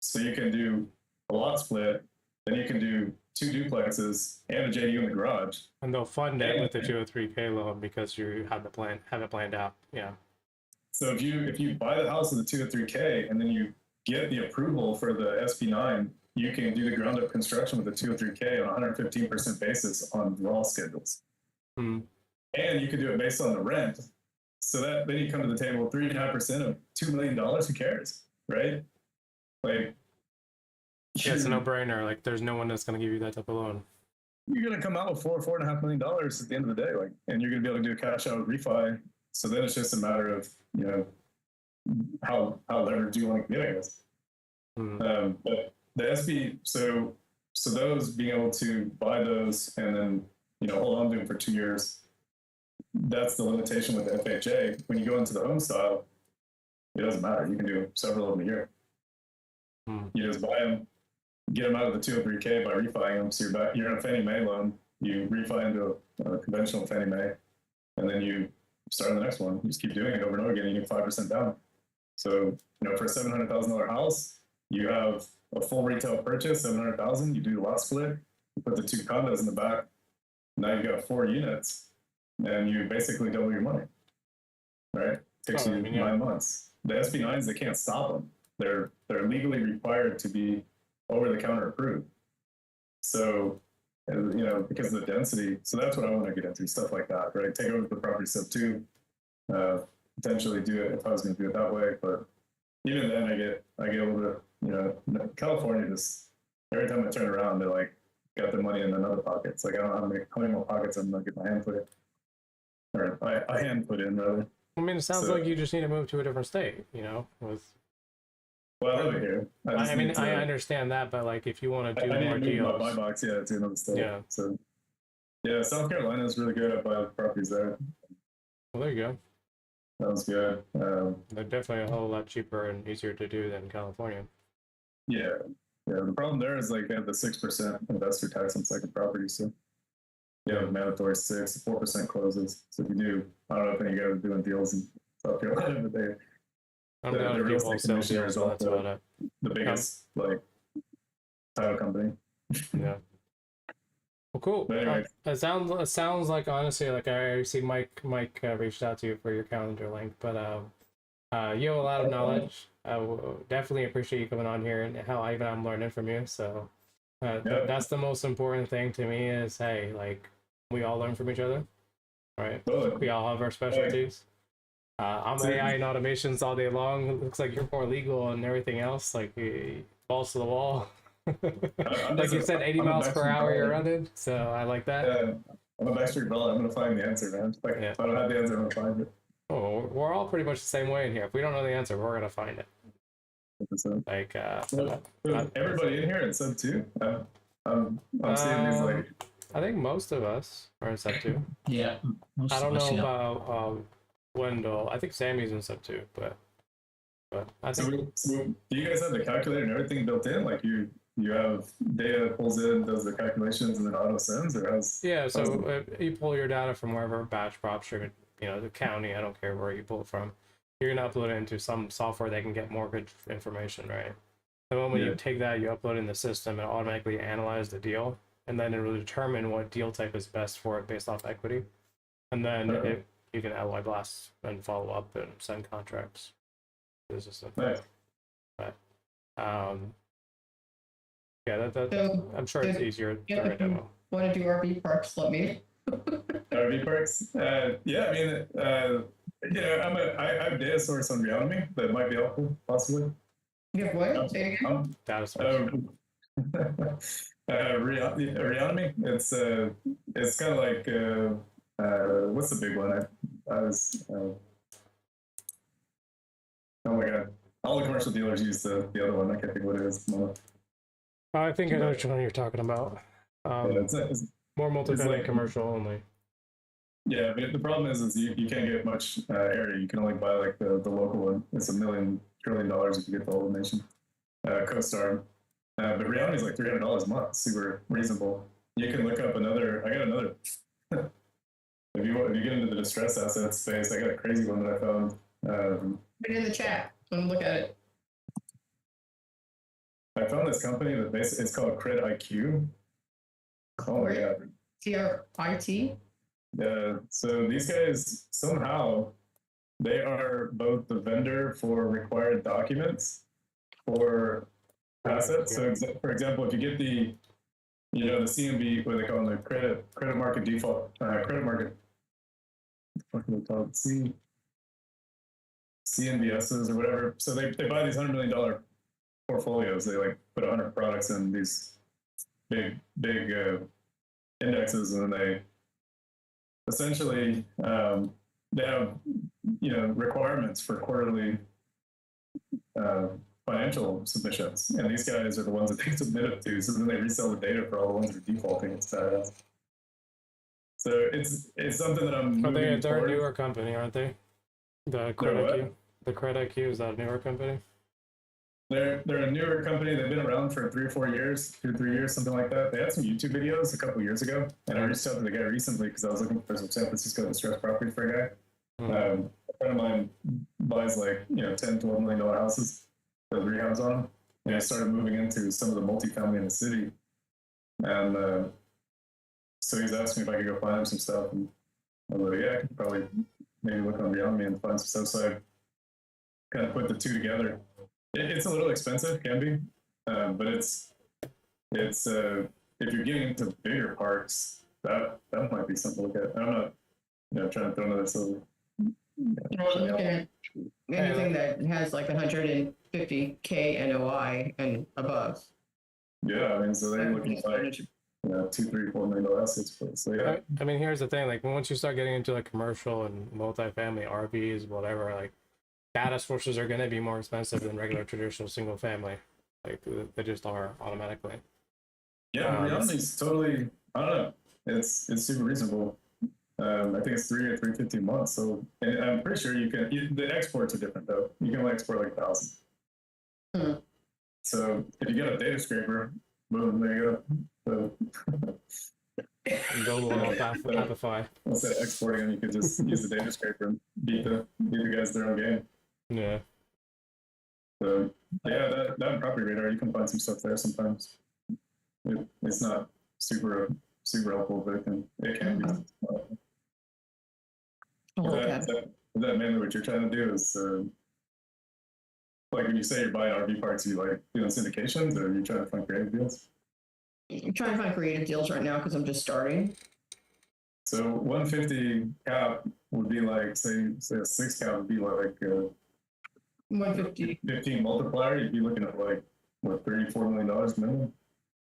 So you can do a lot split, then you can do 2 duplexes and a JDU in the garage. And they'll fund it with the 203K loan because you have it planned out. Yeah. So if you buy the house with the 203K and then you get the approval for the SB9, you can do the ground up construction with the 203K on a 115% basis on raw schedules. And you can do it based on the rent. So that then you come to the table, 3.5% of $2 million, who cares, right? Like, yeah, it's a no-brainer. Like, there's no one that's going to give you that type of loan. You're going to come out with $4.5 million at the end of the day, like, and you're going to be able to do a cash out refi. So then it's just a matter of, how leveraged do you want to get, I guess. But the SB, so those being able to buy those and then, hold on to them for 2 years, that's the limitation with the FHA. When you go into the home style, it doesn't matter. You can do several of them a year. You just buy them, get them out of the 203K by refining them. So you're in a Fannie Mae loan, you refi into a conventional Fannie Mae, and then you start on the next one. You just keep doing it over and over again. You get 5% down. So, for a $700,000 house, you have a full retail purchase, $700,000. You do the lot split, you put the 2 condos in the back. Now you've got 4 units, and you basically double your money. Right? Takes you 9 months. The SB9s, they can't stop them. They're legally required to be over-the-counter approved. So, because of the density. So that's what I want to get into, stuff like that, right? Take over the property sub 2, potentially do it if I was going to do it that way. But even then, I get a little bit, California just, every time I turn around, they're like, got the money in another pocket. It's like, I don't know how many more pockets I'm going to get my hand put in. Or I hand put in, rather. I mean, it sounds like you just need to move to a different state, with... Well, I live here. I understand that, but like, if you want to do more deals, my buy box, to another state. Yeah. So, yeah, South Carolina is really good. I buy properties there. Well, there you go. Sounds good. They're definitely a whole lot cheaper and easier to do than California. Yeah. The problem there is like they have the 6% investor tax on second property. So, mandatory 6, 4% closes. So if you do, I don't know if any of you guys are doing deals in South Carolina, but the real estate commissioner is also the biggest title company. Yeah. Well, cool. But anyway, it sounds like, honestly, like I see Mike reached out to you for your calendar link, but you have a lot of knowledge. I definitely appreciate you coming on here, and hell, I'm learning from you. So that's the most important thing to me is, hey, like, we all learn from each other, right? We all have our specialties. I'm AI and automations all day long. It looks like you're more legal and everything else, like balls to the wall. Like you said, 80 miles per hour you're running, so I like that. Yeah, I'm a backstreet brawler. I'm gonna find the answer, man. Like, if I don't have the answer, I'm gonna find it. Oh, we're all pretty much the same way in here. If we don't know the answer, we're gonna find it. 100%. Like everybody in here in sub 2. I'm seeing these like. I think most of us are in sub 2. Yeah, most I don't of us, know yeah. about Wendell. I think Sammy's in sub 2, but I think So do you guys have the calculator and everything built in? Like you have data pulls in, does the calculations, and then auto sends, or how's? yeah. So you pull your data from wherever batch props you're, the county. I don't care where you pull it from. You're gonna upload it into some software that can get mortgage information, right? The moment you take that, you upload it in the system, it automatically analyze the deal, and then it will determine what deal type is best for it based off equity, and then you can LY blast and follow up and send contracts to the system. Nice. But yeah, So, I'm sure it's easier to yeah, write demo. Want to do RV parks? Let me. RV parks? Yeah, I mean, I have data source on Reonomy that might be helpful, possibly. You have what? Say it again. Data source. Reonomy. It's kind of like what's the big one? I was oh my god! All the commercial dealers use the other one. I can't think what it is. I think I know which one you're talking about. It's More multifamily like, commercial only. Yeah, but the problem is you can't get much area. You can only buy like the local one. It's $1 million trillion if you get the whole nation. CoStar. But reality is like $300 a month. Super reasonable. You can look up another. I got another. if you get into the distress asset space, I got a crazy one that I found. Put it in the chat. Let me look at it. I found this company that it's called Credit IQ. Oh my god. CRIT. So these guys somehow they are both the vendor for required documents for assets. So for example, if you get the CMB, what they call them, the credit market default, credit market, what do they call it? CMBSs or whatever. So they buy these $100 million portfolios. They like put 100 products in these big indexes, and then they essentially they have requirements for quarterly financial submissions, and these guys are the ones that they submit it to. So then they resell the data for all the ones that are defaulting and stuff. So it's something that I'm. They're forward. a newer company, aren't they? The Credit IQ. The Credit IQ, is that a newer company? They're a newer company. They've been around for 3 or 4 years, 2 or 3 years, something like that. They had some YouTube videos a couple of years ago, and I reached out to the guy recently because I was looking for some San Francisco distressed property for a guy. A friend of mine buys like $10, $12 million houses with rehabs on them, and I started moving into some of the multifamily in the city, and so he's asking me if I could go find him some stuff, and I was like, yeah, I could probably maybe look on Beyond Me and find some stuff. So I kind of put the two together. It's a little expensive, can be, but it's if you're getting into bigger parks, that might be something to look at. I'm not trying to throw another silver. Looking at anything that has like 150K NOI and above. Yeah, I mean, so they're looking like $2, $3, $4 million assets. So yeah, I mean, here's the thing: like once you start getting into like commercial and multifamily RVs, whatever, like data sources are going to be more expensive than regular traditional single family. Like they just are automatically. Yeah, reality's totally. I don't know. It's super reasonable. I think it's $3 or $350 a month. So, and I'm pretty sure you can. The exports are different though. You can only export like 1,000. So if you get a data scraper, boom, there you go. So, Build one on Shopify. instead of exporting them, you could just use the data scraper and beat the guys their own game. Yeah. So yeah, that property radar, you can find some stuff there sometimes. It's not super helpful, but it can be. Is that mainly what you're trying to do? Is like when you say you're buying RV parks, you like doing syndications, or are you trying to find creative deals? I'm trying to find creative deals right now because I'm just starting. So 150 cap would be like say a 6 cap would be like 150. 15 multiplier. You'd be looking at like what $34 million minimum.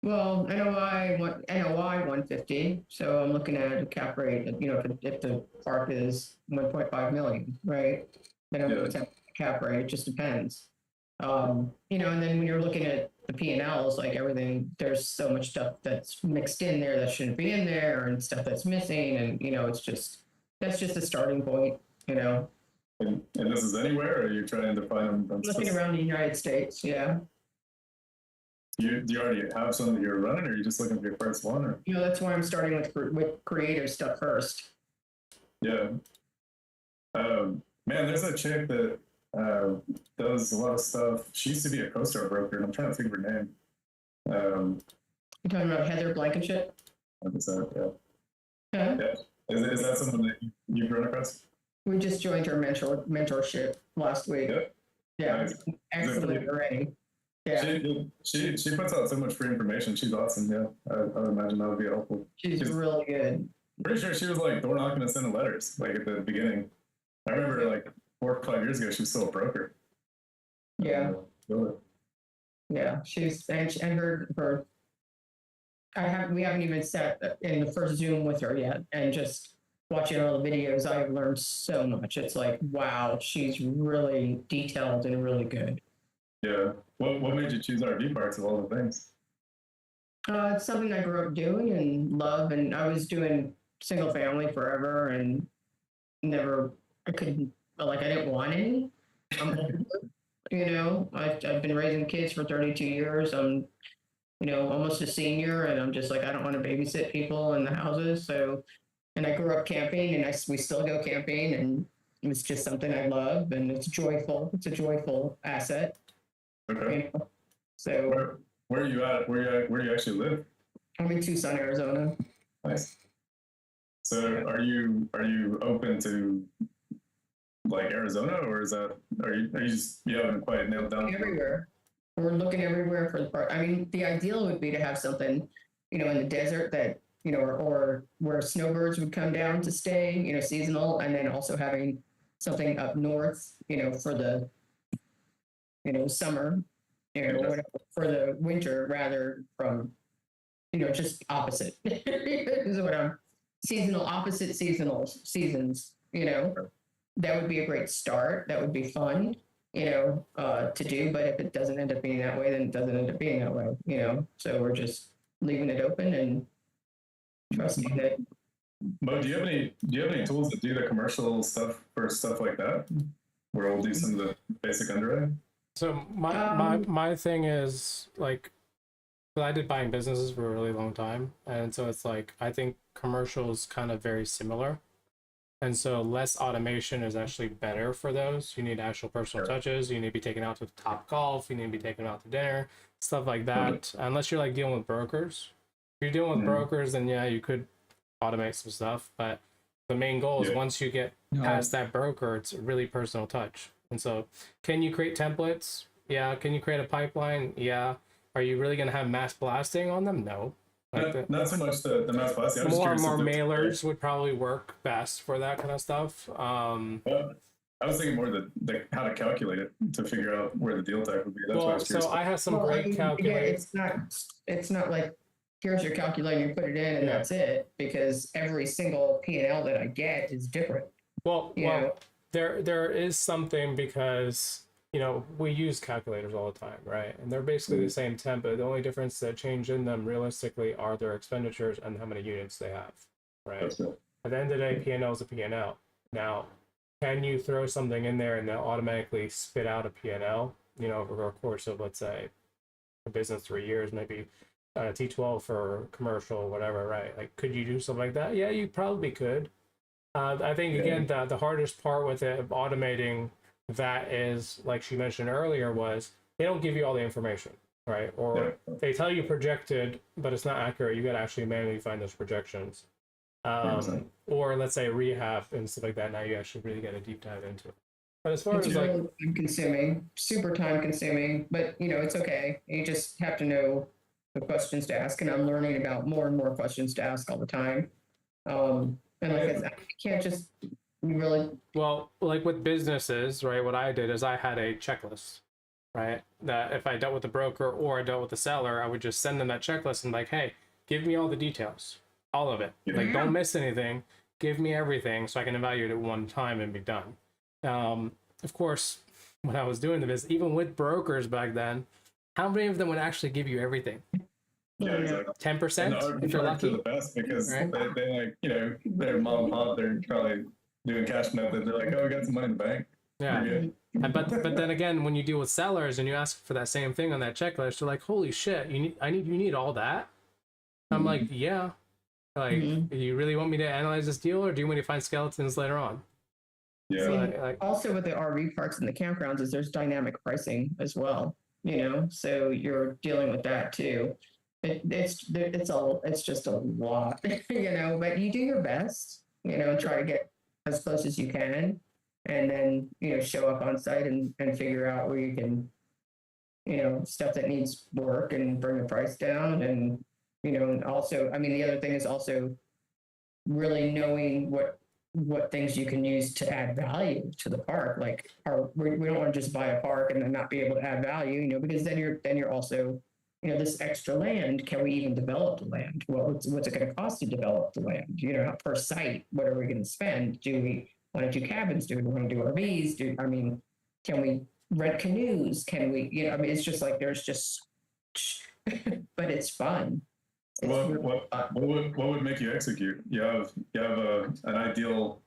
Well, NOI 150. So I'm looking at a cap rate. If the park is 1.5 million, right? Then I'm looking at cap rate. It just depends. You know, and then when you're looking at the P&Ls, like everything, there's so much stuff that's mixed in there that shouldn't be in there, and stuff that's missing, and you know, that's just a starting point. You know, And this is anywhere, or are you trying to find them? looking around the United States, yeah. Do you already have some that you're running, or are you just looking for your first one? Or You know, that's why I'm starting with creative stuff first. yeah, man, there's a chick that does a lot of stuff. She used to be a CoStar broker, and I'm trying to think of her name. You're talking about Heather Blankenship? What is that? Yeah. Huh? Yeah. Is that someone that you've run across? We just joined her mentorship last week. Yeah. Yeah, Nice. excellent already. Yeah, She puts out so much free information. She's awesome. Yeah, I would imagine that would be helpful. she's really good. Pretty sure she was like door knocking and sending letters like at the beginning. I remember like 4 or 5 years ago, she was still a broker. Yeah, Really. yeah. She's and her. We haven't even sat in the first Zoom with her yet, and just watching all the videos, I've learned so much. It's like, wow, she's really detailed and really good. Yeah. What made you choose RV parts of all the things? It's something I grew up doing and love, and I was doing single family forever, and I didn't want any. You know, I've been raising kids for 32 years. I'm, you know, almost a senior, and I'm just like, I don't want to babysit people in the houses. So, and I grew up camping, and we still go camping, and it's just something I love, and it's joyful. It's a joyful asset. Okay. You know? So Where are you at? Where do you actually live? I'm in Tucson, Arizona. Nice. So are you open to like Arizona, or are you you haven't quite nailed down? Everywhere. We're looking everywhere for the part. I mean, the ideal would be to have something, you know, in the desert that, you know, or where snowbirds would come down to stay, you know, seasonal, and then also having something up north, you know, for the, you know, summer, you know, whatever, for the winter rather from, you know, just opposite. Is what I'm opposite seasons, you know. That would be a great start. That would be fun, you know, to do. But if it doesn't end up being that way, then it doesn't end up being that way, you know. So we're just leaving it open and trusting that. Mo, do you have any tools that do the commercial stuff for stuff like that, where we'll do some of the basic underwriting? So my thing is like, I did buying businesses for a really long time, and so it's like I think commercial is kind of very similar. And so less automation is actually better for those. You need actual personal touches. You need to be taken out to Top Golf. You need to be taken out to dinner, stuff like that. Unless you're like dealing with brokers. If you're dealing with brokers, then yeah, you could automate some stuff. But the main goal is once you get past that broker, it's a really personal touch. And so can you create templates? Yeah. Can you create a pipeline? Yeah. Are you really going to have mass blasting on them? No. Not so much the mass blasting. More mailers would probably work best for that kind of stuff. Well, I was thinking more the how to calculate it to figure out where the deal type would be. That's what I was curious. So I have some great calculators. It's not like here's your calculator, you put it in, and that's it. Because every single P&L that I get is different. Well, there is something because, you know, we use calculators all the time, right? And they're basically the same template. The only difference that change in them realistically are their expenditures and how many units they have, right? At the end of the day, P&L is a P&L. Now, can you throw something in there and they'll automatically spit out a P&L, you know, over a course of, let's say, a business 3 years, maybe T12 for commercial, whatever, right? Like, could you do something like that? Yeah, you probably could. I think, again, the hardest part with it, of automating that is, like she mentioned earlier, was they don't give you all the information, right? Or they tell you projected, but it's not accurate. You got to actually manually find those projections. Or let's say rehab and stuff like that. Now you actually really get a deep dive into it. But as far as like time consuming, super time consuming, but you know, it's okay. You just have to know the questions to ask, and I'm learning about more and more questions to ask all the time. And like I said, I can't just really. Well, like with businesses, right? What I did is I had a checklist, right? That if I dealt with the broker or I dealt with the seller, I would just send them that checklist and like, hey, give me all the details, all of it. Like, don't miss anything. Give me everything so I can evaluate it one time and be done. Of course, when I was doing the business, even with brokers back then, how many of them would actually give you everything? Yeah, exactly. 10% And if you're architects are lucky. the best because Right. they like, you know, they're mom and pop, they're probably doing cash method. They're like, oh, we got some money in the bank. Yeah. We're good. And but then again, when you deal with sellers and you ask for that same thing on that checklist, they're like, "Holy shit, you need all that?" I'm like, "Yeah." Like, Mhm. you really want me to analyze this deal, or do you want me to find skeletons later on? Yeah. So, And also with the RV parks and the campgrounds is there's dynamic pricing as well, you know, so you're dealing with that too. It's just a lot, you know, but you do your best, you know, and try to get as close as you can, and then, you know, show up on site and figure out where you can, you know, stuff that needs work and bring the price down. And, you know, and also, I mean, the other thing is also really knowing what things you can use to add value to the park. Like, we don't want to just buy a park and then not be able to add value, you know, because then you're also, you know, this extra land, can we even develop the land? Well, what's it going to cost to develop the land? You know, per site, what are we going to spend? Do we want to do cabins? Do we want to do RVs? I mean, can we rent canoes? Can we, you know, I mean, it's just like, there's just, but it's fun. It's really fun. What would make you execute? You have an ideal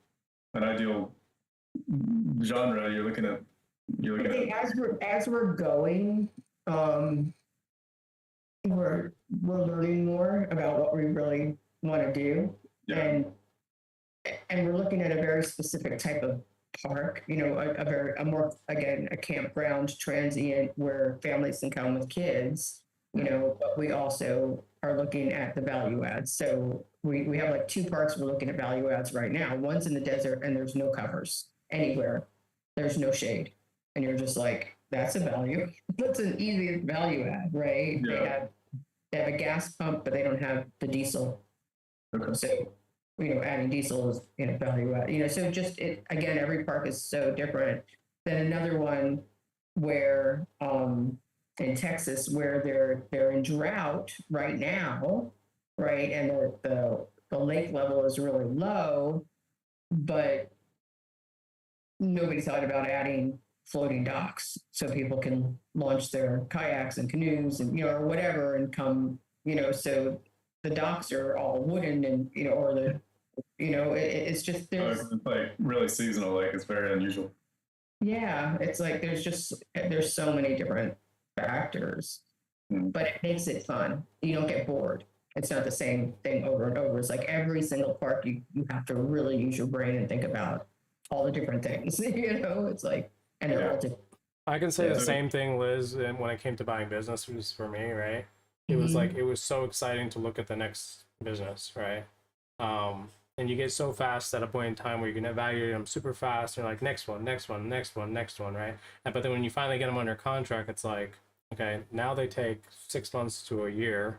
genre you're looking at. I think as we're going, we're learning more about what we really want to do, Yeah. and we're looking at a very specific type of park. You know, a more, again, a campground transient where families can come with kids. You know, but we also are looking at the value adds. So we have like 2 parks we're looking at value adds right now. One's in the desert and there's no covers anywhere. There's no shade. And you're just like, that's a value. That's an easy value add, right? Yeah. They have a gas pump, but they don't have the diesel. Okay. So, you know, adding diesel is, you know, value add. You know, so just again, every park is so different. Then another one where in Texas, where they're in drought right now, right? And the lake level is really low, but nobody thought about adding floating docks so people can launch their kayaks and canoes and, you know, or whatever, and come, you know, so the docks are all wooden, and, you know, or the, you know, it's just, there's, It's like really seasonal. Like, it's very unusual. yeah, it's like there's so many different factors, but it makes it fun. You don't get bored. It's not the same thing over and over. It's like every single park you have to really use your brain and think about all the different things. You know, it's like, and they're all different. I can say Yeah. the same thing, Liz, and when it came to buying businesses for me, right? It was like, it was so exciting to look at the next business, right? And you get so fast at a point in time where you can evaluate them super fast. And you're like, next one, next one, next one, next one, right? But then when you finally get them under contract, it's like, okay, now they take 6 months to a year.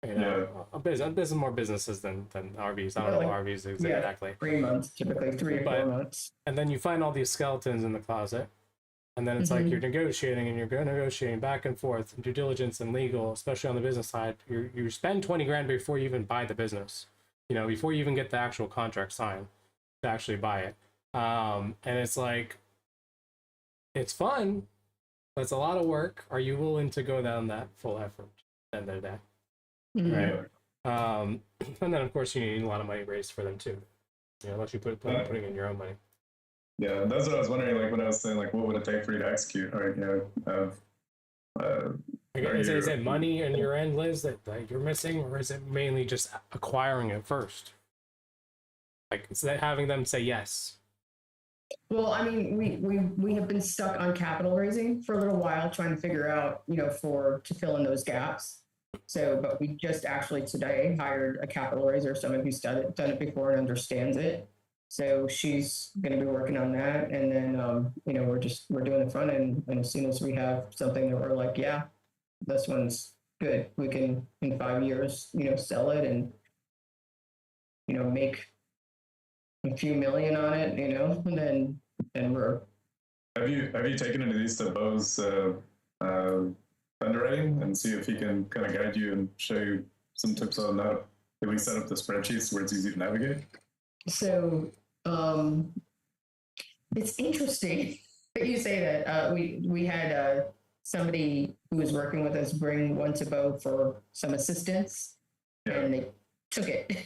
You know, a business more businesses than RVs. I don't know what RVs is exactly. 3 months, typically 3 to 4 months. And then you find all these skeletons in the closet. And then it's like you're negotiating and you're negotiating back and forth, and due diligence and legal, especially on the business side. You spend 20 grand before you even buy the business, you know, before you even get the actual contract signed to actually buy it. And it's like, it's fun, but it's a lot of work. Are you willing to go down that full effort at the end of the day? Right. And then of course you need a lot of money raised for them too, you know, unless you putting in your own money. Yeah, that's what I was wondering. Like, when I was saying, like, what would it take for you to execute? Or, you know, Is it money in your end, Liz, that you're missing, or is it mainly just acquiring it first? Like, instead of having them say yes. Well, I mean, we have been stuck on capital raising for a little while, trying to figure out, you know, to fill in those gaps. So, but we just actually today hired a capital raiser, someone who's done it before and understands it. So she's going to be working on that, and then you know, we're doing the front end, and as soon as we have something that we're like, yeah, this one's good, we can in 5 years, you know, sell it and, you know, make a few million on it, you know, and then we're. Have you taken any of these to Bo's underwriting and see if he can kind of guide you and show you some tips on how we set up the spreadsheets where it's easy to navigate? So it's interesting But you say that we had somebody who was working with us bring one to Bo for some assistance, and they took it.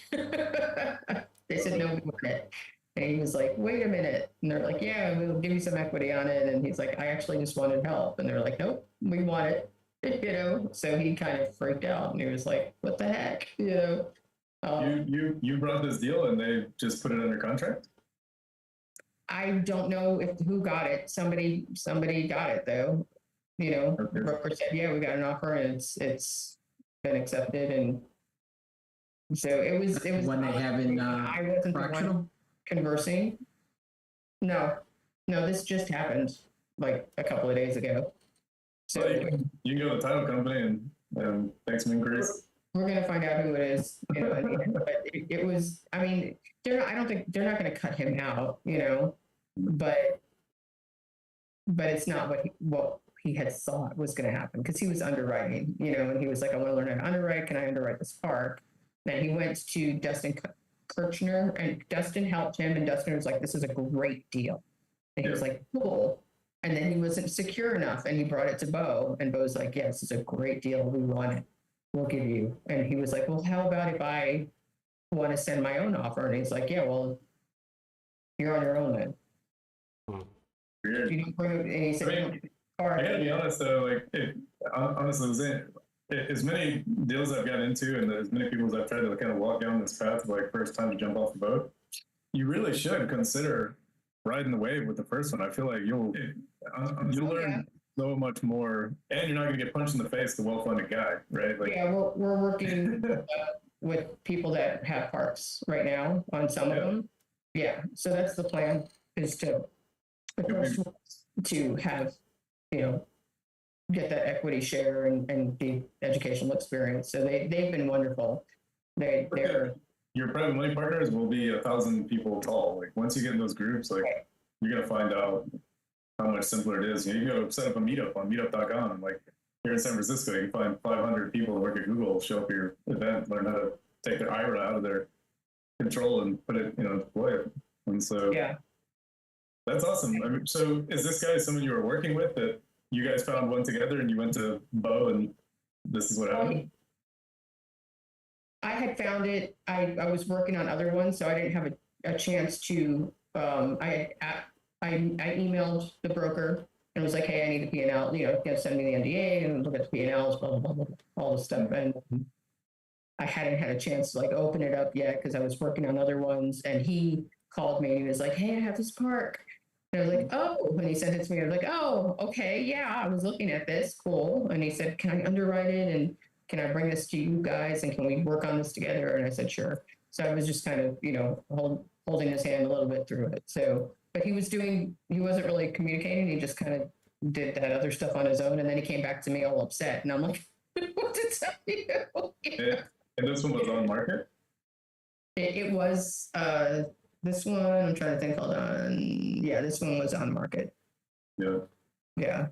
They said no, we want it. And he was like, wait a minute. And they're like, yeah, we'll give you some equity on it. And he's like, I actually just wanted help. And they're like, nope, we want it. You know, so he kind of freaked out and he was like, what the heck? You know, You brought this deal and they just put it under contract? I don't know who got it. Somebody got it though. You know, Okay. broker said, yeah, we got an offer and it's been accepted. And so it was When they have in I wasn't the one fractional? conversing. No, this just happened like a couple of days ago. So So you can go to the title company and make some inquiries. we're gonna find out who it is. You know, at the end. But it was. I mean, I don't think they're not gonna cut him out. You know, but it's not what he had thought was gonna happen because he was underwriting. You know, and he was like, I want to learn how to underwrite. Can I underwrite this park? Then he went to Dustin Kirchner, and Dustin helped him, and Dustin was like, this is a great deal. And he was like, cool. And then he wasn't secure enough, and he brought it to Bo, and Bo's like, yeah, this is a great deal. We want it. We'll give you. And he was like, well, how about if I want to send my own offer? And he's like, yeah, well, you're on your own then. Weird. You don't bring it, and he said, I mean, I gotta be honest though, like honestly, as many deals I've gotten into and as many people as I've tried to kind of walk down this path of like first time to jump off the boat, you really should consider riding the wave with the first one. I feel like you'll learn so much more, and you're not going to get punched in the face, the well-funded guy, right? Like, yeah, we're working with people that have parks right now on some of them. Yeah, so that's the plan, is to the first one to have, you know, get that equity share and the educational experience. So they've been wonderful. They're your private money partners will be 1,000 people tall. Like once you get in those groups, like you're gonna find out how much simpler it is. You go set up a meetup on meetup.com. Like here in San Francisco, you can find 500 people that work at Google, show up your event, learn how to take their IRA out of their control and put it, deploy it. And so yeah. That's awesome. I mean, so is this guy someone you were working with that you guys found one together and you went to Bo and this is what happened? I had found it. I was working on other ones, so I didn't have a chance to. I emailed the broker and was like, "Hey, I need the P&L. You know, send me the NDA and look at the P&Ls, blah blah blah blah, all this stuff." And I hadn't had a chance to like open it up yet because I was working on other ones. And he called me and he was like, "Hey, I have this park." And I was like, "Oh," when he sent it to me, I was like, "Oh, okay, yeah, I was looking at this, cool." And he said, "Can I underwrite it? And can I bring this to you guys? And can we work on this together?" And I said, "Sure." So I was just kind of, holding his hand a little bit through it. So, but he wasn't really communicating. He just kind of did that other stuff on his own. And then he came back to me all upset. And I'm like, what to tell you? Yeah. And this one was on market? It was, this one, I'm trying to think, hold on. Yeah, this one was on market. Yeah. Yeah.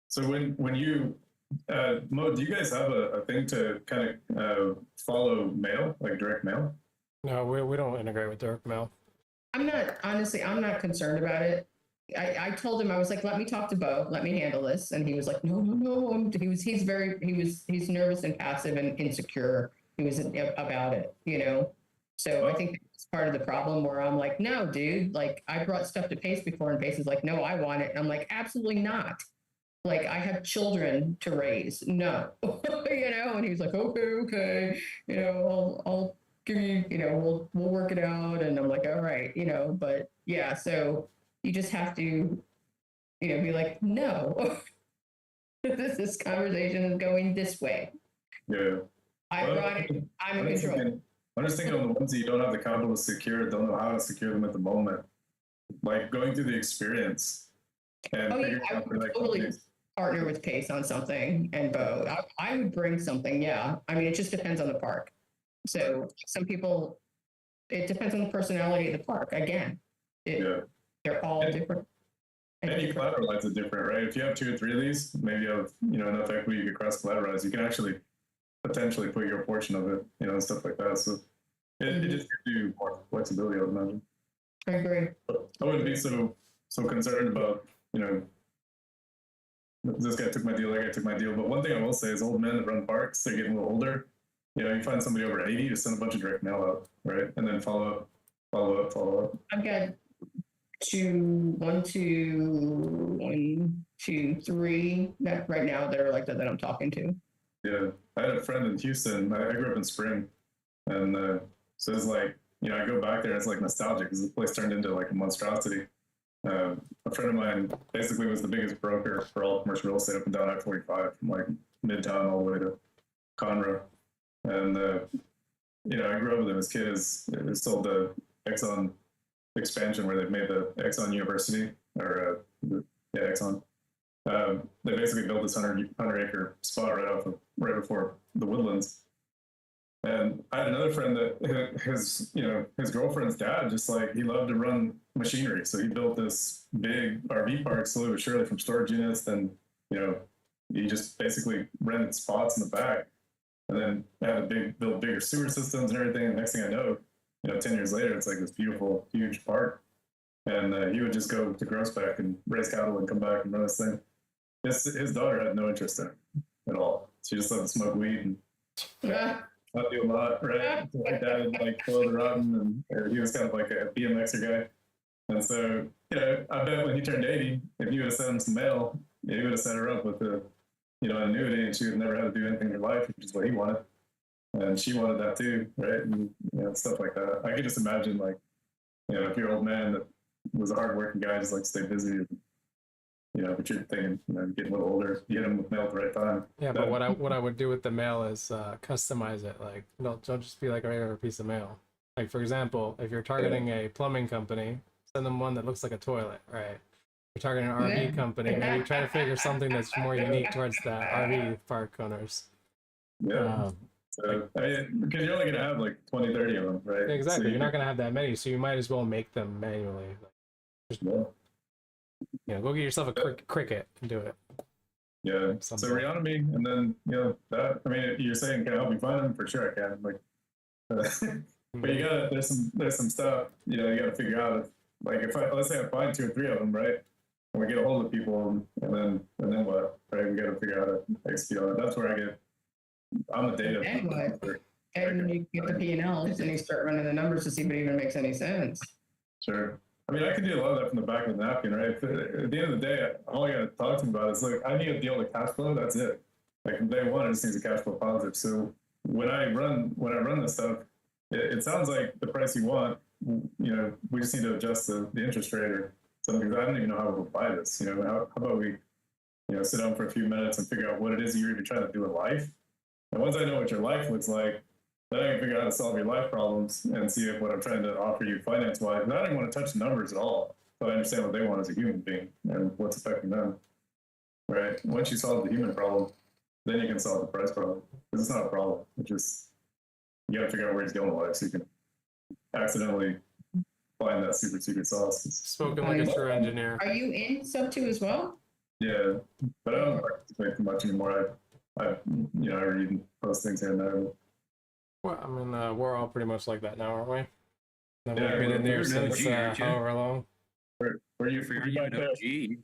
So when you, Mo, do you guys have a thing to kind of follow mail, like direct mail? No, we don't integrate with direct mail. I'm not concerned about it. I told him, I was like, let me talk to Bo, let me handle this. And he was like, no. He's nervous and passive and insecure. He was about it, So I think that's part of the problem where I'm like, no, dude, like I brought stuff to Pace before and Pace is like, no, I want it. And I'm like, absolutely not. Like I have children to raise. No, and he's like, okay. I'll give you, we'll work it out. And I'm like, all right, but yeah, so you just have to, be like, no, this conversation is going this way. Yeah. I brought it. I'm in control. I'm just thinking on the ones that you don't have the capital to secure, don't know how to secure them at the moment. Like going through the experience and figuring out for that totally partner with Pace on something and Bo. I would bring something, yeah. I mean, it just depends on the park. So some people, it depends on the personality of the park. Again, they're all different. And you collateralize it different, right? If you have 2 or 3 of these, maybe you have enough equity you could cross collateralize. You can actually potentially put your portion of it, and stuff like that. So it just gives you more flexibility, I would imagine. I agree. But I wouldn't be so so concerned about, this guy took my deal, that guy took my deal. But one thing I will say is old men that run parks, they're getting a little older. You find somebody over 80, just send a bunch of direct mail out, right? And then follow up. I've got one, two, three that right now that are like that I'm talking to. Yeah, I had a friend in Houston. I grew up in Spring, and so it's like, I go back there, it's like nostalgic because the place turned into like a monstrosity. A friend of mine basically was the biggest broker for all commercial real estate up and down I-45 from like Midtown all the way to Conroe. And, I grew up with him as kids. He sold the Exxon expansion where they've made the Exxon University, or Exxon. They basically built this 100-acre spot right before the Woodlands. And I had another friend that his girlfriend's dad, just like, he loved to run machinery. So he built this big RV park slowly but surely from storage units. Then, he just basically rented spots in the back and then had built bigger sewer systems and everything. And next thing I know, 10 years later, it's like this beautiful, huge park. And he would just go to Groesbeck and raise cattle and come back and run this thing. His daughter had no interest in it at all. She just loved to smoke weed and not do a lot, right? My dad would like boil the rotten, and he was kind of like a BMXer guy. And so, I bet when he turned 80, if you would have sent him some mail, he would have set her up with an annuity, and she would never have to do anything in her life, which is what he wanted. And she wanted that too, right? And stuff like that. I could just imagine, like, if you're an old man that was a hardworking guy, just like stay busy, and, but you're thinking, getting a little older, you hit him with mail at the right time. Yeah, but what I would do with the mail is customize it. Like, don't just be like a regular piece of mail. Like, for example, if you're targeting a plumbing company, send them one that looks like a toilet, right? If you're targeting an RV company, maybe try to figure something that's more unique towards the RV park owners. Yeah. So, because you're only going to have like 20, 30 of them, right? Exactly. So you're not going to have that many, so you might as well make them manually. Just, go get yourself a cricket and do it. Yeah. So Reonomy, and then, you're saying, can I help you find them? For sure I can. Like, but you gotta, there's some stuff, you gotta figure out. If let's say I find 2 or 3 of them, right? And we get a hold of people, and then what, right? We gotta figure out how to execute on it. That's where I'm a data. And you get the P&Ls and you start running the numbers to see if it even makes any sense. Sure. I can do a lot of that from the back of the napkin, right? At the end of the day, all I got to talk to them about is, look, I need a deal to cash flow. That's it. Like, from day one, it just needs a cash flow positive. So when I run this stuff, it sounds like the price you want. We just need to adjust the interest rate or something. Because I don't even know how to apply this. How about we, sit down for a few minutes and figure out what it is you're even trying to do in life. And once I know what your life looks like, then I can figure out how to solve your life problems and see if what I'm trying to offer you finance-wise. And I don't even want to touch the numbers at all, but I understand what they want as a human being and what's affecting them, right? Once you solve the human problem, then you can solve the price problem. Because it's not a problem. It's just, you got to figure out where he's going in life so you can accidentally find that super secret sauce. Spoken like a true engineer. Are you in sub 2 as well? Yeah, but I don't participate too much anymore. I read and post things here and there. Well, we're all pretty much like that now, aren't we? We've Yeah, been in there we're since OG, aren't you? however long. Where you You're an OG. You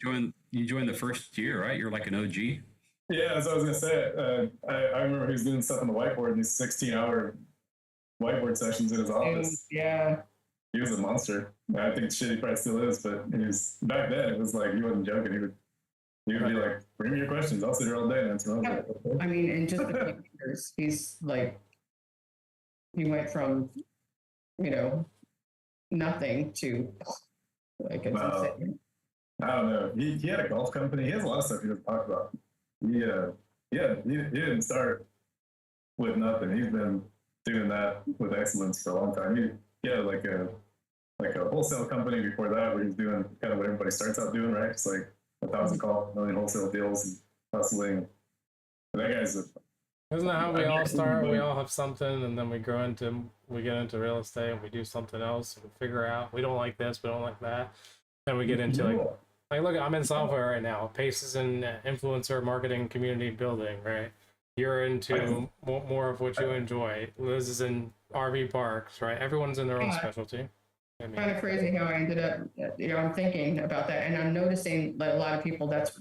joined the first year, right? You're like an OG. Yeah, as I was gonna say, I remember he was doing stuff on the whiteboard in these 16-hour whiteboard sessions in his office. Yeah. He was a monster. I think shit, he probably still is, but he was back then. It was like he wasn't joking. He would be like, "Bring me your questions. I'll sit here all day and answer them." Yeah. In just a few years, he's like, he went from, nothing to like it's insane. I don't know. He had a golf company. He has a lot of stuff he doesn't talk about. He didn't start with nothing. He's been doing that with excellence for a long time. He had like a wholesale company before that, where he was doing kind of what everybody starts out doing, right? It's like 1,000 calls, 1 million wholesale deals, and hustling. And that guy's Isn't that how we all start? We all have something, and then we get into real estate, and we do something else, and we figure out we don't like this, we don't like that. Then we get into like look, I'm in software right now. Pace is in influencer marketing, community building, right? You're into more of what you enjoy. Liz is in RV parks, right? Everyone's in their own specialty. I mean, Kind of crazy how I ended up, I'm thinking about that, and I'm noticing that a lot of people, that's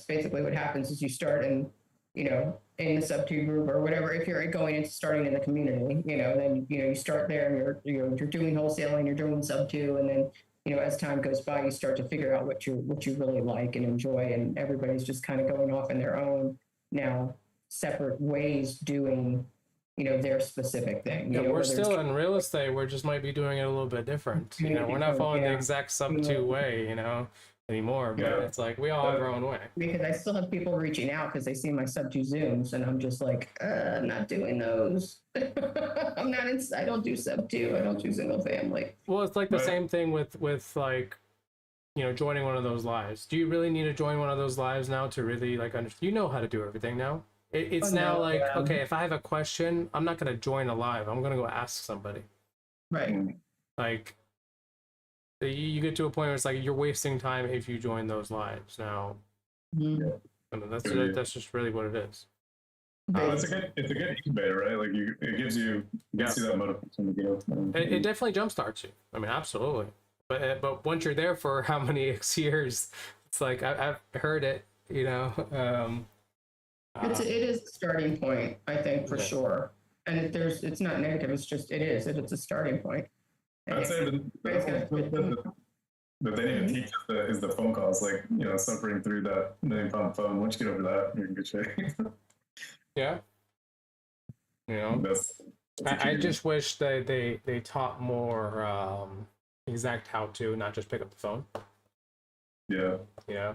basically what happens is you start in, in the sub 2 group or whatever. If you're going into starting in the community, then, you start there and you're doing wholesaling, you're doing sub 2, and then, as time goes by, you start to figure out what you really like and enjoy, and everybody's just kind of going off in their own now separate ways doing their specific thing. yeah, we're whether it's- still in real estate. We just might be doing it a little bit different. We're not following the Yeah. exact sub 2 way, anymore. But Yeah. it's like we all have our own way. Because I still have people reaching out because they see my sub 2 Zooms, and I'm just like, I'm not doing those. I'm not in, I don't do sub 2. I don't do single family. Well, it's like the Right. same thing with like, joining one of those lives. Do you really need to join one of those lives now to really like understand? You know how to do everything now. It's Oh, now no, like, yeah. okay, if I have a question, I'm not going to join a live. I'm going to go ask somebody. Right. Like, you get to a point where it's like you're wasting time if you join those lives now. Mhm. I mean, that's Yeah. that's just really what it is. Well, it's a good incubator, right? Like it gives you that motivation to go. It definitely jumpstarts you. I mean, absolutely. But once you're there for how many X years, it's like I've heard it. It is a starting point, I think, for Yeah. sure. And it's not negative. It's just, it's a starting point. I'd say that they didn't even teach us is the phone calls, like suffering through that £1 million phone. Once you get over that, you're in good shape. Yeah. That's I just wish that they taught more exact how to, not just pick up the phone. yeah.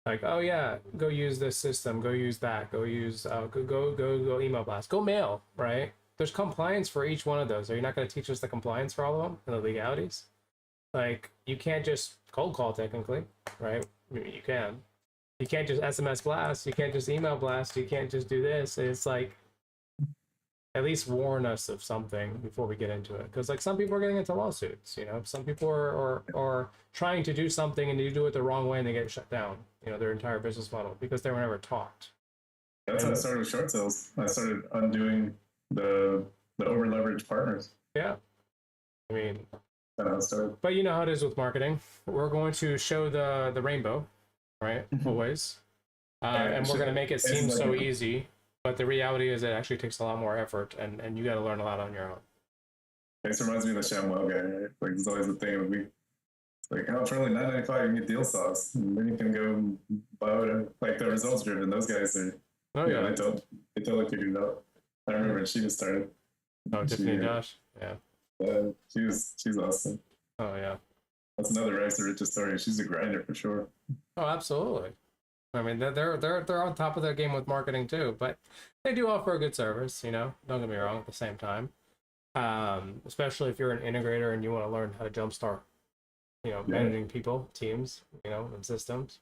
Like, oh yeah, go use this system, go use that, go use go email blast, go mail, right? There's compliance for each one of those. Are you not going to teach us the compliance for all of them and the legalities? Like, you can't just cold call technically, right? I mean, you can. You can't just SMS blast. You can't just email blast. You can't just do this. It's like, at least warn us of something before we get into it. Because like some people are getting into lawsuits. Some people are trying to do something and you do it the wrong way and they get shut down. Their entire business model because they were never taught. That's how I started with short sales. I started undoing the over leveraged partners. Yeah. I mean, That's how it started. but you know how it is with marketing. We're going to show the rainbow, right? Always. And we're going to make it seem so easy. But the reality is it actually takes a lot more effort and you got to learn a lot on your own. This reminds me of the ShamWell guy, right? Like, there's always the thing of like, how for only $9.95 you can get deal sauce, and then you can go buy whatever. Like, the results driven, those guys are, Oh yeah. they totally figured it out. I remember when she was started. Oh, Tiffany Josh. Yeah. She's awesome. Oh yeah. That's another Rags to Riches story. She's a grinder for sure. Oh, absolutely. I mean, they're on top of their game with marketing too, but they do offer a good service. Don't get me wrong. At the same time, especially if you're an integrator and you want to learn how to jumpstart, managing people, teams, and systems.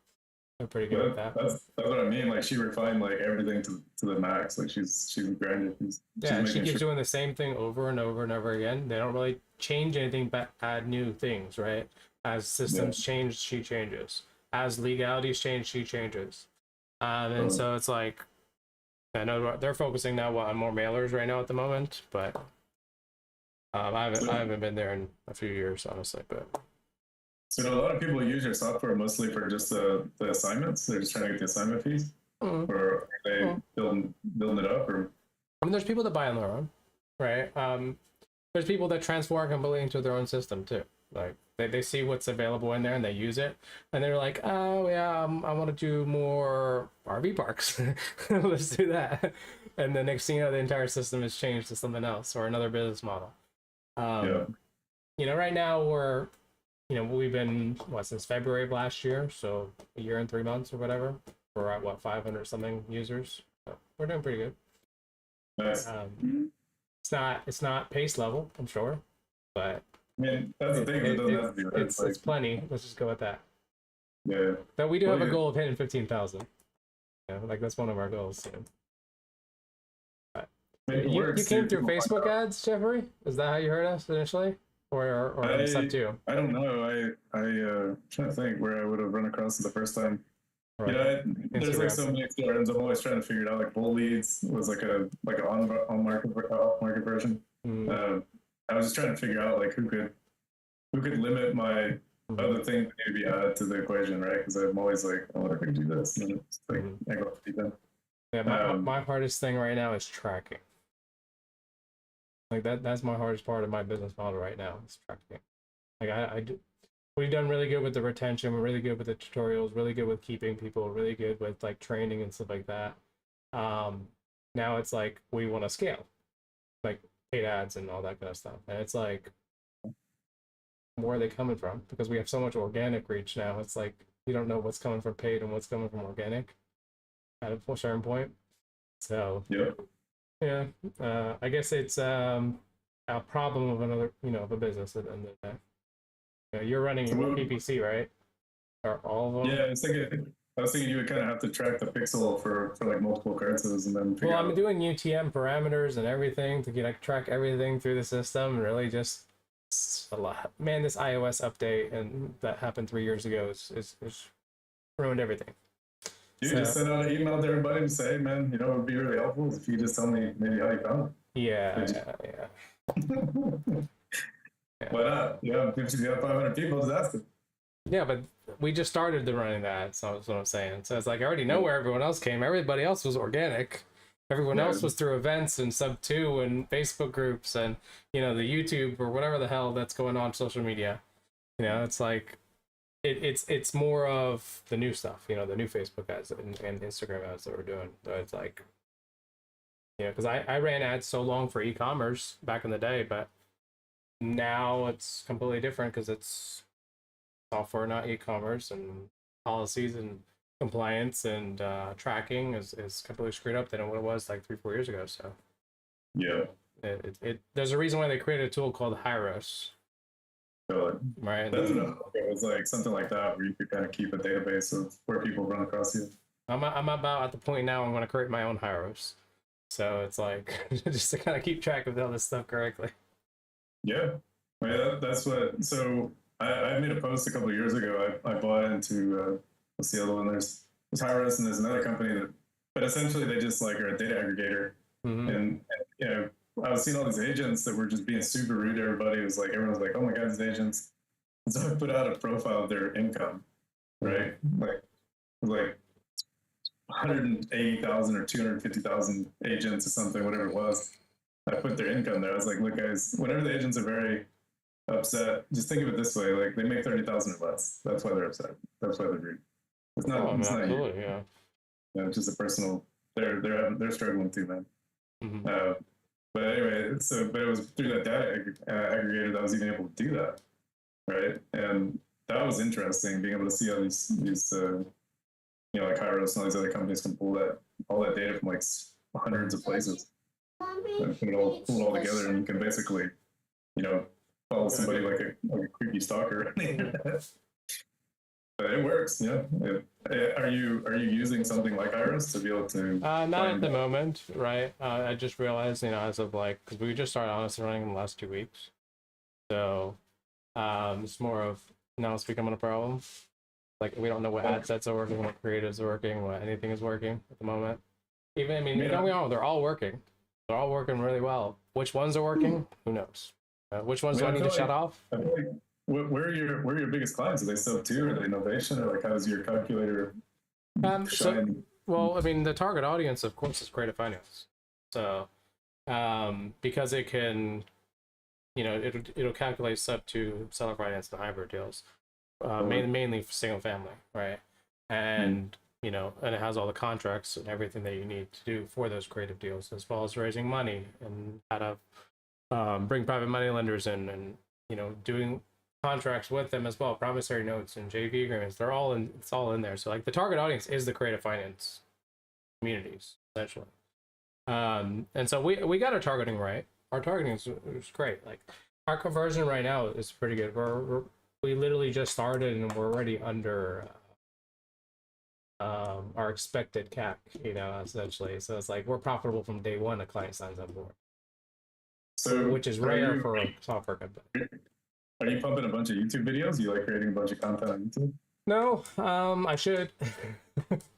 They're pretty good at that. That's what I mean. Like, she refined like everything to the max. Like, she's grinding. Yeah, and she keeps doing the same thing over and over and over again. They don't really change anything but add new things, right? As systems change, she changes. As legalities change, she changes. And so it's like, I know they're focusing now on more mailers right now at the moment, but I haven't been there in a few years, honestly. But so a lot of people use your software mostly for just the assignments. They're just trying to get the assignment fees, or are they building it up? Or I mean, there's people that buy on their own, right? There's people that transform completely into their own system too. Like they see what's available in there and they use it, and they're like, oh yeah, I want to do more RV parks. Let's do that. And the next thing you know, the entire system has changed to something else or another business model. Right now we've been since February of last year, so a year and 3 months or whatever. We're at 500 something users. So we're doing pretty good. nice. It's not pace level, I'm sure, but I mean, that's the thing. It doesn't have to be, right? it's plenty. Let's just go with that. Yeah. But we do Well, have a yeah. goal of hitting 15,000. Like that's one of our goals. I mean, it You works. came through People find Facebook out. ads, Jeffrey? Is that how you heard us initially, or stuff too? I don't know. I trying to think where I would have run across it the first time. Right. There's like Instagram. so many CRMs. I'm always trying to figure it out. Like Bull Leads was like an on market version. Mm. I was just trying to figure out like who could limit my other things that need to be added to the equation, right? Because I'm always like, oh, what if I can do this? And then it's like, I go off the deep end. Yeah, my hardest thing right now is tracking. Like that's my hardest part of my business model right now is tracking. Like we've done really good with the retention. We're really good with the tutorials. Really good with keeping people. Really good with like training and stuff like that. Now it's like we want to scale, like paid ads and all that kind of stuff. And it's like, where are they coming from? Because we have so much organic reach now. It's like you don't know what's coming from paid and what's coming from organic at a certain point. So yeah, I guess it's a problem of another, of a business at the end of the day. You're running PPC, right? Or all of them? Yeah, I was thinking you would kind of have to track the pixel for like multiple currencies and then figure out. I'm doing UTM parameters and everything to track everything through the system, and really just a lot. Man, this iOS update and that happened 3 years ago is ruined everything. You just send out an email to everybody and say, man, it would be really helpful if you just tell me maybe how you found it. Yeah. Why not? Yeah, if you got 500 people, just ask them. Yeah, but we just started the running that. So that's what I'm saying. So it's like I already know where everyone else came. Everybody else was organic. Everyone else was through events and Sub2 and Facebook groups and the YouTube or whatever the hell that's going on social media. It's like it's more of the new stuff. The new Facebook ads and Instagram ads that we're doing. So it's like because I ran ads so long for e-commerce back in the day, but now it's completely different because it's software, not e-commerce, and policies and compliance and tracking is completely screwed up than what it was like 3-4 years ago. So yeah, there's a reason why they created a tool called Hyros. Right. That's enough. It was like something like that where you could kind of keep a database of where people run across you. I'm about at the point now I'm going to create my own Hyros. So it's like just to kind of keep track of all this stuff correctly. Yeah, that's what. So I made a post a couple of years ago. I bought into what's the other one? There's Hyros and there's another company but essentially they just like are a data aggregator. And I was seeing all these agents that were just being super rude to everybody. It was like everyone's like, oh my god, these agents. And so I put out a profile of their income, right? Like 180,000 or 250,000 agents or something, whatever it was. I put their income there. I was like, look, guys, whenever the agents are very upset, just think of it this way: like they make 30,000 or less. That's why they're upset. That's why they're rude. It's not. It's not you. Yeah. It's just a personal. They're struggling too, man. But anyway, but it was through that data aggregator that I was even able to do that, right? And that was interesting, being able to see how these like Hyros and all these other companies can pull all that data from like hundreds of places and pull it all together, and you can basically, follow somebody like a creepy stalker. But it works, yeah. Are you using something like Hyros to be able to? Not at the moment, right? I just realized, as of because we just started honestly running in the last 2 weeks, so it's more of now it's becoming a problem. Like we don't know what ad sets are working, what creatives are working, what anything is working at the moment. Don't get me wrong, they're all working. They're all working really well. Which ones are working? Who knows? Which ones do I need to shut off? I feel like, where are your biggest clients? Are they Sub2 or the innovation, or like how does your calculator shine? The target audience, of course, is creative finance. So because it can, it'll calculate Sub2 seller finance and hybrid deals, mainly for single family, right? And and it has all the contracts and everything that you need to do for those creative deals, as well as raising money and how to bring private money lenders in, and doing contracts with them as well, promissory notes and JV agreements. They're all in. It's all in there. So like the target audience is the creative finance communities essentially. And so we got our targeting right. Our targeting is great. Like our conversion right now is pretty good. We literally just started and we're already under our expected CAC, essentially. So it's like we're profitable from day one a client signs on board. So which is rare for a software company. Are you pumping a bunch of YouTube videos? You like creating a bunch of content on YouTube? No, I should.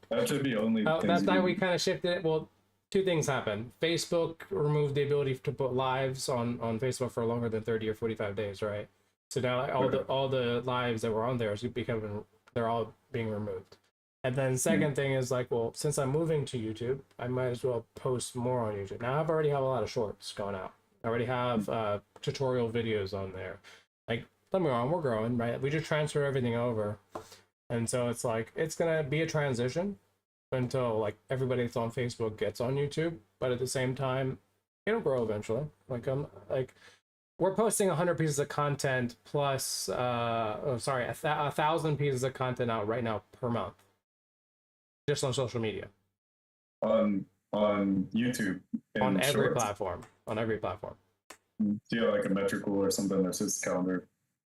That should be only. That's why we kind of shifted it. Well, two things happened. Facebook removed the ability to put lives on Facebook for longer than 30 or 45 days, right? So now like, all the lives that were on there is becoming, they're all being removed. And then second thing is like, well, since I'm moving to YouTube, I might as well post more on YouTube. Now I've already have a lot of shorts going out. I already have tutorial videos on there. Like, don't get me wrong, we're growing, right? We just transfer everything over. And so it's like, it's gonna be a transition until like everybody that's on Facebook gets on YouTube. But at the same time, it'll grow eventually. Like we're posting 100 pieces of content plus, 1,000 pieces of content out right now per month, just on social media. On YouTube. On every Shorts? platform. On every platform. Do you have like a metrical or something that's just calendar?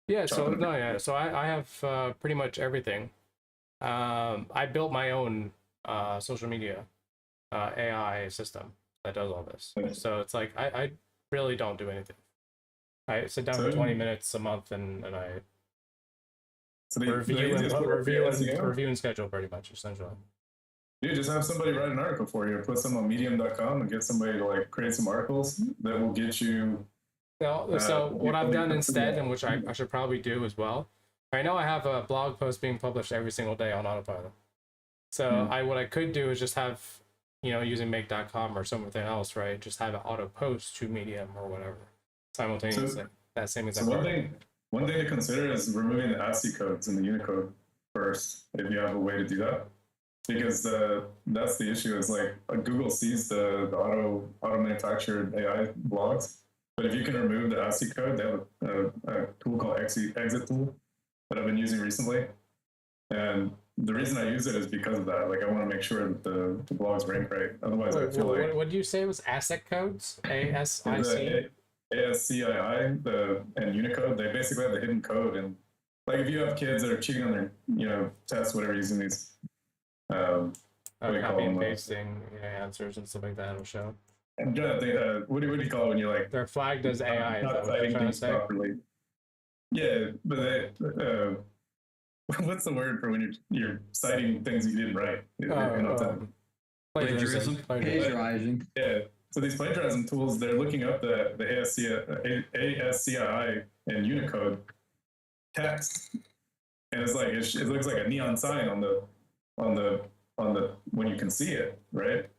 Yeah. So no, yeah. So I have pretty much everything. I built my own social media AI system that does all this. So it's like I really don't do anything. I sit down for 20 minutes a month and I review and schedule pretty much, essentially. You just have somebody write an article for you, put some on medium.com and get somebody to like create some articles that will get you. So what I've done instead, and which I should probably do as well, right now I have a blog post being published every single day on autopilot. So what I could do is just have, using make.com or something else, right? Just have it auto post to Medium or whatever simultaneously. So, that same exact. So one thing to consider is removing the ASCII codes in the Unicode first, if you have a way to do that. Because that's the issue, is like Google sees the auto manufactured AI blogs, but if you can remove the ASCII code, they have a tool called exit tool that I've been using recently. And the reason I use it is because of that. Like I want to make sure that the blogs rank right. Otherwise, I feel like. What did you say was ASCII codes? ASIC? ASCII and Unicode, they basically have the hidden code. And like if you have kids that are cheating on their tests, whatever, using these copy and pasting answers and stuff like that will show. I'm trying to think, what do you call it when you're like they're flagged as AI? not citing things properly? Yeah, but what's the word for when you're citing things you didn't write? Plagiarism. Plagiarizing. Yeah. So these plagiarism tools, they're looking up the ASCII and Unicode text, and it's like it looks like a neon sign on the when you can see it, right?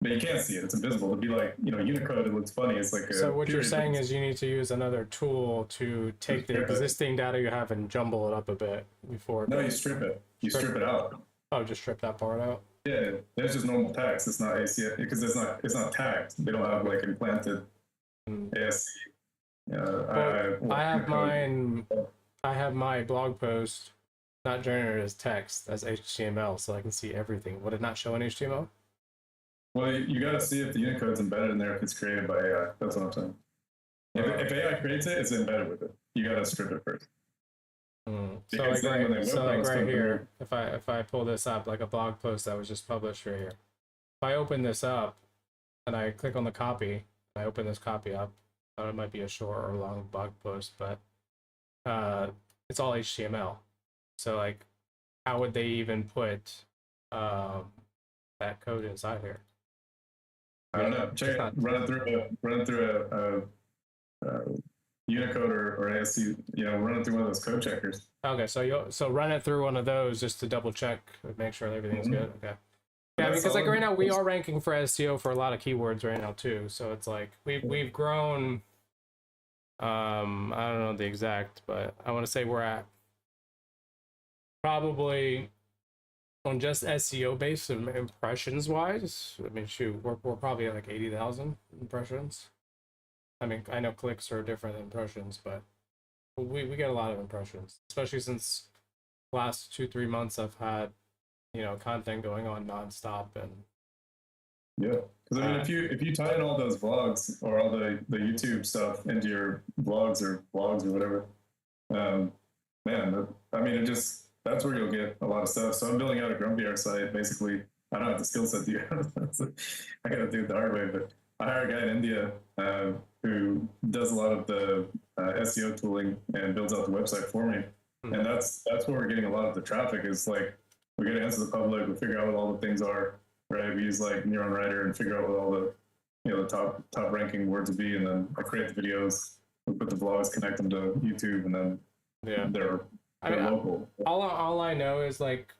But you can't see it; it's invisible. It'd be like Unicode. It looks funny. It's like so. What you're saying is you need to use another tool to take the existing data you have and jumble it up a bit before. No, you strip it. You strip it out. Oh, just strip that part out. Yeah, there's just normal text. It's not ASCII because it's not tagged. They don't have like implanted ASCII. I have my blog post not generated as text, as HTML, so I can see everything. Would it not show in HTML? Well, you got to see if the Unicode's embedded in there if it's created by AI. That's what I'm saying. If AI creates it, it's embedded with it. You got to strip it first. So like right here, if I pull this up, like a blog post that was just published right here, if I open this up and I click on the copy, I open this copy up, it might be a short or long blog post, but it's all HTML. So like, how would they even put that code inside here? I don't know. Check it. Run it through a Unicode or ASCII. Run it through one of those code checkers. Okay, so run it through one of those just to double check, make sure everything's good. Okay. Yeah, because like right now we are ranking for SEO for a lot of keywords right now too. So it's like we've grown. I don't know the exact, but I want to say we're at probably on just SEO based impressions wise. I mean, shoot, we're probably at like 80,000 impressions. I mean, I know clicks are different than impressions, but we get a lot of impressions, especially since the last 2-3 months I've had content going on nonstop. And yeah, because I mean, if you tie in all those vlogs or all the YouTube stuff into your blogs or whatever, that's where you'll get a lot of stuff. So I'm building out a Grumpier site. Basically, I don't have the skill set to do it. So I got to do it the hard way. But I hired a guy in India who does a lot of the SEO tooling and builds out the website for me. Mm-hmm. And that's where we're getting a lot of the traffic. Is like we get to answer the public, we figure out what all the things are, right? We use like Neuron Writer and figure out what all the the top ranking words would be, and then I create the videos we put the vlogs, connect them to YouTube, and then Yeah. they're I mean, local. all I know is like,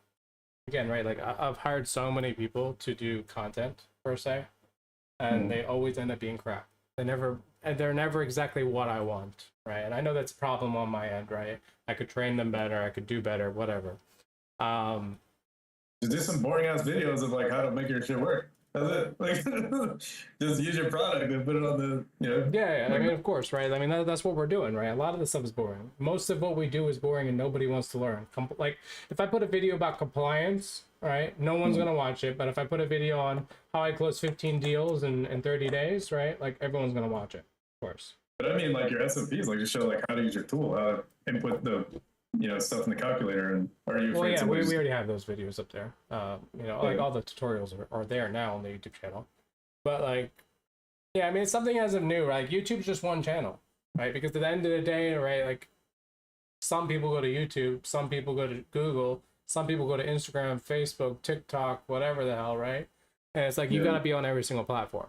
again, right? Like I've hired so many people to do content per se, and they always end up being crap. They're never exactly what I want, right? And I know that's a problem on my end, right? I could train them better, I could do better, whatever. Just do some boring ass videos of like how to make your shit work. That's it. Like, just use your product and put it on the, you know. Yeah, I mean, of course, right? I mean, that's what we're doing, right? A lot of the stuff is boring. Most of what we do is boring, and nobody wants to learn. Like, if I put a video about compliance, right, no one's gonna watch it. But if I put a video on how I close 15 deals in 30 days, right, like everyone's gonna watch it, of course. But I mean, like your SOPs, like just show like how to use your tool, how to input the, you know, stuff in the calculator, and are you? Well, yeah, we already have those videos up there. You know, like all the tutorials are there now on the YouTube channel. But like, yeah, I mean, it's something as of new, right? YouTube's just one channel, right? Because at the end of the day, right, like some people go to YouTube, some people go to Google, some people go to Instagram, Facebook, TikTok, whatever the hell, right? And it's like you got to be on every single platform.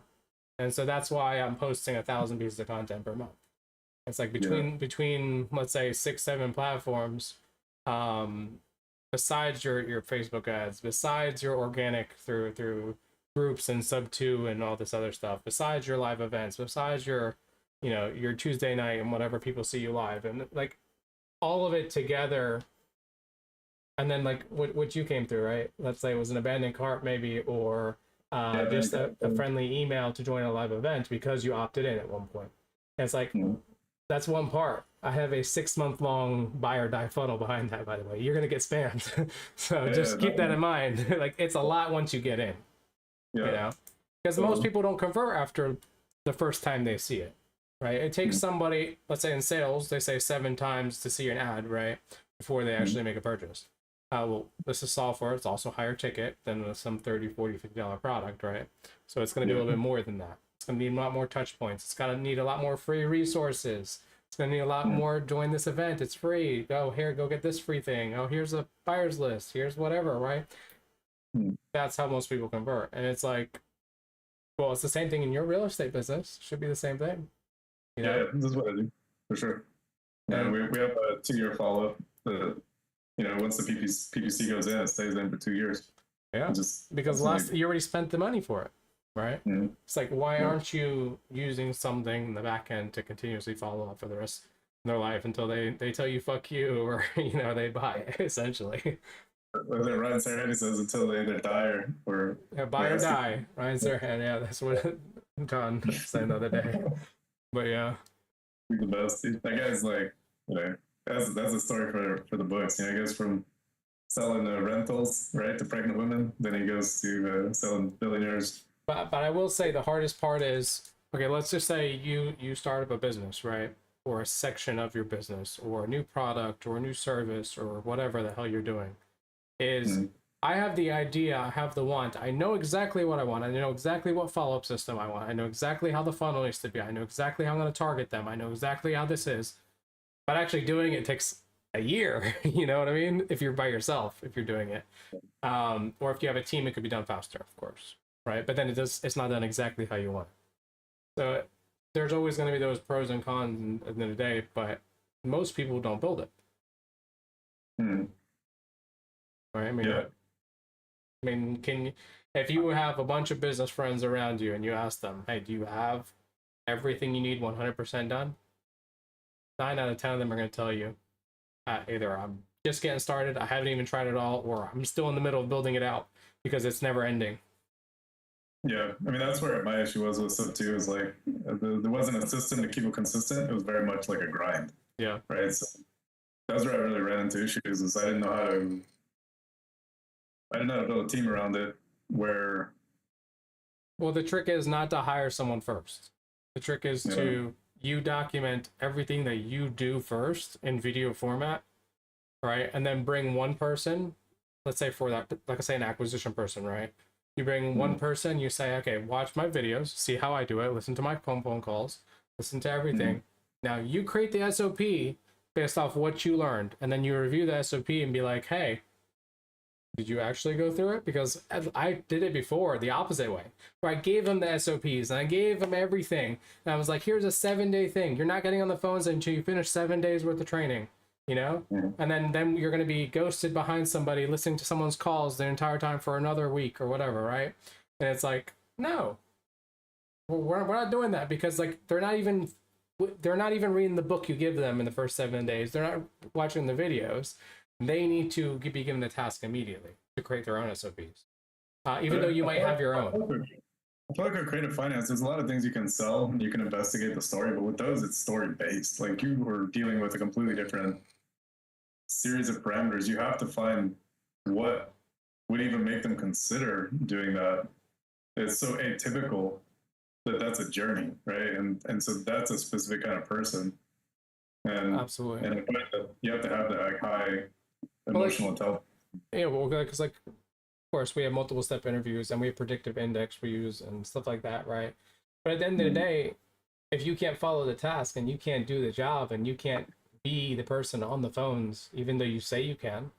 And so that's why I'm posting 1,000 pieces of content per month. It's like between let's say 6-7 platforms, besides your Facebook ads, besides your organic through groups and sub2 and all this other stuff, besides your live events, besides your, you know, your Tuesday night and whatever people see you live, and like all of it together. And then like what you came through, right? Let's say it was an abandoned cart maybe, or just a friendly email to join a live event because you opted in at one point. And it's like, that's one part. I have a 6-month-long buy or die funnel behind that, by the way. You're going to get spammed. So just keep that in mind. Like, it's a lot once you get in, you know? Because most people don't convert after the first time they see it, right? It takes somebody, let's say in sales, they say 7 times to see an ad, right? Before they actually make a purchase. Well, this is software. It's also higher ticket than some $30, $40, $50 product, right? So it's going to do a little bit more than that. It's going to need a lot more touch points. It's going to need a lot more free resources. It's going to need a lot more join this event. It's free. Oh, here, go get this free thing. Oh, here's a buyer's list. Here's whatever, right? That's how most people convert. And it's like, well, it's the same thing in your real estate business. Should be the same thing. You know? Yeah, this is what I do, for sure. Yeah, we have a 2-year follow-up. You know, once the PPC goes in, it stays in for 2 years. Yeah, because you already spent the money for it. Right? It's like, why aren't you using something in the back end to continuously follow up for the rest of their life until they tell you fuck you, or you know, they buy it, essentially. Ryan Serhant says until they either die or buy or die. Ryan Serhant, yeah, that's what John said the other day. But yeah, he's the best. That guy's like, you know, that's a story for the books. You know, he goes from selling rentals, right, to pregnant women, then he goes to selling billionaires. But I will say the hardest part is, okay, let's just say you start up a business, right? Or a section of your business, or a new product, or a new service, or whatever the hell you're doing. I have the idea, I have the want, I know exactly what I want, I know exactly what follow-up system I want, I know exactly how the funnel needs to be, I know exactly how I'm going to target them, I know exactly how this is. But actually doing it takes a year, you know what I mean? If you're by yourself, if you're doing it. Or if you have a team, it could be done faster, of course. Right, but then it's not done exactly how you want it. So there's always going to be those pros and cons at the end of the day, but most people don't build it. Right? I mean, if you have a bunch of business friends around you and you ask them, hey, do you have everything you need 100% done? 9 out of 10 of them are going to tell you, either I'm just getting started, I haven't even tried it all, or I'm still in the middle of building it out because it's never ending. Yeah, I mean, that's where my issue was with sub 2, is like there wasn't a system to keep it consistent. It was very much like a grind. Yeah. Right. So that's where I really ran into issues, is I didn't know how to build a team around it where. Well, the trick is not to hire someone first. The trick is to you document everything that you do first in video format, right? And then bring one person, let's say for that, like I say, an acquisition person, right? You bring one person, you say, okay, watch my videos, see how I do it, listen to my phone calls, listen to everything. Now you create the SOP based off what you learned, and then you review the SOP and be like, hey, Did you actually go through it? Because I did it before the opposite way, where I gave them the SOPs and I gave them everything. And I was like, here's a 7-day thing. You're not getting on the phones until you finish 7 days worth of training, you know? And then you're going to be ghosted behind somebody listening to someone's calls the entire time for another week or whatever, right? And it's like, no, we're not doing that, because like they're not even reading the book you give them in the first 7 days. They're not watching the videos. They need to be given the task immediately to create their own SOPs, even though you might have your own. I feel like with creative finance, there's a lot of things you can sell and you can investigate the story, but with those, it's story based. Like you were dealing with a completely different series of parameters. You have to find what would even make them consider doing that. It's so atypical that that's a journey, right? And so that's a specific kind of person. And Absolutely. And you have to have that like high emotional intelligence. Yeah, well, because like, of course, we have multiple step interviews and we have predictive index we use and stuff like that, right? But at the end of the day, if you can't follow the task and you can't do the job and you can't be the person on the phones, even though you say you can,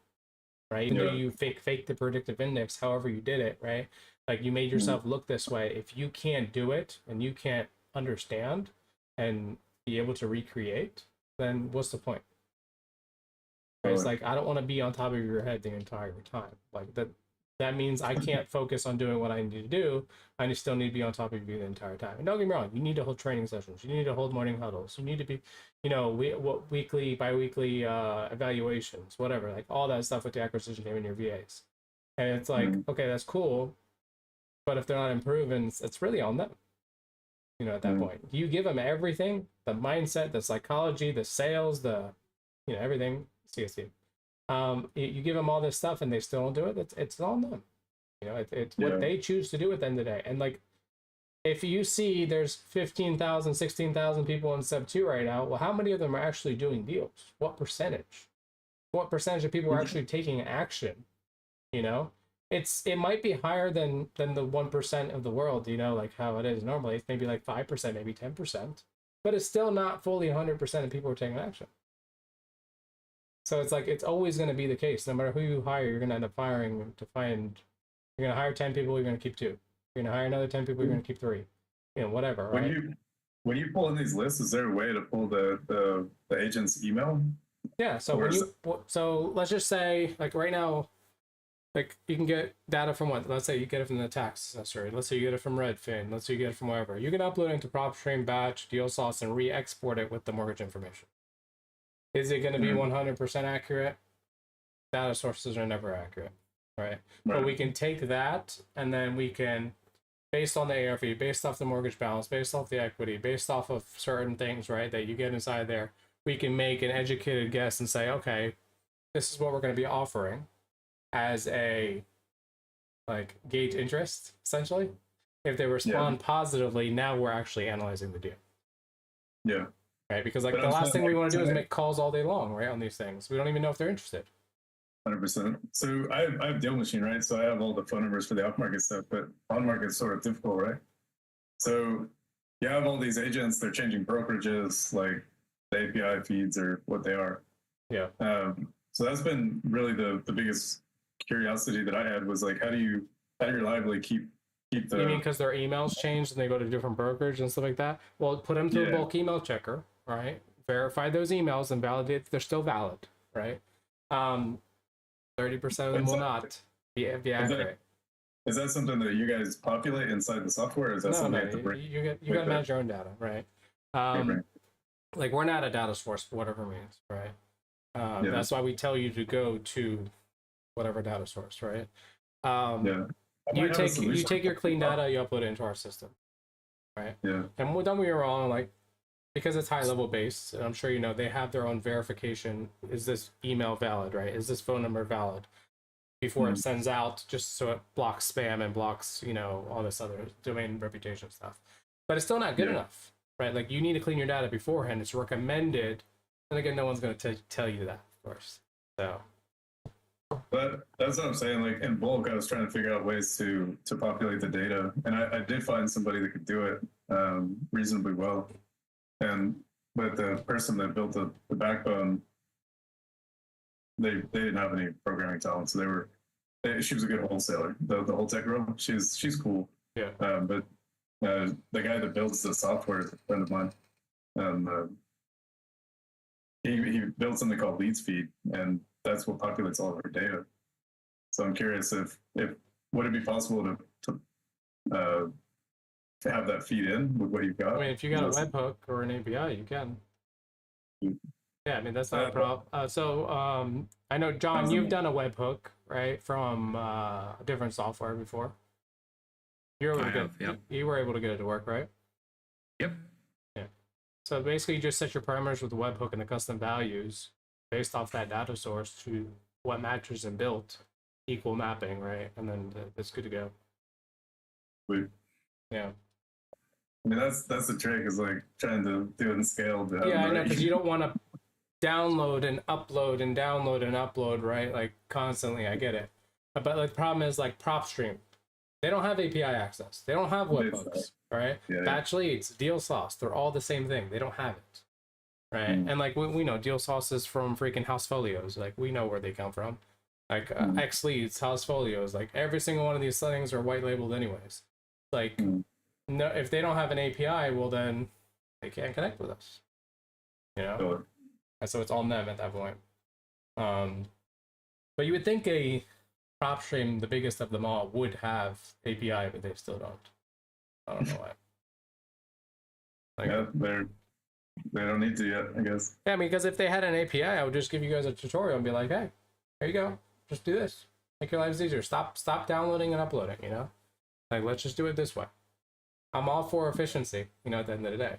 right? Even though you fake the predictive index, however you did it, right? Like you made yourself look this way. If you can't do it and you can't understand and be able to recreate, then what's the point? Right? It's like, I don't want to be on top of your head the entire time. Like that means I can't focus on doing what I need to do. I still need to be on top of you the entire time. And don't get me wrong, you need to hold training sessions. You need to hold morning huddles. You need to be, weekly, bi-weekly evaluations, whatever, like all that stuff with the acquisition team and your VAs. And it's like, okay, that's cool. But if they're not improving, it's really on them. At that point, you give them everything, the mindset, the psychology, the sales, everything, CSD. You give them all this stuff and they still don't do it. It's on them. It's what they choose to do at the end of the day. And like, if you see there's 15,000, 16,000 people in Sub 2 right now, well, how many of them are actually doing deals? What percentage? What percentage of people are actually taking action? It might be higher than the 1% of the world, like how it is normally. It's maybe like 5%, maybe 10%, but it's still not fully 100% of people are taking action. So it's like, it's always going to be the case. No matter who you hire, you're going to end up hiring you're going to hire 10 people, you're going to keep 2. You're going to hire another 10 people, you're going to keep 3, whatever. Right? When you pull in these lists, is there a way to pull the agent's email? Yeah. So so let's just say, like right now, like you can get data from what? Let's say you get it from the tax assessor. Let's say you get it from Redfin. Let's say you get it from wherever. You can upload it into PropStream, Batch, DealSauce, and re-export it with the mortgage information. Is it going to be 100% accurate? Data sources are never accurate, right? But we can take that and then we can, based on the ARV, based off the mortgage balance, based off the equity, based off of certain things, right, that you get inside there, we can make an educated guess and say, okay, this is what we're going to be offering as a gauge interest, essentially. If they respond positively, now we're actually analyzing the deal. Yeah. Right, because the last thing we want to do is make calls all day long, right, on these things. We don't even know if they're interested. 100%. So I have Deal Machine, right? So I have all the phone numbers for the off-market stuff, but on-market is sort of difficult, right? So you have all these agents, they're changing brokerages, like the API feeds or what they are. Yeah. So that's been really the biggest curiosity that I had was like, how do you reliably keep the... You mean because their emails changed and they go to different brokerage and stuff like that? Well, put them through a bulk email checker, right? Verify those emails and validate that they're still valid, right? 30% of them will not be accurate. Is that something that you guys populate inside the software? Or is that something you have to bring? You got to manage your own data, right? Like we're not a data source for whatever means, right? That's why we tell you to go to whatever data source, right? You take your clean data, you upload it into our system, right? Yeah. And don't get me wrong, like because it's high level based, and I'm sure they have their own verification. Is this email valid, right? Is this phone number valid? Before it sends out, just so it blocks spam and blocks, all this other domain reputation stuff. But it's still not good enough, right? Like you need to clean your data beforehand. It's recommended. And again, no one's going to tell you that, of course. So. But that's what I'm saying. Like in bulk, I was trying to figure out ways to populate the data, and I did find somebody that could do it reasonably well. But the person that built the backbone, they didn't have any programming talent, so they were she was a good wholesaler. The whole tech girl, she's cool. Yeah. But the guy that builds the software is a friend of mine. He built something called Leads Feed, and that's what populates all of our data. So I'm curious if would it be possible to have that feed in with what you've got? I mean, if you got a webhook or an API, you can. Yeah, I mean, that's not a problem. I know, John, you've done a webhook, right, from different software before. You were able to get it to work, right? Yep. Yeah. So basically, you just set your parameters with the webhook and the custom values based off that data source to what matches and BILT equal mapping, right? And then it's good to go. Sweet. Yeah. I mean, that's the trick, is like trying to do it in scale. Yeah, I know, because you don't want to download and upload and download and upload, right? Like constantly. I get it. But like, the problem is like PropStream. They don't have API access. They don't have webhooks, right? Yeah. Batch leads, deal sauce, they're all the same thing. They don't have it, right? And like we know deal sauce is from freaking house folios. Like we know where they come from. Like X leads, house folios. Like every single one of these things are white labeled anyways. Like no, if they don't have an API, well then they can't connect with us. You know, Sure. and so it's on them at that point. But you would think a PropStream, the biggest of them all, would have API, but they still don't. I don't know why. Like, Yeah, they don't need to yet, I guess. yeah, I mean, because if they had an API, I would just give you guys a tutorial and be like, hey, here you go. Just do this. Make your lives easier. Stop downloading and uploading, you know? Like, let's just do it this way. I'm all for efficiency, you know, at the end of the day.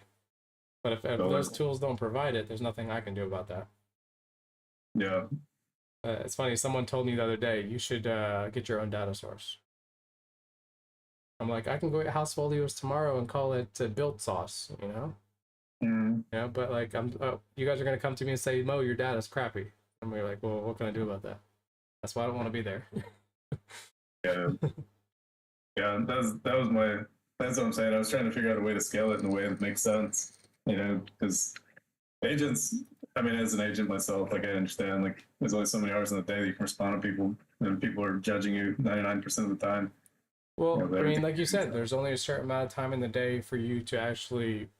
But if those tools don't provide it, there's nothing I can do about that. Yeah. It's funny, someone told me the other day, you should get your own data source. I'm like, I can go get house folios tomorrow and call it BILT sauce, you know? Yeah, but like, you guys are going to come to me and say, Mo, your data's crappy. And we're like, well, what can I do about that? That's why I don't want to be there. Yeah. Yeah, that's what I'm saying. I was trying to figure out a way to scale it in a way that makes sense, you know, because agents, I mean, as an agent myself, like I understand, like there's only so many hours in the day that you can respond to people, and people are judging you 99% of the time. Well, Yeah, I mean, like you said, there's only a certain amount of time in the day for you to actually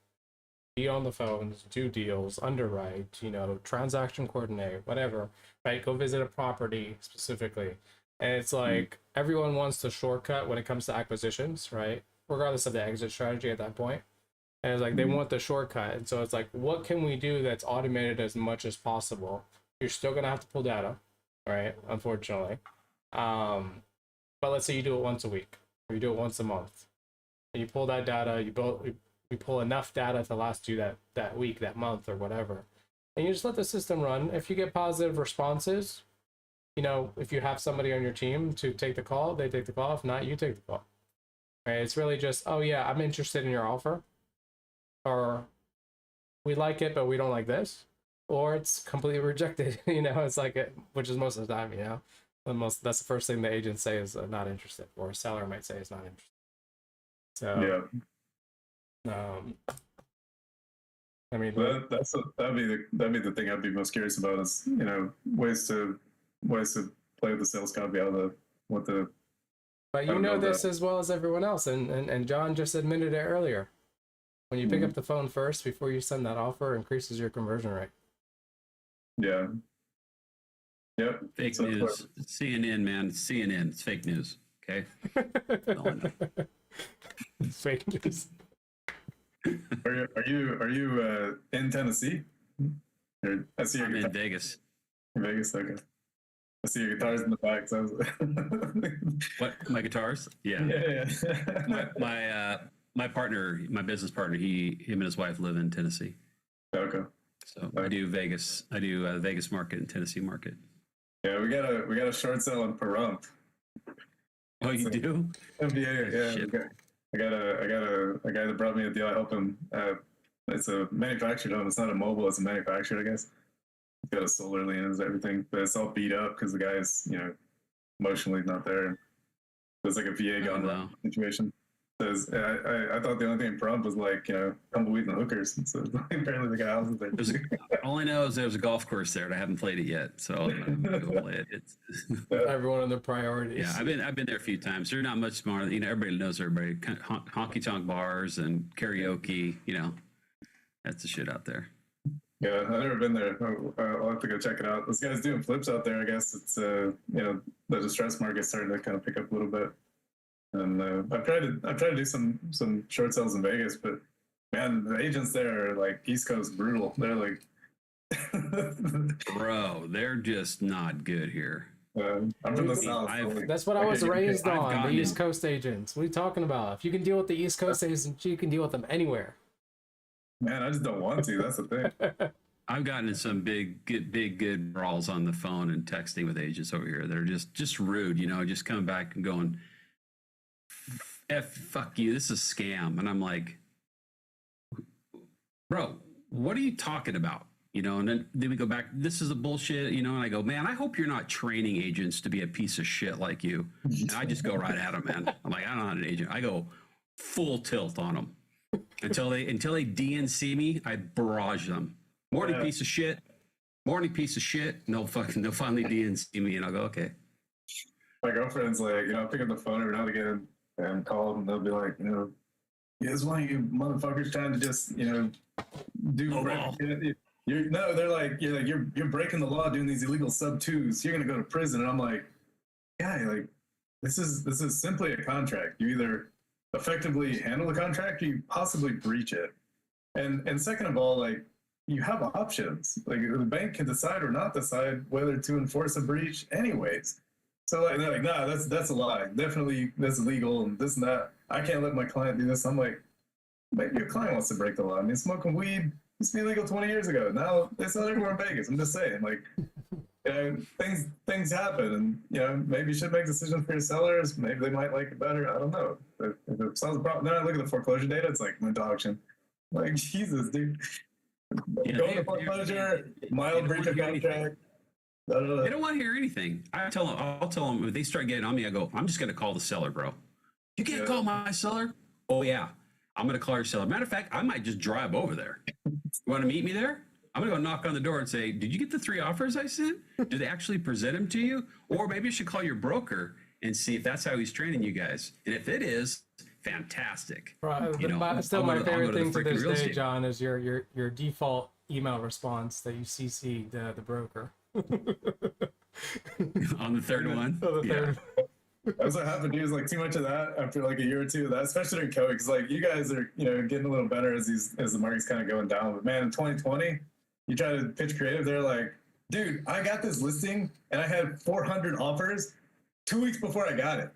be on the phones, do deals, underwrite, you know, transaction coordinate, whatever, right? Go visit a property specifically. And it's like everyone wants the shortcut when it comes to acquisitions, right? Regardless of the exit strategy at that point. And it's like they want the shortcut. And so it's like, what can we do that's automated as much as possible? You're still going to have to pull data, right? Unfortunately. But let's say you do it once a week or you do it once a month. And you pull that data, you pull enough data to last you that week, that month, or whatever. And you just let the system run. If you get positive responses, you know, if you have somebody on your team to take the call, they take the call. If not, you take the call. Right? It's really just, oh yeah, I'm interested in your offer. Or we like it, but we don't like this. Or it's completely rejected. You know, it's like it, which is most of the time, you know. That's the first thing the agents say is not interested, or a seller might say is not interested. So Yeah. I mean, that'd be the thing I'd be most curious about, is, you know, ways to play with the sales copy out of what the. But you know this as well as everyone else, and John just admitted it earlier. When you pick up the phone first before you send that offer, increases your conversion rate. Yeah. Yep. Fake news. CNN, man. CNN. It's fake news. Okay. Fake news. Are you in Tennessee? I see I'm in Vegas. Vegas, okay. I see your guitars in the back. So What? My guitars? Yeah. Yeah. My partner, my business partner, him and his wife live in Tennessee. Okay. So I do Vegas. I do Vegas market and Tennessee market. Yeah, we got a short sale in Pahrump. Oh, you do? MBA, yeah. Shit. I got a guy that brought me a deal. I helped him. It's a manufactured home. It's not a mobile. It's a manufactured, I guess. It's got a solar liens, everything, but it's all beat up because the guy's, you know, emotionally not there. It's like a VA gone wrong situation. I thought the only thing prompt was like, tumbleweeds and hookers. So apparently the guy was there. All I know is there's a golf course there, and I haven't played it yet. So I'm gonna go play it. It's Everyone on their priorities. yeah, I've been there a few times. They're not much smarter. Everybody knows everybody. Honky tonk bars and karaoke. That's the shit out there. Yeah, I've never been there. I'll have to go check it out. This guy's doing flips out there. I guess it's the distress market's starting to kind of pick up a little bit. And I've tried to do some short sales in Vegas, but man, the agents there are like East Coast brutal. They're like, bro, they're just not good here. I'm from the South. That's what I was raised I've on, the gotten East Coast agents. What are you talking about? If you can deal with the East Coast agents, you can deal with them anywhere. Man, I just don't want to. That's the thing. I've gotten in some big good brawls on the phone and texting with agents over here. They're just rude, just coming back and going, fuck you, this is a scam. And I'm like, bro, what are you talking about? And then we go back, this is a bullshit, and I go, man, I hope you're not training agents to be a piece of shit like you. And I just go right at them, man. I'm like, I'm not an agent. I go full tilt on them until they DNC me. I barrage them. Morning, piece of shit. Morning, piece of shit. They'll finally DNC me, and I'll go, okay. My girlfriend's like, I'll pick up the phone every now and again and call them, and they'll be like, it's one of you motherfuckers trying to just, do they're like, you're breaking the law doing these illegal sub-2s. You're gonna go to prison. And I'm like, guy, like this is simply a contract. You either effectively handle the contract or you possibly breach it. And second of all, like you have options. Like the bank can decide or not decide whether to enforce a breach anyways. So like they're like, nah, that's a lie. Definitely that's illegal and this and that. I can't let my client do this. I'm like, maybe your client wants to break the law. I mean, smoking weed used to be illegal 20 years ago. Now it's not everywhere in Vegas. I'm just saying, like, things happen, and maybe you should make decisions for your sellers. Maybe they might like it better. I don't know. If it solves the problem, then I look at the foreclosure data. It's like went to auction. Like Jesus, dude. Going to foreclosure, mild breach of contract. I don't know. They don't want to hear anything. I'll tell them if they start getting on me. I go, I'm just going to call the seller, bro. You can't call my seller. Oh yeah. I'm going to call your seller. Matter of fact, I might just drive over there. You want to meet me there? I'm going to go knock on the door and say, did you get the 3 offers I sent? Did they actually present them to you? Or maybe you should call your broker and see if that's how he's training you guys. And if it is, fantastic. Right. Still my favorite thing to this day, John, is your default email response that you CC the broker. On the third one? On the third. That's what happened. Is like too much of that after like a year or two of that, especially during COVID. Because like you guys are, getting a little better as the market's kind of going down. But man, in 2020, you try to pitch creative, they're like, dude, I got this listing and I had 400 offers 2 weeks before I got it.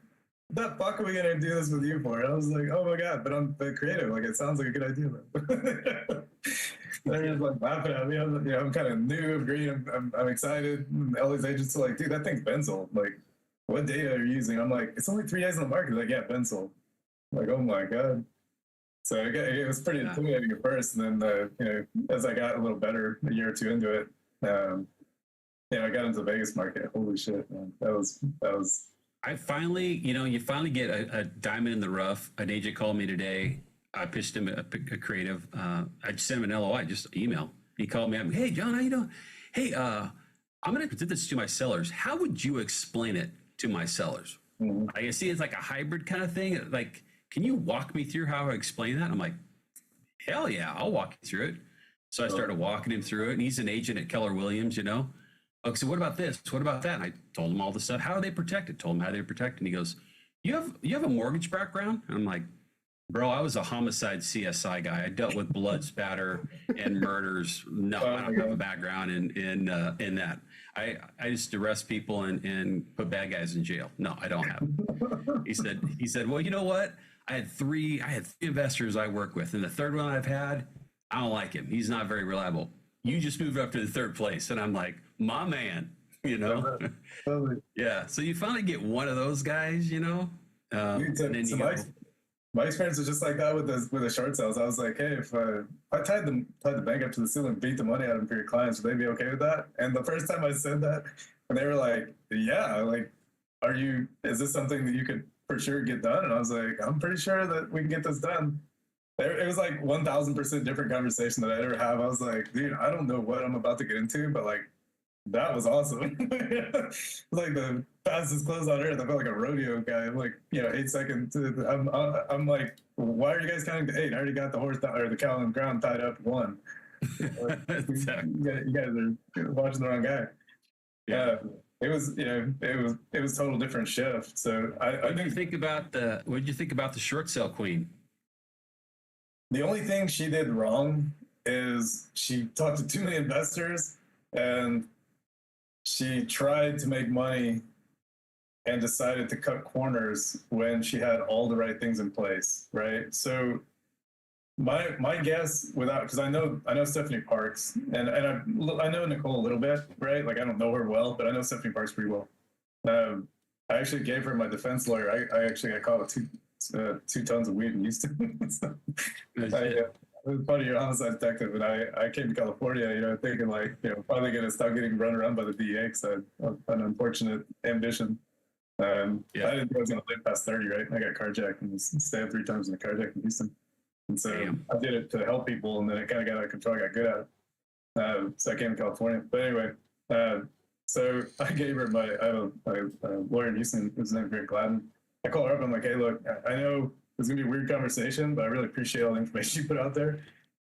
What the fuck are we gonna do this with you for? I was like, oh my god, but I'm creative. Like it sounds like a good idea. They're just like laughing at me. I'm kind of new, I'm green, I'm excited. And all these agents are like, dude, that thing's been sold. Like, what data are you using? I'm like, it's only 3 days on the market. Like, yeah, been sold. I'm like, oh my god. So it was pretty intimidating at first, and then as I got a little better a year or two into it, I got into the Vegas market. Holy shit, man, that was. I finally, you finally get a diamond in the rough. An agent called me today. I pitched him a creative. I just sent him an LOI, just email. He called me up. Hey, John, how you doing? Hey, I'm going to present this to my sellers. How would you explain it to my sellers? Mm-hmm. I see it's like a hybrid kind of thing. Like, can you walk me through how I explain that? I'm like, hell yeah, I'll walk you through it. So I started walking him through it. And he's an agent at Keller Williams, Okay, so what about this? What about that? And I told him all the stuff. How are they protected? Told him how they're protected. And he goes, you have a mortgage background? And I'm like, bro, I was a homicide CSI guy. I dealt with blood spatter and murders. No, I don't have a background in that. I just arrest people and put bad guys in jail. No, I don't have. He said, well, you know what? I had three investors I work with, and the third one I've had, I don't like him. He's not very reliable. You just moved up to the third place. And I'm like, my man, Yeah. So you finally get one of those guys, Dude, my experience was just like that with the short sales. I was like, hey, if I tied the bank up to the ceiling and beat the money out of them for your clients, would they be okay with that? And the first time I said that, and they were like, yeah, like, is this something that you could for sure get done. And I was like, I'm pretty sure that we can get this done. It was like 1000% different conversation that I ever have. I was like, dude, I don't know what I'm about to get into, but like, that was awesome. It's like the fastest close on earth. I felt like a rodeo guy. I'm like, 8 seconds. I'm like, why are you guys counting to 8? I already got the horse or the cow on the ground tied up 1. You guys are watching the wrong guy. Yeah, it was it was total different shift. So What did you think about the short sale queen? The only thing she did wrong is she talked to too many investors and she tried to make money and decided to cut corners when she had all the right things in place, right? So my guess, without, because I know Stephanie Parks and I know Nicole a little bit, right? Like I don't know her well, but I know Stephanie Parks pretty well. I actually gave her my defense lawyer. I caught 2 tons of weed in Houston. It was funny, you're a homicide detective, and I came to California, thinking like, finally gonna stop getting run around by the DEA because I have an unfortunate ambition. I didn't think I was gonna live past 30, right? I got carjacked and was stabbed 3 times in a carjack in Houston. And so I did it to help people, and then it kind of got out of control. I got good at it. So I came to California. But anyway, so I gave her I have a lawyer in Houston, his name is Greg Gladden. I called her up, I'm like, hey, look, I know it's gonna be a weird conversation, but I really appreciate all the information you put out there.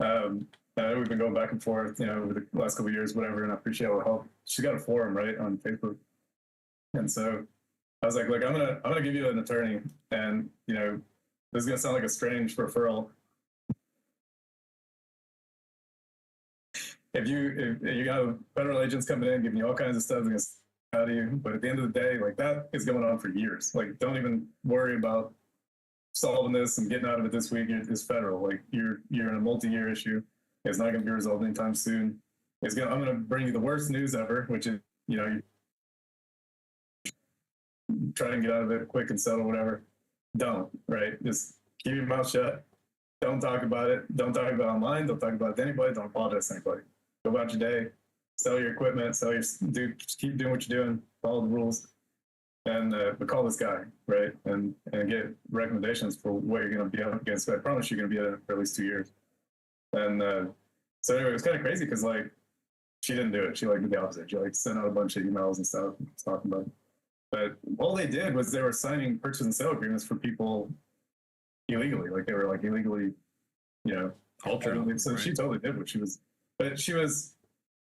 I know we've been going back and forth, over the last couple of years, whatever, and I appreciate all the help. She's got a forum, right, on Facebook. And so I was like, look, I'm gonna give you an attorney, and this is gonna sound like a strange referral. If you have federal agents coming in giving you all kinds of stuff, they're gonna out of you, but at the end of the day, like that is going on for years. Like, don't even worry about solving this and getting out of it this week. It's federal. Like you're in a multi-year issue. It's not going to be resolved anytime soon. I'm going to bring you the worst news ever, which is you try and get out of it quick and settle whatever. Don't, right? Just keep your mouth shut. Don't talk about it. Don't talk about it online. Don't talk about it to anybody. Don't apologize to anybody. Go about your day. Sell your equipment. Just keep doing what you're doing. Follow the rules. And but call this guy, right? And get recommendations for what you're going to be up against. But I promise you're going to be at it for at least 2 years. And so anyway, it was kind of crazy because like she didn't do it. She did the opposite. She sent out a bunch of emails and stuff talking about it. But all they did was they were signing purchase and sale agreements for people illegally. Like they were like illegally, altered. So right. She totally did what she was. But she was.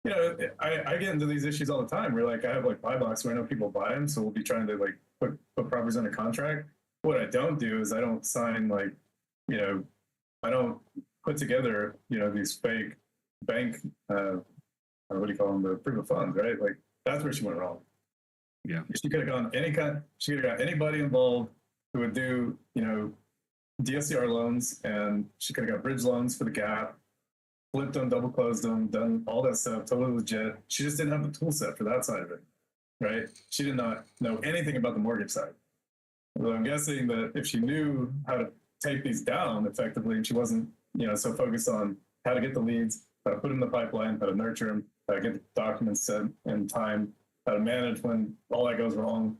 I get into these issues all the time. Where like I have like buy box where I know people buy them, so we'll be trying to like put properties under contract. What I don't do is I don't sign I don't put together these fake bank what do you call them, the proof of funds, right? Like that's where she went wrong. Yeah, she could have gone she could have got anybody involved who would do DSCR loans, and she could have got bridge loans for the gap. Flipped them, double closed them, done all that stuff, totally legit. She just didn't have the tool set for that side of it, right? She did not know anything about the mortgage side. Well, I'm guessing that if she knew how to take these down effectively, and she wasn't, so focused on how to get the leads, how to put them in the pipeline, how to nurture them, how to get the documents sent in time, how to manage when all that goes wrong,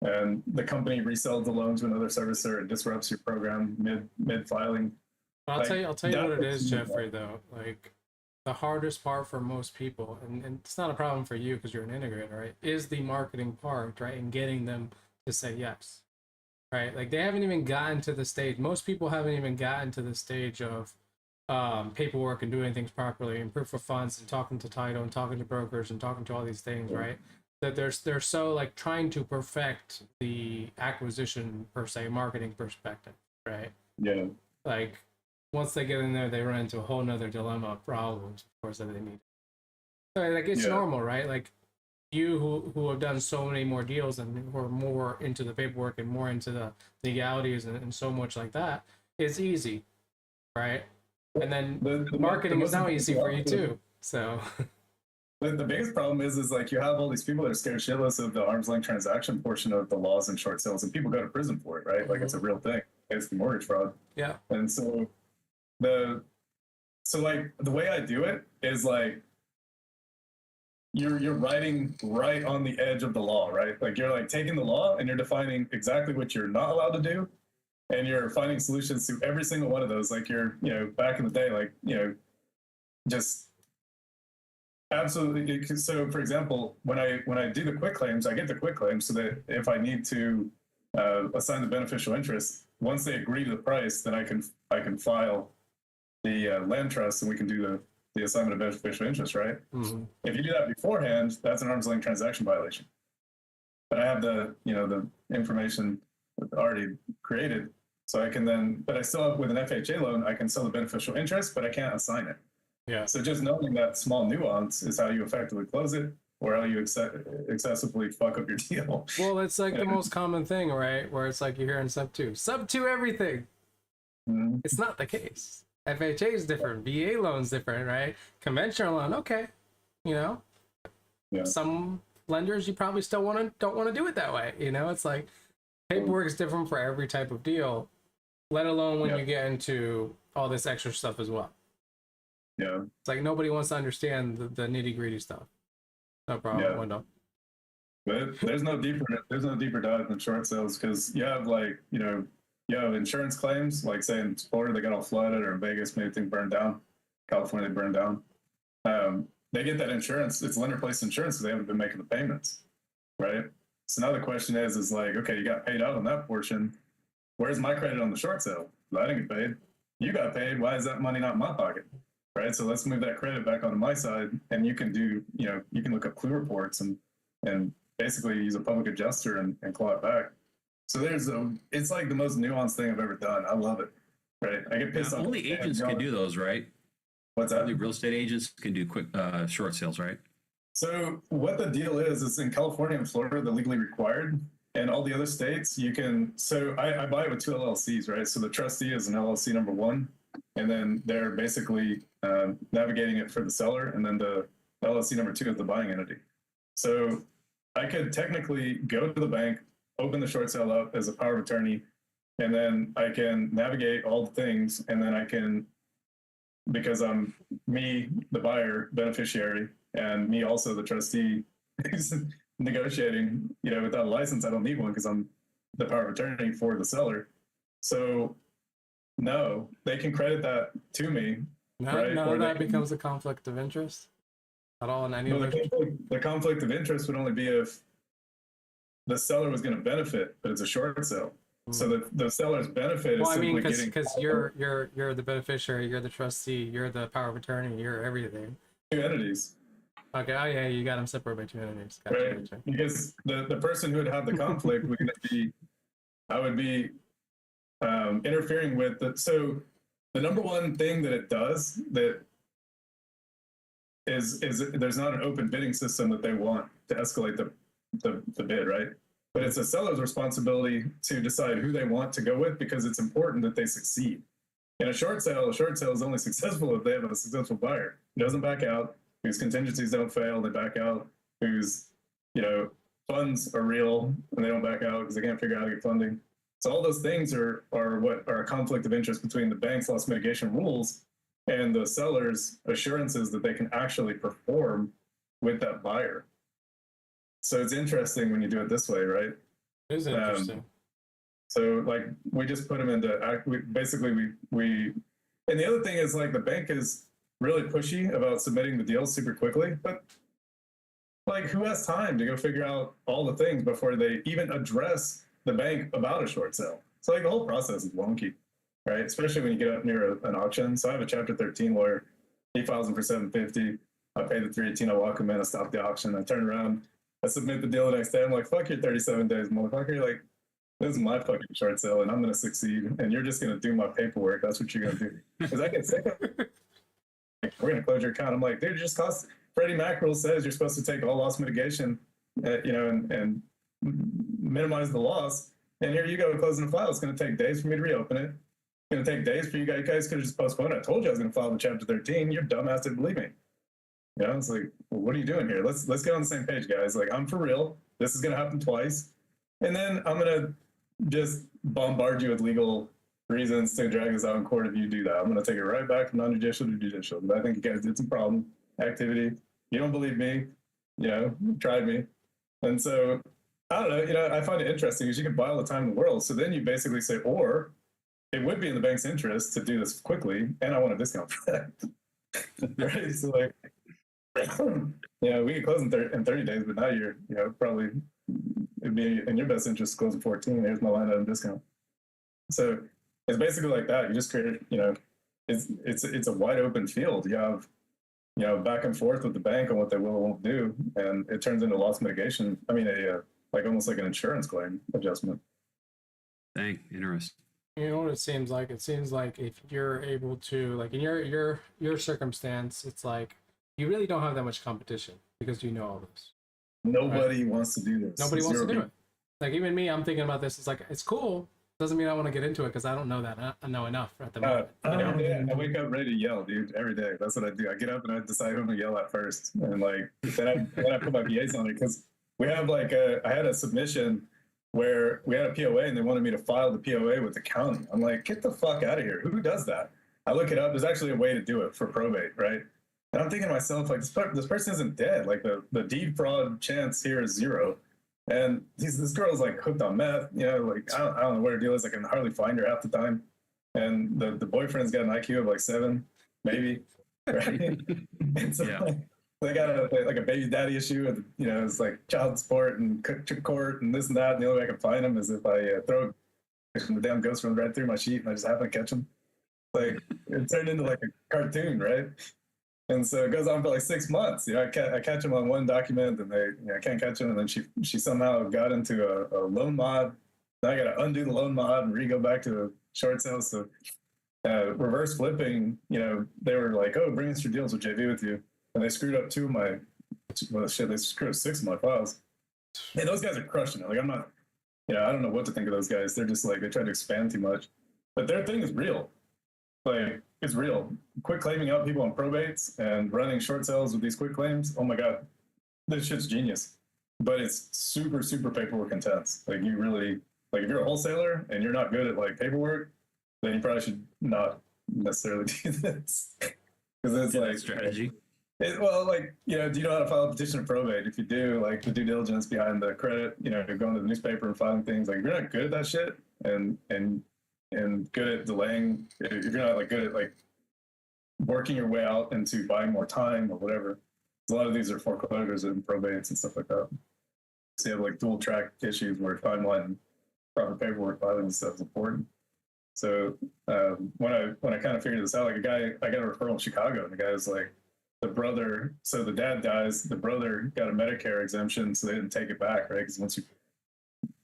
and the company resells the loan to another servicer and disrupts your program mid filing. I'll tell you what it is, Jeffrey, though. Like, the hardest part for most people, and it's not a problem for you because you're an integrator, right, is the marketing part, right, and getting them to say yes, right? Like, they haven't even gotten to the stage. Most people haven't even gotten to the stage of paperwork and doing things properly and proof of funds and talking to title and talking to brokers and talking to all these things, right? That they're so, like, trying to perfect the acquisition, per se, marketing perspective, right? Yeah. Like, once they get in there, they run into a whole nother dilemma of problems, of course, that they need. So, like, it's normal, right? Like, you who have done so many more deals and who are more into the paperwork and more into the legalities and so much like that, it's easy, right? And then the marketing is now easy for you too. So the biggest problem is like you have all these people that are scared shitless of the arm's length transaction portion of the laws and short sales, and people go to prison for it, right? Like it's a real thing. It's the mortgage fraud. Yeah. And so like the way I do it is like you're writing right on the edge of the law, right? Like you're like taking the law and you're defining exactly what you're not allowed to do, and you're finding solutions to every single one of those. Like you're, back in the day, like, just absolutely. So, for example, when I do the quick claims, I get the quick claims so that if I need to assign the beneficial interest, once they agree to the price, then I can file the land trust and we can do the assignment of beneficial interest, right? Mm-hmm. If you do that beforehand, that's an arm's length transaction violation. But I have the information already created, so I can then. But I still have, with an FHA loan, I can sell the beneficial interest, but I can't assign it. Yeah. So just knowing that small nuance is how you effectively close it, or how you excessively fuck up your deal. Well, it's like the most common thing, right? Where it's like you're hearing sub two everything. Mm-hmm. It's not the case. FHA is different. VA loan's different, right? Conventional loan, okay. Yeah. Some lenders you probably still don't want to do it that way. It's like paperwork is different for every type of deal, let alone when you get into all this extra stuff as well. Yeah. It's like nobody wants to understand the nitty gritty stuff. No problem. Yeah. Window. But there's no deeper dive than short sales, because you have you have insurance claims, like say in Florida they got all flooded, or in Vegas maybe thing burned down, California they burned down. They get that insurance. It's lender placed insurance because they haven't been making the payments, right? So now the question is like, okay, you got paid out on that portion. Where's my credit on the short sale? I didn't get paid. You got paid. Why is that money not in my pocket? Right. So let's move that credit back onto my side, and you can do, you can look up clue reports and basically use a public adjuster and claw it back. So it's like the most nuanced thing I've ever done. I love it. Right. I get pissed off. Only agents can do those, right? What's that? Only real estate agents can do quick short sales, right? So what the deal is in California and Florida, they're legally required, and all the other states you can. So I buy it with two LLCs, right? So the trustee is an LLC number one, and then they're basically navigating it for the seller, and then the LLC number two is the buying entity. So I could technically go to the bank, open the short sale up as a power of attorney, and then I can navigate all the things, and then I can, because I'm me, the buyer, beneficiary, and me also the trustee who's negotiating, without a license, I don't need one because I'm the power of attorney for the seller. So no, they can credit that to me. None of that becomes a conflict of interest at all in any of the conflict of interest would only be if the seller was going to benefit, but it's a short sale. So the seller's benefit is simply getting. Because you're the beneficiary, you're the trustee, you're the power of attorney, you're everything. Two entities. Okay. Oh yeah, you got them separated by two entities. Gotcha. Right. Because the person who would have the conflict would be, I would be interfering with the. So the number one thing that it does that is there's not an open bidding system that they want to escalate the bid, right? But it's a seller's responsibility to decide who they want to go with, because it's important that they succeed. In a short sale is only successful if they have a successful buyer who doesn't back out, whose contingencies don't fail, they back out, whose funds are real and they don't back out because they can't figure out how to get funding. So all those things are what are a conflict of interest between the bank's loss mitigation rules and the seller's assurances that they can actually perform with that buyer. So it's interesting when you do it this way, right? It is interesting. So like we just put them into we and the other thing is like the bank is really pushy about submitting the deals super quickly, but like who has time to go figure out all the things before they even address the bank about a short sale? So like the whole process is wonky, right? Especially when you get up near an auction. So I have a Chapter 13 lawyer. He files them for $750. I pay the $318. I walk him in. I stop the auction. I turn around. I submit the deal the next day. I'm like, fuck your 37 days, motherfucker. Like, this is my fucking short sale, and I'm going to succeed, and you're just going to do my paperwork. That's what you're going to do. Because I get sick of it. We're going to close your account. I'm like, dude, it just costs. Freddie Mac rule says you're supposed to take all loss mitigation, and minimize the loss. And here you go, closing the file. It's going to take days for me to reopen it. It's going to take days for you guys. You guys could have just postponed it. I told you I was going to file the Chapter 13. Your dumbass didn't believe me. It's like, well, what are you doing here? Let's get on the same page, guys. Like, I'm for real. This is going to happen twice. And then I'm going to just bombard you with legal reasons to drag this out in court if you do that. I'm going to take it right back from non-judicial to judicial. But I think you guys did some problem activity. You don't believe me. you know, tried me. And so I don't know, you know, I find it interesting because you can buy all the time in the world. So then you basically say, or it would be in the bank's interest to do this quickly, and I want a discount for that. Right? So like, you know, we could close in 30 days, but now you're, you know, probably it'd be in your best interest to close in 14. Here's my line item discount. So it's basically like that. You just create, you know, it's a wide open field. You have, you know, back and forth with the bank on what they will and won't do, and it turns into loss mitigation. I mean, like almost like an insurance claim adjustment. Dang, interesting. You know what it seems like? It seems like if you're able to, like in your circumstance, it's like you really don't have that much competition because you know all this. Nobody wants to do this. Nobody wants to do it. Like even me, I'm thinking about this. It's like it's cool. Doesn't mean I want to get into it because I don't know that. I know enough at the moment. Every day, I wake up ready to yell, dude. Every day. That's what I do. I get up and I decide who I'm gonna yell at first, and like then I put my VAs on it because we have like I had a submission where we had a POA and they wanted me to file the POA with the county. I'm like, get the fuck out of here. Who does that? I look it up. There's actually a way to do it for probate, right? And I'm thinking to myself, like, this person isn't dead. Like the deed fraud chance here is 0. And this girl's like hooked on meth, you know, like I don't know what her deal is. I can hardly find her half the time. And the boyfriend's got an IQ of like 7, maybe. Right? And so they got a baby daddy issue with, you know, it's like child support and court and this and that. And the only way I can find him is if I throw the damn ghost runs right through my sheet and I just happen to catch him. Like it turned into like a cartoon, right? And so it goes on for like 6 months. You know, I catch him on one document, and I can't catch him, and then she somehow got into a loan mod. Now I got to undo the loan mod and re-go back to a short sale. So reverse flipping, you know, they were like, "Oh, bring us your deals with JV with you," and they screwed up 2 of my they screwed up 6 of my files. And those guys are crushing it. Like I'm not, you know, I don't know what to think of those guys. They're just like they try to expand too much, but their thing is real. Like it's real. Quit claiming out people on probates and running short sales with these quick claims. Oh my God, this shit's genius. But it's super, super paperwork intense. Like you really, like if you're a wholesaler and you're not good at like paperwork, then you probably should not necessarily do this. Because it's like strategy. Well, like, you know, do you know how to file a petition of probate? If you do, like the due diligence behind the credit, you know, going to the newspaper and filing things, like if you're not good at that shit and good at delaying, if you're not like good at like working your way out into buying more time or whatever, a lot of these are foreclosures and probates and stuff like that. So you have like dual track issues where timeline and proper paperwork filing and stuff is important. So when I kind of figured this out, like I got a referral in Chicago, and the guy was like, the brother, so the dad dies, the brother got a Medicare exemption, so they didn't take it back, right? Because once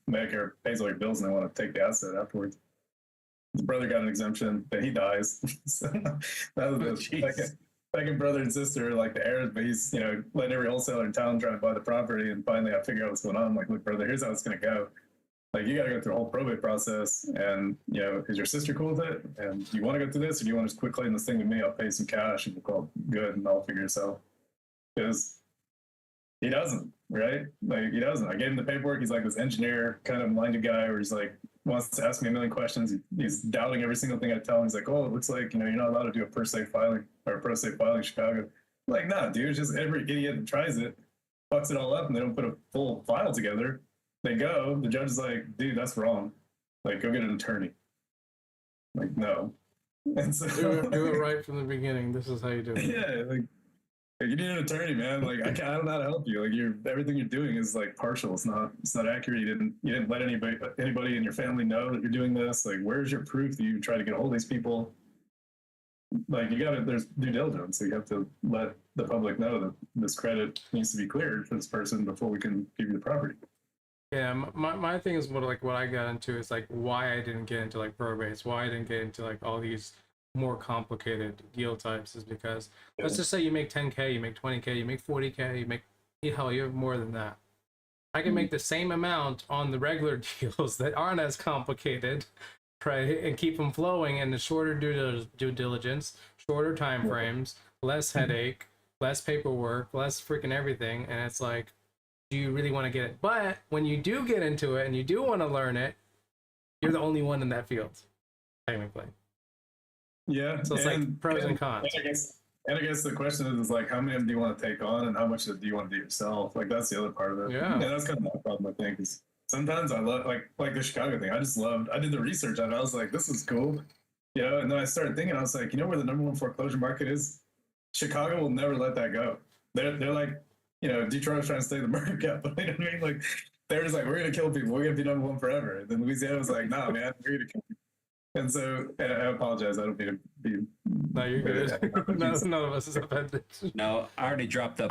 Medicare pays all your bills and they want to take the asset afterwards. The brother got an exemption, then he dies. So that was the second brother and sister, like the heirs, but he's, you know, letting every wholesaler in town try to buy the property, and finally I figure out what's going on. I'm like, look, brother, here's how it's going to go. Like, you got to go through the whole probate process, and, you know, is your sister cool with it? And do you want to go through this, or do you want to just quit claiming this thing to me? I'll pay some cash, and we'll call it good, and I'll figure this out. Because he doesn't, right? Like, he doesn't. I gave him the paperwork. He's like this engineer kind of minded guy where he's like, wants to ask me a million questions. He's doubting every single thing I tell him. He's like, oh, it looks like, you know, you're not allowed to do a per se filing or a pro se filing in Chicago. I'm like, nah, dude, it's just every idiot that tries it fucks it all up, and they don't put a full file together. They go, the judge is like, dude, that's wrong. Like, go get an attorney. Like, no. And so do it right from the beginning. This is how you do it. Yeah, like you need an attorney, man. Like I don't know how to help you. Like everything you're doing is like partial. It's not accurate. You didn't let anybody in your family know that you're doing this. Like, where's your proof that you try to get a hold of these people? Like there's due diligence. So you have to let the public know that this credit needs to be cleared for this person before we can give you the property. Yeah, my thing is what I got into is like why I didn't get into like probates, why I didn't get into like all these more complicated deal types is because let's just say you make 10K, you make 20K, you make 40K, you make, hell, you have more than that. I can make the same amount on the regular deals that aren't as complicated, right, and keep them flowing in the shorter due diligence, shorter time frames, less headache, less paperwork, less freaking everything, and it's like, do you really want to get it? But when you do get into it and you do want to learn it, you're the only one in that field, technically. Yeah. So it's like pros and cons. I guess And I guess the question is like, how many of them do you want to take on, and how much do you want to do yourself? Like that's the other part of it. Yeah. And that's kind of my problem, I think. Is sometimes I love like the Chicago thing. I just loved. I did the research on it. I was like, this is cool, you know. And then I started thinking, I was like, you know, where the number one foreclosure market is? Chicago will never let that go. They're like, you know, Detroit's trying to stay the market cap, but you know what I mean? Like they're just like, we're gonna kill people. We're gonna be number one forever. And then Louisiana was like, nah, man, we're gonna kill people. And so I apologize. I don't mean to be. No, you're good. None of us is offended. No, I already dropped the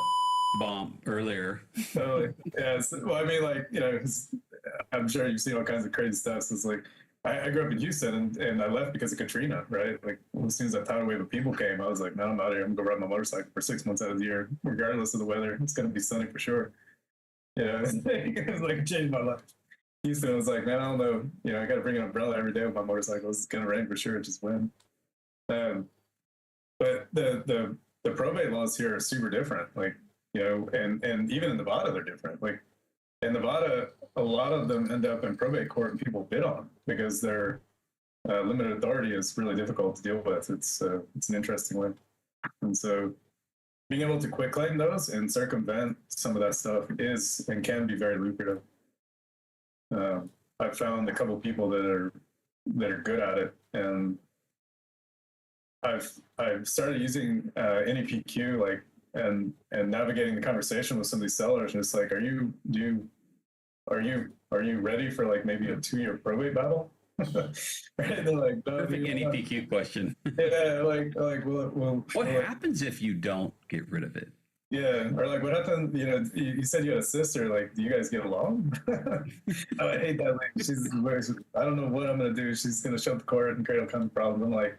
bomb earlier. Totally. Yeah. Well, I mean, like, you know, I'm sure you've seen all kinds of crazy stuff. So it's like, I grew up in Houston and I left because of Katrina, right? Like, as soon as that tidal wave of people came, I was like, no, I'm out here. I'm going to ride my motorcycle for 6 months out of the year, regardless of the weather. It's going to be sunny for sure. Yeah. It's like, it changed my life. Houston was like, man, I don't know. You know, I got to bring an umbrella every day with my motorcycle. It's going to rain for sure. Just win. But the probate laws here are super different. Like, you know, and even in Nevada, they're different. Like in Nevada, a lot of them end up in probate court and people bid on because their limited authority is really difficult to deal with. It's an interesting one. And so being able to quit claim those and circumvent some of that stuff is and can be very lucrative. I've found a couple of people that are good at it, and I've started using NEPQ like and navigating the conversation with some of these sellers. And it's like, are you ready for like maybe a 2-year probate battle? Right? They're like, no, Perfect NEPQ question. Yeah, like well, What happens if you don't get rid of it? Yeah, or like what happened? You know, you said you had a sister. Like, do you guys get along? I hate that. Like, I don't know what I'm gonna do. She's gonna show up the court and create all kinds of problems. I'm like,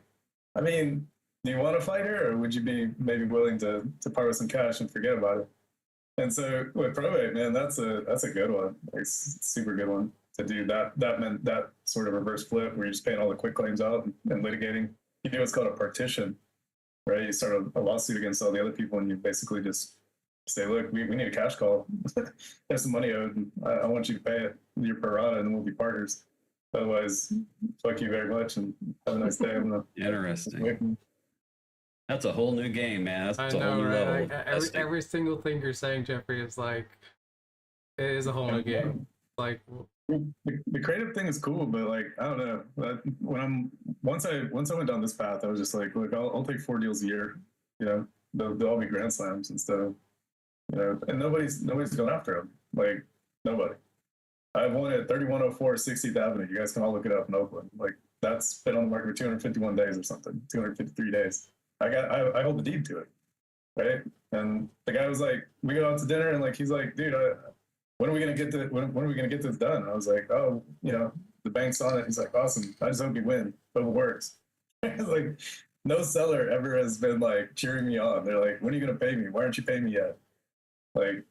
I mean, do you want to fight her, or would you be maybe willing to part with some cash and forget about it? And so with probate, man, that's a good one. Like, super good one to do. That sort of reverse flip where you're just paying all the quick claims out and litigating. You do what's called a partition. Right, you start a lawsuit against all the other people, and you basically just say, "Look, we need a cash call. There's some money owed, and I want you to pay it. Your pro rata, and then we'll be partners. Otherwise, fuck you very much, and have a nice day." Interesting. That's a whole new game, man. That's a whole new level. Like, every single thing you're saying, Jeffrey, is like, it is a whole new game. Like, the creative thing is cool, but like, I don't know. Once I went down this path, I was just like, look, I'll take 4 deals a year. You know, they'll all be grand slams instead of, you know, and nobody's going after them. Like, nobody. I have one at 3104 60th Avenue. You guys can all look it up in Oakland. Like, that's been on the market for 251 days or something, 253 days. I hold the deed to it, right? And the guy was like, we go out to dinner, and like, he's like, dude, when are we gonna get this done? I was like, oh, you know, the bank's on it. He's like, awesome. I just hope you win. Hope it works. It's like, no seller ever has been like cheering me on. They're like, when are you gonna pay me? Why aren't you paying me yet? Like,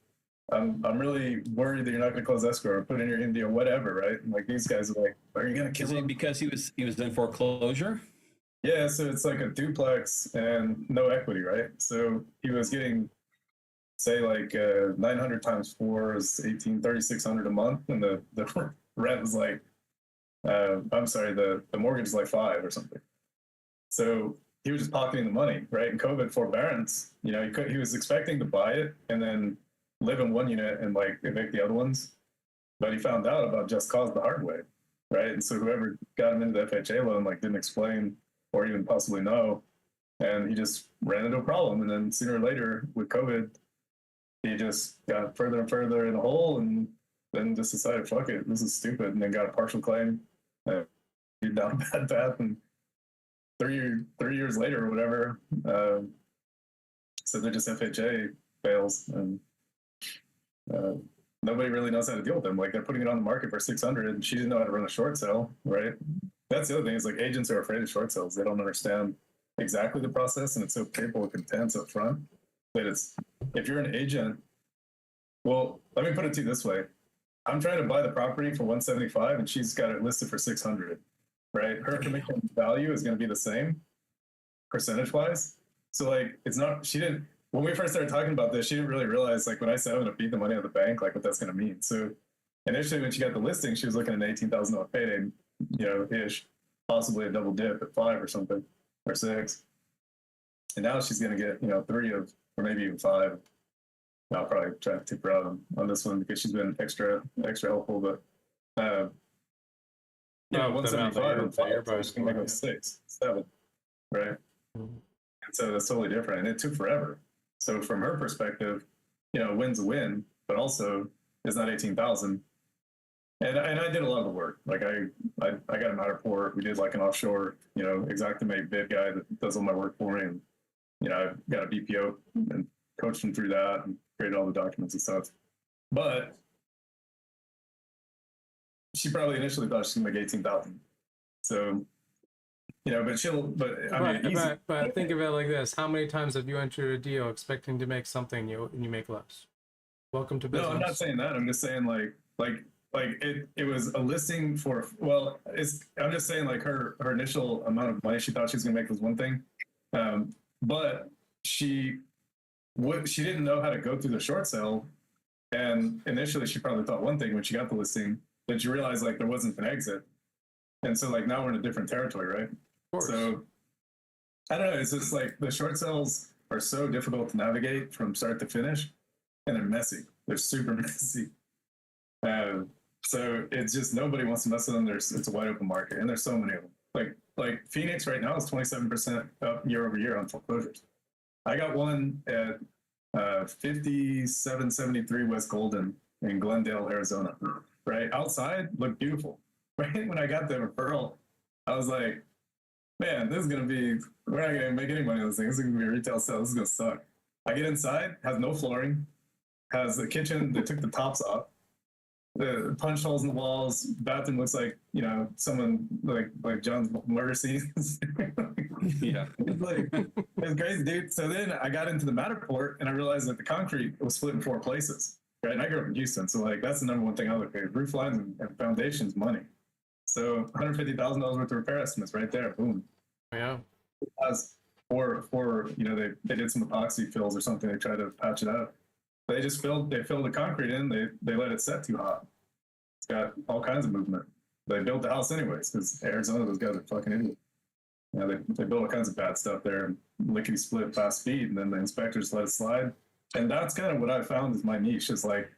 I'm really worried that you're not gonna close escrow or put in your India, whatever, right? And like, these guys are like, are you gonna kill him? Because he was in foreclosure? Yeah, so it's like a duplex and no equity, right? So he was getting, say, like 900 times 4 is 3,600 a month, and the rent was like, I'm sorry, the mortgage is like 5 or something. So he was just pocketing the money, right? And COVID forbearance, you know, he was expecting to buy it and then live in one unit and like evict the other ones, but he found out about just cause the hard way, right? And so whoever got him into the FHA loan like didn't explain or even possibly know, and he just ran into a problem. And then sooner or later with COVID, he just got further and further in a hole, and then just decided, fuck it, this is stupid, and then got a partial claim. He's down a bad path, and 3 years later or whatever, so they're just FHA fails, and nobody really knows how to deal with them. Like, they're putting it on the market for 600, and she didn't know how to run a short sale, right? That's the other thing, is like, agents are afraid of short sales. They don't understand exactly the process, and it's so paperwork intense up front. But if you're an agent, well, let me put it to you this way. I'm trying to buy the property for 175 and she's got it listed for 600, right? Her commission value is going to be the same percentage wise. So like, when we first started talking about this, she didn't really realize, like, when I said I'm going to beat the money out of the bank, like what that's going to mean. So initially when she got the listing, she was looking at an $18,000 payday, you know, ish, possibly a double dip at 5 or something, or 6. And now she's going to get, 3 of, or maybe even 5. I'll probably try to tip her out on this one because she's been extra helpful. But, Oh, 175 and 5, so earbuds she's going to make for, them 6, 7, right? Mhm. And so that's totally different. And it took forever. So from her perspective, a win's a win, but also it's not 18,000. And I did a lot of the work. Like I got a Matterport. We did like an offshore, Xactimate bid guy that does all my work for me. And, I got a BPO and coached him through that and created all the documents and stuff. But she probably initially thought she's gonna make 18,000. So, but I mean, easy. But think of it like this: how many times have you entered a deal expecting to make something and you make less? Welcome to business. No, I'm not saying that. I'm just saying like it was a listing for, I'm just saying like her initial amount of money she thought she was gonna make was one thing, but she didn't know how to go through the short sale, and initially she probably thought one thing when she got the listing, but you realize like there wasn't an exit, and so like now we're in a different territory, right? Of course. So I don't know. It's just like the short sales are so difficult to navigate from start to finish, and they're messy. They're super messy. So it's just nobody wants to mess with them. It's a wide open market, and there's so many of them. Like Phoenix right now is 27% up year over year on foreclosures. I got one at 5773 West Golden in Glendale, Arizona. Right outside, looked beautiful. Right when I got the referral, I was like, man, we're not gonna make any money on this thing. This is gonna be a retail sale. This is gonna suck. I get inside, has no flooring, has the kitchen. They took the tops off. The punch holes in the walls. Bathroom looks like someone like John's murder scenes. Yeah. It's crazy, dude. So then I got into the Matterport and I realized that the concrete was split in 4 places. Right, and I grew up in Houston, so like that's the number one thing I look at: roof lines and foundations, money. So $150,000 worth of repair estimates right there. Boom. Yeah. Or they did some epoxy fills or something. They tried to patch it out. They filled the concrete in. They let it set too hot. It's got all kinds of movement. They built the house anyways because Arizona, those guys are fucking idiots. They built all kinds of bad stuff there, lickety split, fast speed, and then the inspectors let it slide. And that's kind of what I found is my niche. Is like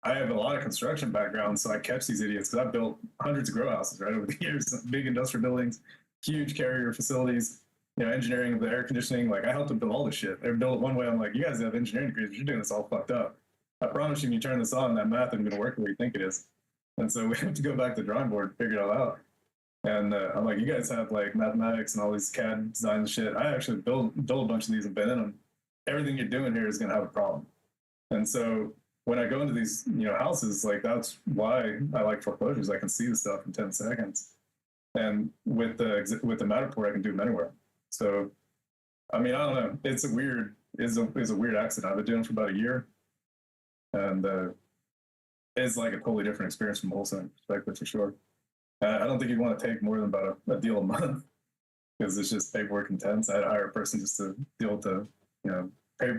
I have a lot of construction background, so I catch these idiots because I've built hundreds of grow houses right over the years, big industrial buildings, huge carrier facilities. Engineering, the air conditioning, like I helped them build all this shit. They built it one way. I'm like, you guys have engineering degrees, but you're doing this all fucked up. I promise you, when you turn this on, that math isn't going to work the way you think it is. And so we have to go back to the drawing board and figure it all out. And I'm like, you guys have like mathematics and all these CAD designs and shit. I actually built a bunch of these and been in them. Everything you're doing here is going to have a problem. And so when I go into these, houses, like that's why I like foreclosures. I can see the stuff in 10 seconds. And with the Matterport, I can do them anywhere. So, I mean, I don't know. It's a weird accident. I've been doing it for about a year, and it's like a totally different experience from a wholesaling perspective for sure. I don't think you'd want to take more than about a deal a month because it's just paperwork intense. I'd hire a person just to deal with the,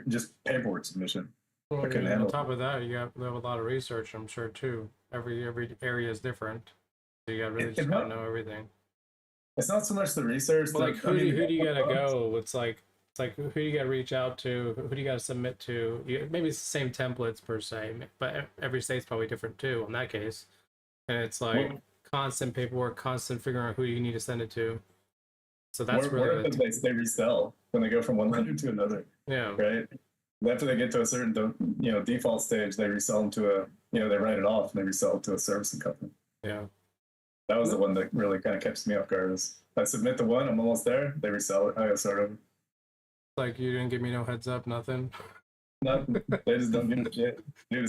just paperwork submission. Well, on top of that, you have a lot of research, I'm sure too. Every area is different, so you got to know everything. It's not so much the research. Well, like who do you gotta go? It's like who do you gotta reach out to? Who do you gotta submit to? Maybe it's the same templates per se, but every state's probably different too in that case. And it's like constant paperwork, constant figuring out who you need to send it to. So that's really they resell when they go from one lender to another. Yeah. Right. After they get to a certain default stage, they resell them to they write it off and they resell it to a servicing company. Yeah. That was the one that really kind of kept me off guard. I submit the one, I'm almost there. They resell it. I gotta start over. Like you didn't give me no heads up, nothing. Nothing. They just don't give a shit. They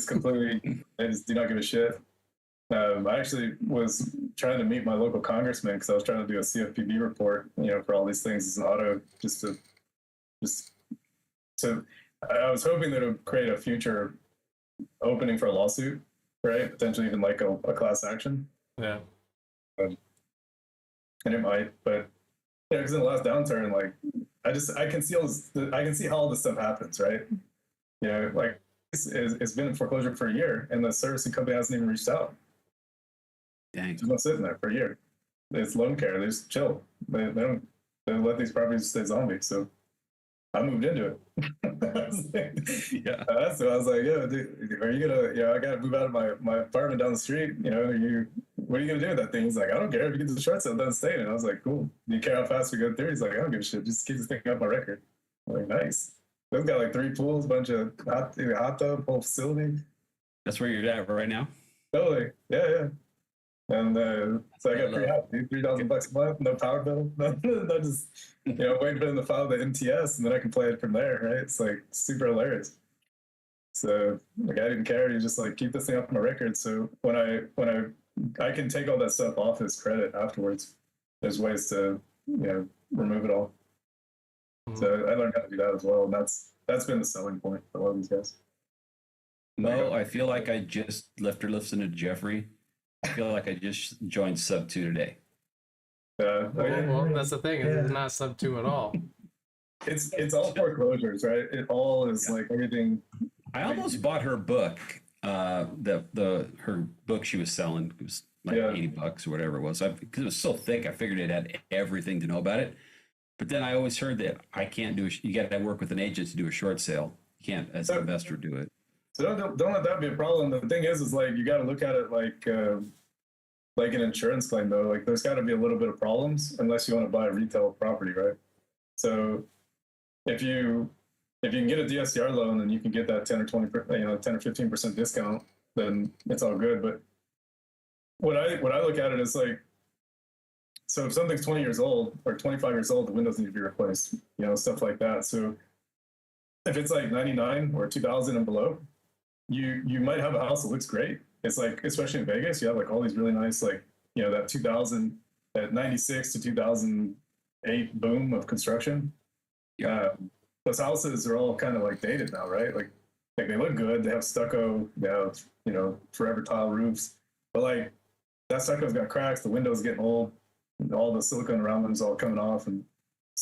just do not give a shit. I actually was trying to meet my local congressman because I was trying to do a CFPB report, for all these things as an auto, so I was hoping that it would create a future opening for a lawsuit, right? Potentially even like a class action. Yeah. And it might, but because in the last downturn, like I can see how all this stuff happens, right? Like it's been in foreclosure for a year, and the servicing company hasn't even reached out. Dang. It's been sitting there for a year. It's loan care. They just chill. They don't let these properties stay zombies. So I moved into it. Yeah. So I was like, yeah, dude, are you gonna, I gotta move out of my apartment down the street. What are you gonna do with that thing? He's like, I don't care if you get the short sale done staying. And I was like, cool. Do you care how fast we go through? He's like, I don't give a shit. Just keep this thing up my record. I'm like, nice. They've got like 3 pools, bunch of hot tub, whole facility. That's where you're at right now. Totally. Yeah. And so I got pretty happy, $3,000 a month, no power bill, no just waiting for them to file the MTS, and then I can play it from there, right? It's like super hilarious. So like I didn't care. You just like keep this thing up on my record. So when I can take all that stuff off his credit afterwards. There's ways to remove it all. So I learned how to do that as well, and that's been the selling point for a lot of these guys. Mo, I feel like I just listening to Jeffrey. I feel like I just joined Sub 2 today. Well, that's the thing. It's not Sub 2 at all. It's all foreclosures, right? It all is like everything. I almost bought her book. Her book she was selling. It was like $80 or whatever it was. Because it was so thick, I figured it had everything to know about it. But then I always heard that I can't do. You got to work with an agent to do a short sale. You can't, as an investor, do it. So don't let that be a problem. The thing is like you got to look at it like an insurance claim though. Like there's got to be a little bit of problems unless you want to buy a retail property, right? So if you can get a DSCR loan and you can get that 10 or 20, 10 or 15% discount, then it's all good. But what I look at it is like, so if something's 20 years old or 25 years old, the windows need to be replaced, stuff like that. So if it's like 99 or 2000 and below, you might have a house that looks great. It's like, especially in Vegas, you have like all these really nice, like, that 2000, that 96 to 2008 boom of construction. Those houses are all kind of like dated now, right? Like they look good. They have stucco, they have, forever tile roofs, but like that stucco's got cracks. The windows getting old. All the silicone around them is all coming off. And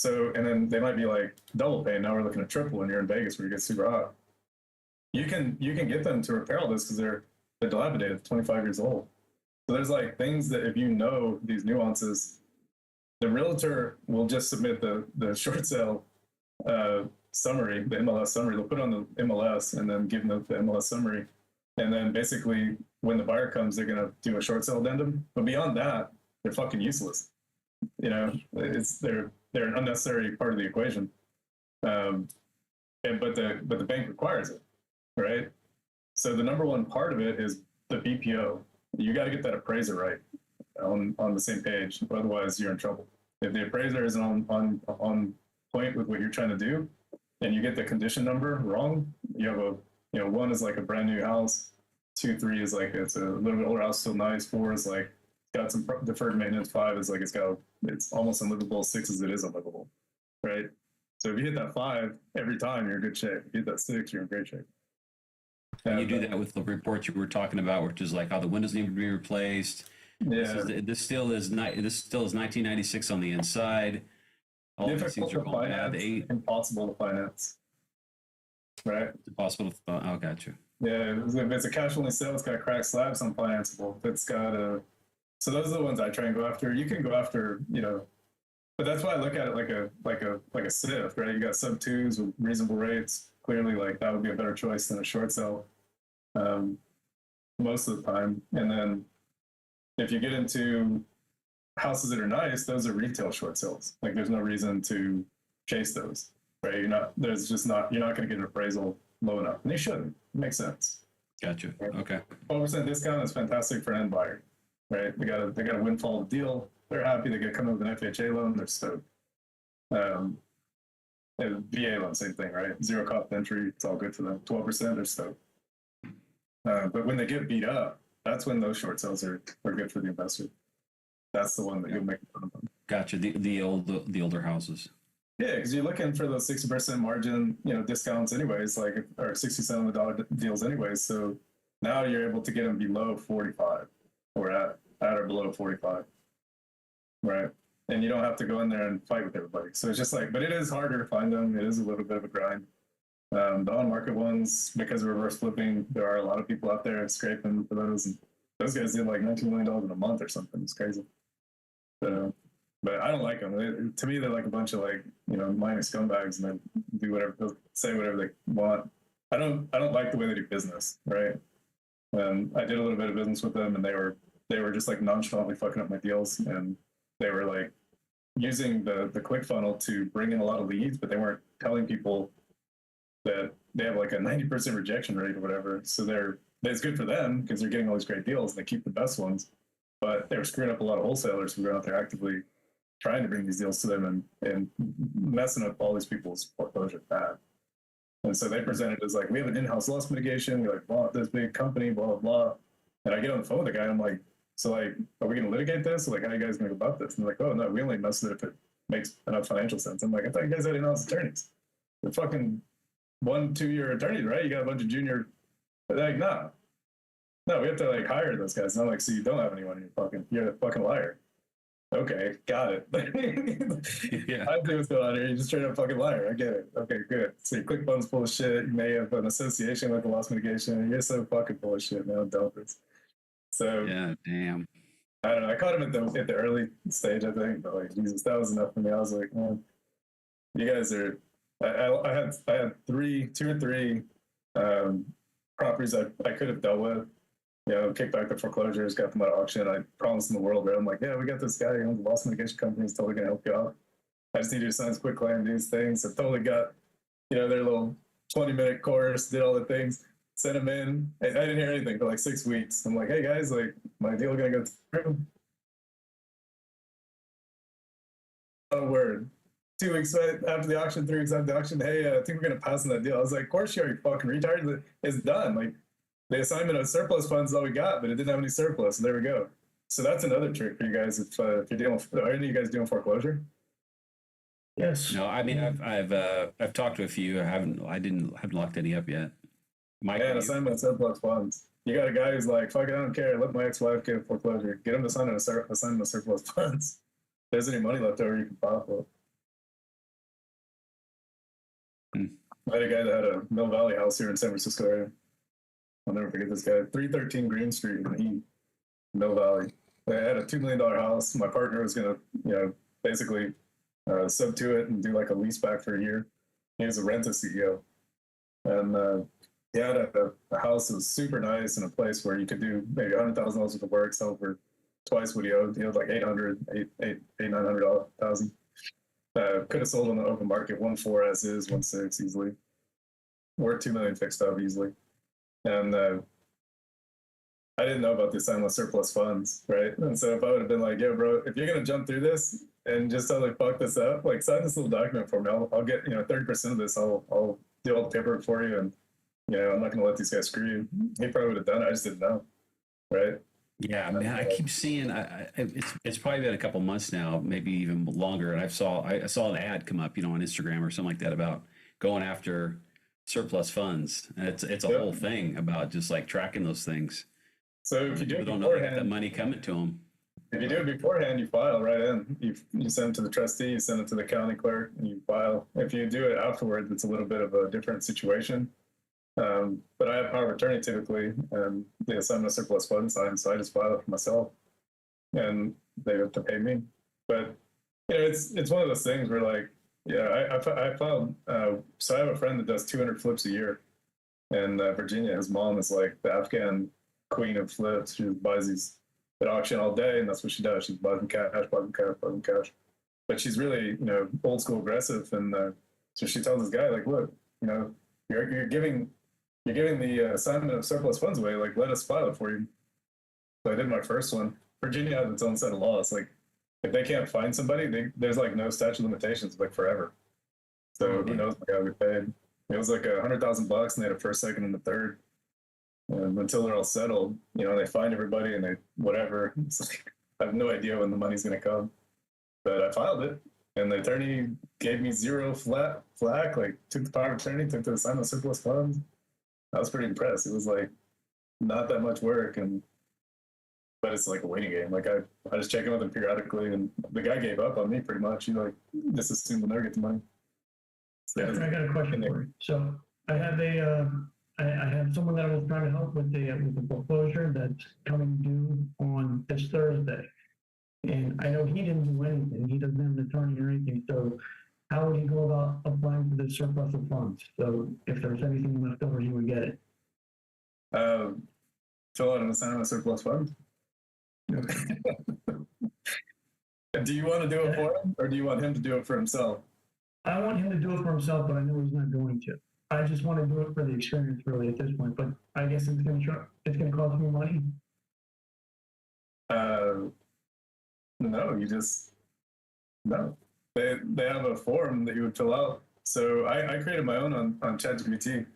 then they might be like double pane. Now we're looking at triple when you're in Vegas where you get super hot. You can get them to repair all this because they're dilapidated, 25 years old. So there's like things that if you know these nuances, the realtor will just submit the short sale summary, the MLS summary. They'll put it on the MLS and then give them the MLS summary. And then basically when the buyer comes, they're going to do a short sale addendum. But beyond that, they're fucking useless. They're an unnecessary part of the equation. But the bank requires it. Right. So the number one part of it is the BPO. You got to get that appraiser right on the same page. Otherwise, you're in trouble. If the appraiser isn't on point with what you're trying to do, and you get the condition number wrong, you have 1 is like a brand new house, 2, 3 is like it's a little bit older house, still nice. 4 is like got some deferred maintenance. 5 is like it's almost unlivable. 6 is it is unlivable. Right. So if you hit that 5 every time, you're in good shape. If you hit that 6, you're in great shape. And you do that with the report you were talking about, which is like how the windows need to be replaced. Yeah. This still is 1996 on the inside. All these things are going bad. Impossible to finance. Right. It's impossible to. Oh, gotcha. Yeah, if it's a cash only sale, it's got cracked slabs, unfinanceable. If it's got so those are the ones I try and go after. You can go after, but that's why I look at it like a SIF, right? You got sub 2s with reasonable rates. Clearly, like that would be a better choice than a short sale most of the time. And then if you get into houses that are nice, those are retail short sales. Like there's no reason to chase those, right? You're not going to get an appraisal low enough, and you shouldn't. It makes sense. Gotcha. Okay. 12% discount is fantastic for an end buyer, right? They got a windfall deal. They're happy. They get coming with an FHA loan. They're stoked. VA loan, same thing, right? Zero cost entry. It's all good for them. 12%, they're stoked. But when they get beat up, that's when those short sales are good for the investor. That's the one that you'll make fun of them. Gotcha. The older houses. Yeah, because you're looking for those 60% margin, discounts anyways, like or $60 on the dollar deals anyways. So now you're able to get them below 45 or at or below 45, right? And you don't have to go in there and fight with everybody. So it's just like, but it is harder to find them. It is a little bit of a grind. The on-market ones, because of reverse flipping, there are a lot of people out there scraping for those. And those guys did like $19 million in a month or something. It's crazy. But I don't like them. To me, they're like a bunch of like, minor scumbags, and do whatever, say whatever they want. I don't like the way they do business, right? I did a little bit of business with them, and they were just like nonchalantly fucking up my deals, and they were like using the ClickFunnels to bring in a lot of leads, but they weren't telling people that they have like a 90% rejection rate or whatever. So it's good for them because they're getting all these great deals and they keep the best ones. But they were screwing up a lot of wholesalers who were out there actively trying to bring these deals to them and messing up all these people's foreclosure path. And so they presented as like, we have an in-house loss mitigation. We like bought this big company, blah, blah, blah. And I get on the phone with the guy and I'm like, so like, are we going to litigate this? Like, how are you guys going to go about this? And they're like, oh no, we only mess with it if it makes enough financial sense. I'm like, I thought you guys had in-house attorneys. They're fucking 1-2 year attorneys, right? You got a bunch of junior. But they're like, no, we have to like hire those guys. And I'm like, so you don't have anyone, you're a fucking liar. Okay, got it. Yeah. I see what's going on here. You're just straight up fucking liar. I get it. Okay, good. So your ClickFunnels full of shit. You may have an association with the loss mitigation. You're so fucking full of shit, man. Dumpers. So Yeah, damn. I don't know. I caught him at the early stage, I think, but like Jesus, that was enough for me. I was like, man, you guys are. I had two or three properties I could have dealt with. You know, kicked back the foreclosures, got them at auction. I promised them the world, right? I'm like, yeah, we got this guy who owns a loss mitigation company. He's totally gonna help you out. I just need you to sign this quick claim, do these things. I totally got, their little 20-minute course, did all the things, sent them in. I didn't hear anything for like 6 weeks. I'm like, hey guys, like my deal gonna go through. Not a word. 2 weeks after the auction, 3 weeks after the auction, hey, I think we're gonna pass on that deal. I was like, of course you are, you fucking retarded. It's done. Like the assignment of surplus funds is all we got, but it didn't have any surplus. And there we go. So that's another trick for you guys. If you're dealing with, are any of you guys doing foreclosure? Yes. No, I mean, I've talked to a few. I haven't locked any up yet. Mike, Yeah, an you? assignment of surplus funds. You got a guy who's like, fuck it, I don't care. Let my ex-wife get a foreclosure. Get him to sign an assignment of surplus funds. If there's any money left over, you can file for it. I had a guy that had a Mill Valley house here in San Francisco area. I'll never forget this guy. 313 Green Street in the Mill Valley. They had a $2 million house. My partner was going to, basically sub to it and do like a lease back for a year. He was a rent CEO. And he had a house that was super nice in a place where you could do maybe $100,000 worth of work, sell for twice what he owed. He owed like $900,000. Could have sold on the open market 1.4 as is, 1.6 easily. Or $2 million fixed up easily. And I didn't know about the assignment of surplus funds, right? And so if I would have been like, yo, bro, if you're going to jump through this and just totally fuck this up, like sign this little document for me. I'll get, 30% of this. I'll do all the paperwork for you. And, I'm not going to let these guys screw you. He probably would have done it. I just didn't know, right? Yeah, man, I keep seeing. It's probably been a couple months now, maybe even longer. And I saw an ad come up, on Instagram or something like that about going after surplus funds. And it's a whole thing about just like tracking those things. So if you do People it don't know they got beforehand, that money coming to them. if you do it beforehand, you file right in. You send it to the trustee, you send it to the county clerk, and you file. If you do it afterwards, it's a little bit of a different situation. But I have power of attorney typically, and the assignment of surplus funds signed, so I just file it for myself, and they have to pay me. But it's one of those things where like, I filed. So I have a friend that does 200 flips a year, in Virginia. His mom is like the Afghan queen of flips. She just buys these at auction all day, and that's what she does. She buys them cash, buys them cash, buys them cash. But she's really, old school aggressive, and so she tells this guy like, look, you're giving the assignment of surplus funds away. Like, let us file it for you. So I did my first one. Virginia has its own set of laws. Like, if they can't find somebody, there's like no statute of limitations, like forever. So who knows what guy we paid? It was like $100,000, and they had a first, second, and a third. And until they're all settled, they find everybody and they whatever. It's like, I have no idea when the money's going to come. But I filed it, and the attorney gave me zero flack. Like, took the power of attorney, took the assignment of surplus funds. I was pretty impressed. It was like not that much work, but it's like a waiting game. Like I just check in with him periodically, and the guy gave up on me pretty much. He like just assumed we'll never get the money. So, I got a question for you. So I have I have someone that I was trying to help with the foreclosure that's coming due on this Thursday. And I know he didn't do anything. He doesn't have an attorney or anything. So how would he go about applying for the surplus of funds? So if there's anything left over, he would get it. Fill out an assignment of surplus funds. Do you want to do it for him, or do you want him to do it for himself? I want him to do it for himself, but I know he's not going to. I just want to do it for the experience, really, at this point. But I guess it's going to cost me money. No, no. They have a form that you would fill out. So I created my own on ChatGPT.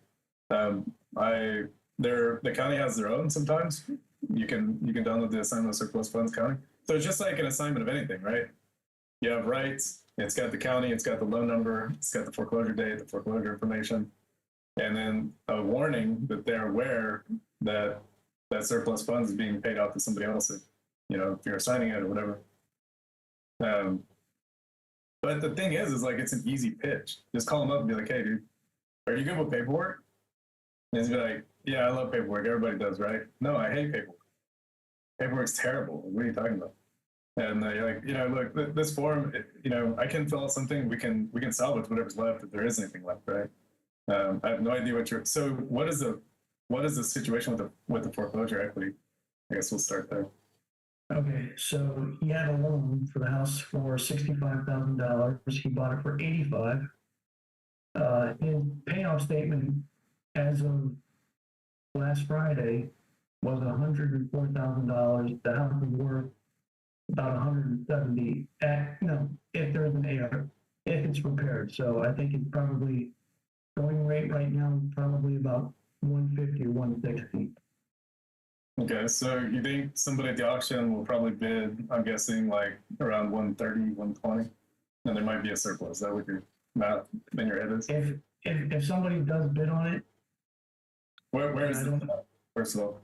The county has their own sometimes. You can download the assignment of surplus funds county. So it's just like an assignment of anything, right? You have rights. It's got the county. It's got the loan number. It's got the foreclosure date, the foreclosure information, and then a warning that they're aware that that surplus funds is being paid out to somebody else. If you're assigning it or whatever. But the thing is like it's an easy pitch. Just call them up and be like, "Hey, dude, are you good with paperwork?" And he's be like, "Yeah, I love paperwork. Everybody does, right?" "No, I hate paperwork. Paperwork's terrible. What are you talking about?" And you're like, look, this form, I can fill out something. We can salvage whatever's left if there is anything left, right? I have no idea So what is the situation with the foreclosure equity? I guess we'll start there. Okay, so he had a loan for the house for $65,000. He bought it for $85,000. His payoff statement as of last Friday was $104,000. The house was worth about 170. If there's an AR, if it's repaired. So I think it's probably going rate right now is probably about 150 or 160. Okay, so you think somebody at the auction will probably bid, I'm guessing, like around 130, 120, and there might be a surplus. That would be math in your head is? If somebody does bid on it, where is it? First of all,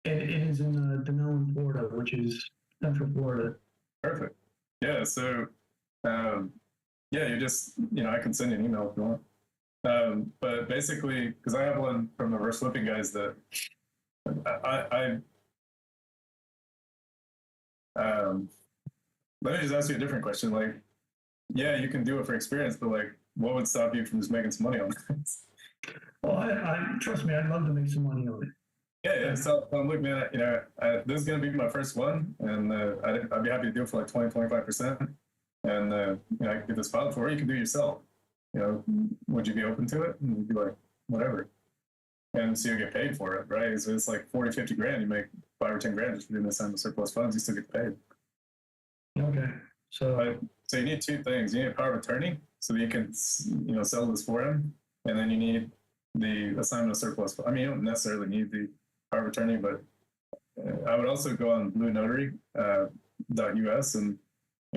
it is in Denellen, Florida, which is Central Florida. Perfect. Yeah. So, you just I can send you an email if you want. But basically, because I have one from the reverse flipping guys that let me just ask you a different question. Like, yeah, you can do it for experience, but like, what would stop you from just making some money on this? Well, I trust me, I'd love to make some money on it. Yeah. So look, man, this is going to be my first one, and I'd be happy to do it for like 20-25%. And I can get this filed for, or you can do it yourself. Would you be open to it? And you'd be like, whatever. And so you get paid for it, right? So it's like 40-50 grand. You make 5 or 10 grand just for doing this on the surplus funds. You still get paid. Okay. So you need two things. You need a power of attorney so that you can sell this for him, and then you need the assignment of surplus. I mean, you don't necessarily need the power of attorney, but I would also go on bluenotary.us and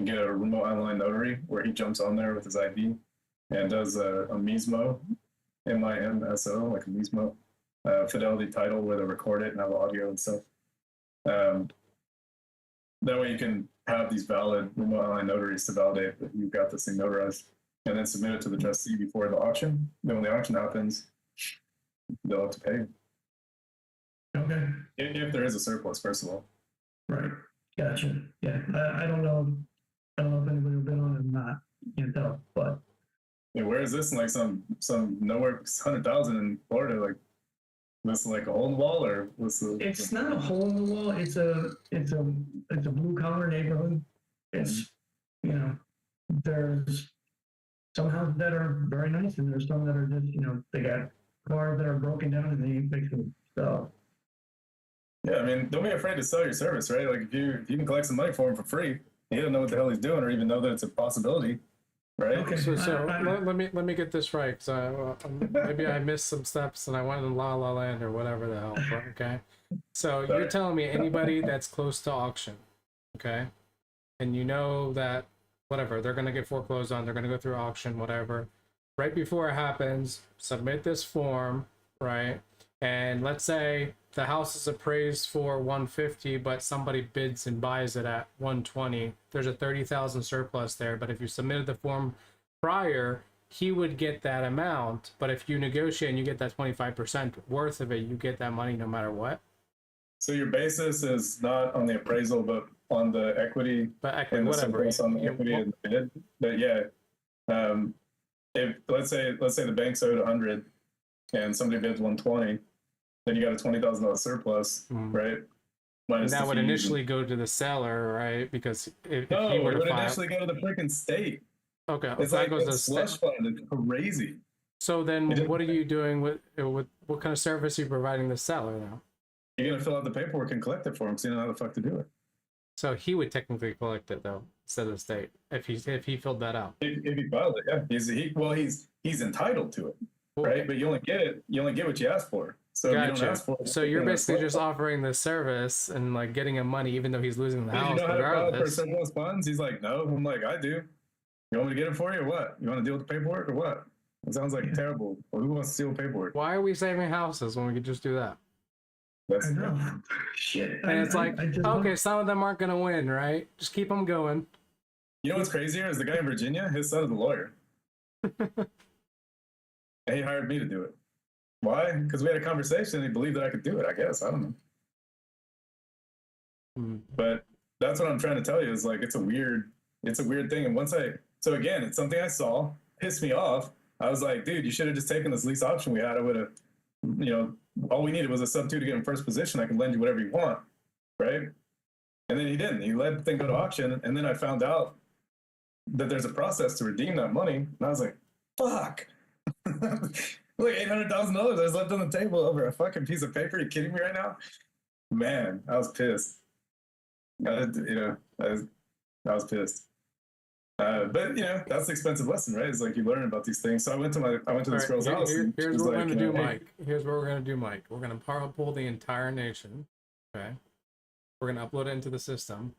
get a remote online notary where he jumps on there with his ID and does a MISMO, MIMSO, like a MISMO, fidelity title where they record it and have audio and stuff. That way you can have these valid remote online notaries to validate that you've got this thing notarized, and then submit it to the trustee before the auction. Then when the auction happens, they'll have to pay. okay. If there is a surplus, first of all. Right. Gotcha. Yeah. I don't know if anybody will bid on it or not. Can't tell. But Yeah, where is this in like some nowhere 100,000 in Florida? Like this like a hole in the wall, or what's the? it's not a hole in the wall. It's a blue collar neighborhood. It's there's some houses that are very nice, and there's some that are just they got cars that are broken down and they ain't fixing them. So Yeah, I mean, don't be afraid to sell your service, right? Like if you can collect some money for him for free, he doesn't know what the hell he's doing, or even know that it's a possibility, right? Okay. So let me get this right, because maybe I missed some steps and I went in La La Land or whatever the hell. Okay, so you're telling me anybody that's close to auction, okay, and that whatever they're gonna get foreclosed on, they're gonna go through auction, whatever. Right before it happens, submit this form, right? And let's say the house is appraised for 150, but somebody bids and buys it at 120. There's a 30,000 surplus there, but if you submitted the form prior, he would get that amount. But if you negotiate and you get that 25% worth of it, you get that money no matter what. So your basis is not on the appraisal, but on the equity. But equity, whatever. On the equity and the bid. But yeah, If let's say the bank's owed 100 and somebody bids 120, then you got a $20,000 surplus, right? And Minus that the would fees initially go to the seller, right? Because if he no, were it to would file, initially go to the freaking state. okay, It's that like goes a to slush fund. It's crazy. So It then, just- what are you doing with what kind of service are you providing the seller now? You're gonna fill out the paperwork and collect it for him, so you know how the fuck to do it. So he would technically collect it though, instead of the state, if he filled that out. If he filed it, yeah, he's entitled to it, right? But you only get what you ask for. So if you don't Gotcha. ask for it, So you're then basically it's just offering the service and like getting him money, even though he's losing the Dude, you house know how to file for regardless. surplus funds? He's like, no. I'm like, I do. You want me to get it for you or what? You want to deal with the paperwork or what? It sounds like terrible. Well, who wants to deal with paperwork? Why are we saving houses when we could just do that? That's I know. Shit. And it's like, I just okay, some of them aren't going to win, right? Just keep them going. You know what's crazier is the guy in Virginia, his son is a lawyer. And he hired me to do it. Why? Because we had a conversation and he believed that I could do it, I guess. I don't know. But that's what I'm trying to tell you is like it's a weird thing. And so again, it's something I saw, pissed me off. I was like, dude, you should have just taken this lease option we had. I would have, all we needed was a sub 2 to get in first position. I could lend you whatever you want. Right. And then he didn't. He let the thing go to auction. And then I found out that there's a process to redeem that money. And I was like, fuck. Like $800,000 I was left on the table over a fucking piece of paper. Are you kidding me right now? Man, I was pissed. I was pissed. But that's the expensive lesson, right? It's like you learn about these things. So I went to this girl's house. And Here's she was what we're like, going to do, hey, Mike. Here's what we're going to do, Mike. We're going to pull the entire nation. Okay. We're going to upload it into the system.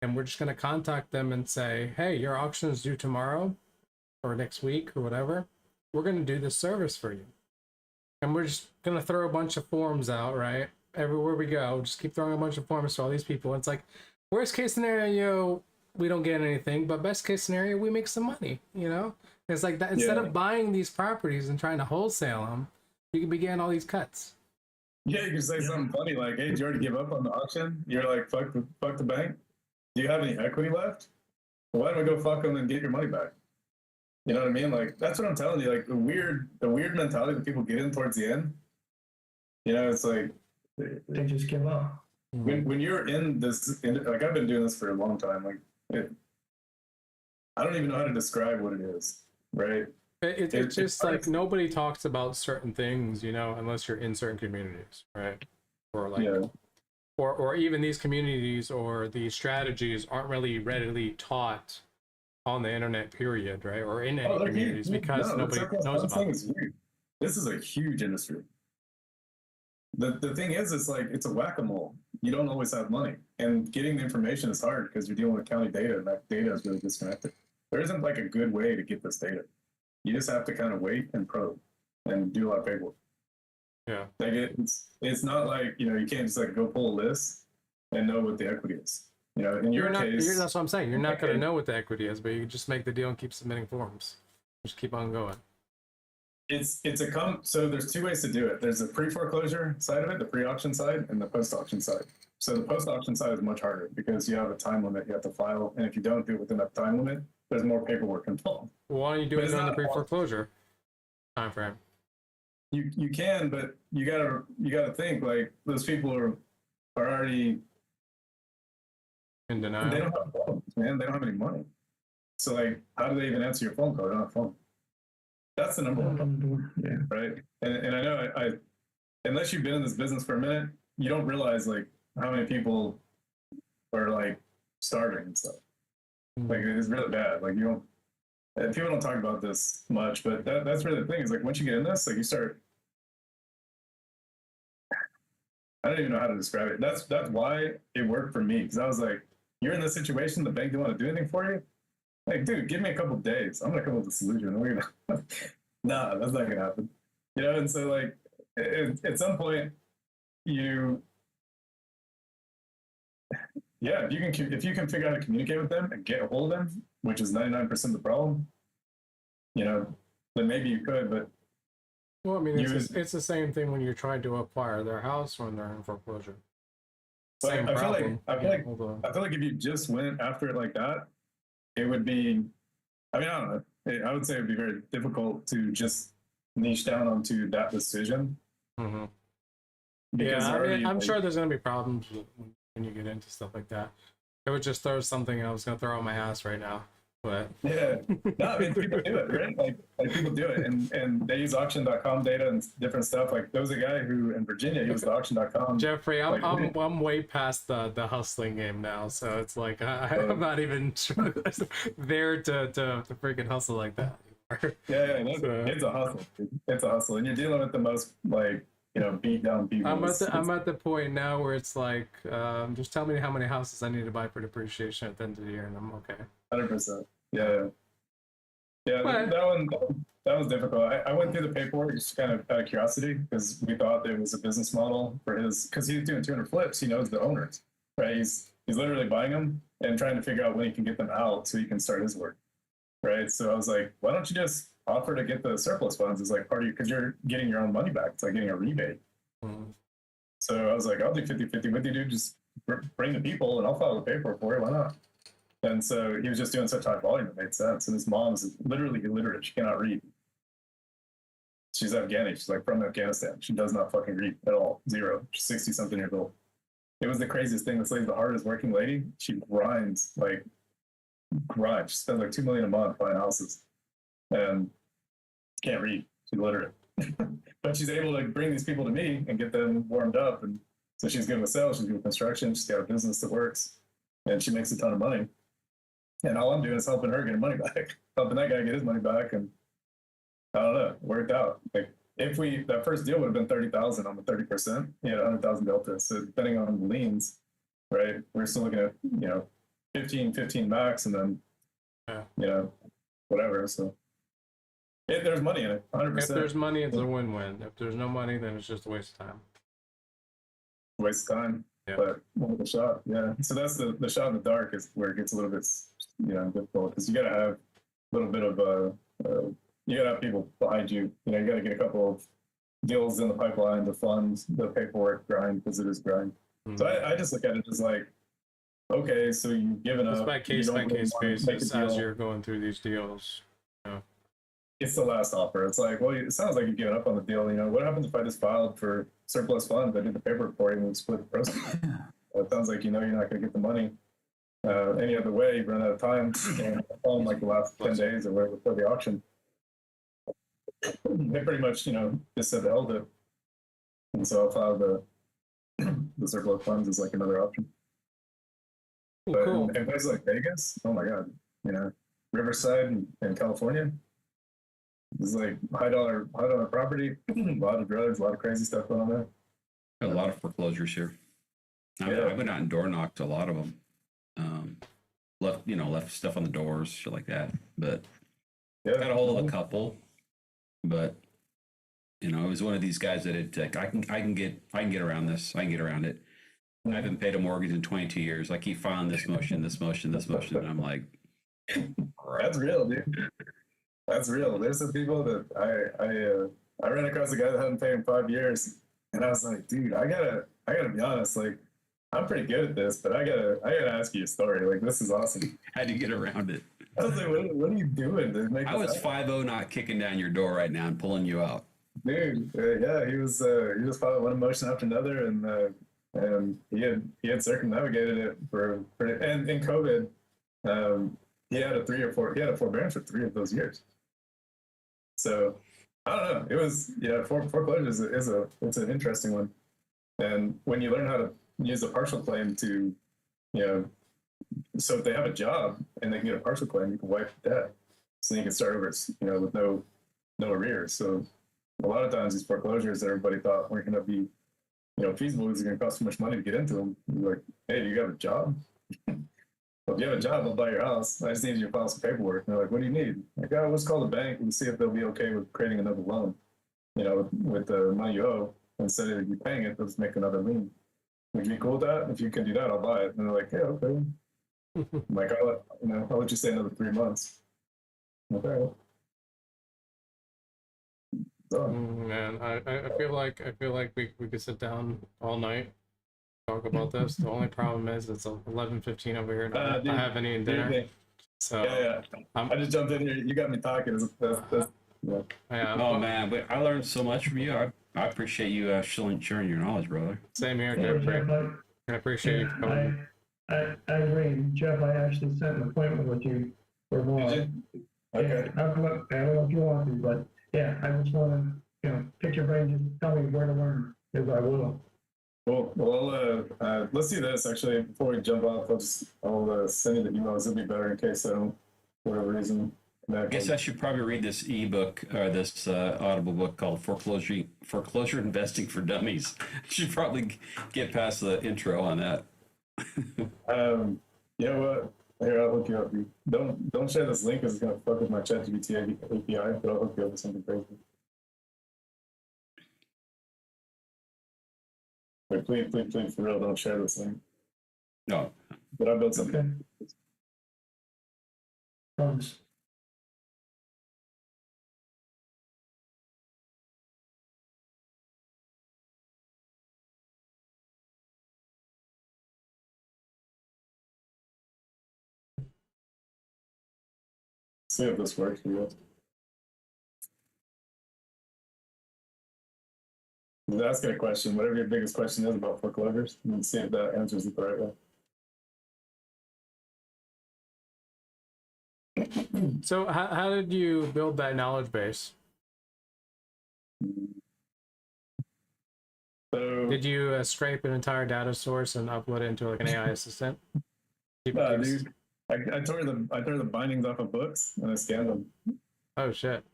And we're just going to contact them and say, hey, your auction is due tomorrow or next week or whatever. We're going to do this service for you. And we're just going to throw a bunch of forms out, right? Everywhere we go, just keep throwing a bunch of forms to all these people. It's like, worst case scenario, we don't get anything, but best case scenario, we make some money, It's like that. Instead of buying these properties and trying to wholesale them, you can be getting all these cuts. Yeah, you can say something funny like, hey, did you already give up on the auction? You're like, fuck the bank. Do you have any equity left? Well, why don't we go fuck them and get your money back? You know what I mean? Like, that's what I'm telling you. Like, the weird mentality that people get in towards the end, it's like, they just give up. when you're in this, like, I've been doing this for a long time. Like, I don't even know how to describe what it is, right? It's just like nobody talks about certain things, unless you're in certain communities, right? Or like, or even these communities or these strategies aren't really readily taught on the internet, period, right? Or in any communities because nobody knows about it. This is a huge industry. The thing is, it's like it's a whack-a-mole. You don't always have money, and getting the information is hard because you're dealing with county data, and that data is really disconnected. There isn't like a good way to get this data. You just have to kind of wait and probe and do a lot of paperwork. Yeah, like it's not like you can't just like go pull a list and know what the equity is. In your case, that's what I'm saying. You're not going to know what the equity is, but you just make the deal and keep submitting forms. Just keep on going. So there's two ways to do it. There's the pre-foreclosure side of it, the pre-auction side, and the post-auction side. So the post-auction side is much harder because you have a time limit you have to file, and if you don't do it within that time limit, there's more paperwork involved. Well, why don't you do it during the pre-foreclosure time frame? You can, but you gotta think like those people are already in denial. They don't have phones, man. They don't have any money. So like, how do they even answer your phone call? They don't have a phone. That's the number one, right? And I know I unless you've been in this business for a minute, you don't realize like how many people are like starving and stuff. Like it's really bad. Like people don't talk about this much, but that's really the thing is like once you get in this, like you start. I don't even know how to describe it. That's why it worked for me because I was like, you're in this situation, the bank don't want to do anything for you. Like, dude, give me a couple of days. I'm gonna come up with a solution. Nah, that's not gonna happen. And so like at some point if you can figure out how to communicate with them and get a hold of them, which is 99% of the problem, then maybe you could, but well, I mean, it's the same thing when you're trying to acquire their house when they're in foreclosure. Same problem. I feel like if you just went after it like that, it would be I mean, I don't know. I would say it'd be very difficult to just niche down onto that decision. Mm-hmm. Because Yeah, I mean, already, I'm like, sure there's gonna be problems when you get into stuff like that. I would just throw something I was gonna throw on my ass right now, but yeah, no, I mean, people do it, right? Like people do it, and they use auction.com data and different stuff. Like there was a guy who in Virginia, he was the auction.com. Jeffrey, I'm like, I'm way past the hustling game now, so it's like I'm not even there to freaking hustle like that anymore. Yeah, So- it's a hustle. It's a hustle, and you're dealing with the most like beat down people. I'm at the point now where it's like, just tell me how many houses I need to buy for depreciation at the end of the year, and I'm okay. 100%. Yeah. But- That was difficult. I went through the paperwork just kind of out of curiosity because we thought there was a business model for his, because he's doing 200 flips. He knows the owners, right? He's literally buying them and trying to figure out when he can get them out so he can start his work, right? So I was like, why don't you just offer to get the surplus funds as like part of you, because you're getting your own money back. It's like getting a rebate. Mm-hmm. So I was like, I'll do 50-50 with you, dude. Just bring the people and I'll file the paperwork for you. Why not? And so he was just doing such high volume, it made sense. And his mom's literally illiterate. She cannot read. She's Afghani. She's like from Afghanistan. She does not fucking read at all. Zero. She's 60 something years old. It was the craziest thing. This lady's the hardest working lady. She grinds. She spends like $2 million a month buying houses and can't read. She's literate. But she's able to bring these people to me and get them warmed up. And so she's good with sales. She's good with construction. She's got a business that works and she makes a ton of money. And all I'm doing is helping her get her money back, helping that guy get his money back. And I don't know, it worked out. Like if that first deal would have been 30,000 on the 30%, he had 100,000 delta. So depending on the liens, right, we're still looking at, 15 max and then, whatever. So there's money in it, 100%. If there's money, it's a win-win. If there's no money, then it's just a waste of time. Waste of time. Yeah. But one of the shot, yeah. So that's the shot in the dark is where it gets a little bit, difficult because you got to have a little bit of you got to have people behind you. You got to get a couple of deals in the pipeline to fund the paperwork grind because it is grind. Mm-hmm. So I just look at it as like, okay, so you've given up. It's by case basis as you're going through these deals. It's the last offer. It's like, well, it sounds like you've given up on the deal. What happens if I just filed for surplus funds? I did the paperwork for you and we split the proceeds. Well, it sounds like you're not going to get the money any other way. You run out of time. And on like the last 10 days or whatever before the auction, they pretty much, just said they held it. And so I filed the surplus funds as like another option. But cool. in places like Vegas, oh my God, Riverside in California, it's like high dollar property, a lot of drugs, a lot of crazy stuff going on there. A lot of foreclosures here. I went out and door knocked a lot of them. Left stuff on the doors, shit like that. But got a hold of a couple. But it was one of these guys that it like I can get around this. I can get around it. I haven't paid a mortgage in 22 years. I keep filing this motion, and I'm like, that's real, dude. That's real. There's some people that I ran across a guy that hadn't paid in 5 years, and I was like, dude, I gotta be honest. Like, I'm pretty good at this, but I gotta ask you a story. Like, this is awesome. How do you get around it? I was like, what are you doing to make? I was 5-0, not kicking down your door right now and pulling you out, dude. He was. He just followed one emotion after another, and he had circumnavigated it and in COVID, he had a forbearance for 3 of those years. So I don't know. It was foreclosure it's an interesting one, and when you learn how to use a partial claim to, so if they have a job and they can get a partial claim, you can wipe the debt, so you can start over, with no arrears. So a lot of times these foreclosures that everybody thought weren't going to be, feasible because it's going to cost too much money to get into them. You're like, hey, do you have a job? Well, if you have a job, I'll buy your house. I just need you to file some paperwork. And they're like, what do you need? Like, let's call the bank and see if they'll be okay with creating another loan, with the money you owe. Instead of you paying it, let's make another lien. Would you be cool with that? If you can do that, I'll buy it. And they're like, yeah, okay. I'm like, I'll let you stay another 3 months. Okay. So, Man, I feel like we could sit down all night, talk about this. The only problem is it's 11:15 over here, and I haven't eaten dinner. So Yeah. I'm- I just jumped in here. You got me talking. Yeah. yeah, Oh but man, but I learned so much from you. I appreciate you sharing your knowledge, brother. same here, Yeah, Jeffrey. Jeff, I appreciate you for coming. I agree. Jeff, I actually set an appointment with you for tomorrow. Did you? Okay. Yeah, I don't know if you want to, but yeah, I just want to, pick your brain, just tell me where to learn, because I will. Cool. Well, let's do this actually. Before we jump off, I'll send you the emails. It'll be better in case I don't, for whatever reason. I guess I should probably read this ebook or this Audible book called Foreclosure Investing for Dummies. I should probably get past the intro on that. Yeah. What? Here, I'll hook you up. Don't share this link because it's gonna fuck with my ChatGPT API. But I'll hook you up with something crazy. Wait, please, for real, don't share this link. No, But I built something. Okay. Promise. See if this works for you. Just ask it a question, whatever your biggest question is about foreclosures, and see if that answers it the right way. So how did you build that knowledge base? So, Did you scrape an entire data source and upload it into like an AI assistant? dude, I tore the bindings off of books and I scanned them. Oh shit.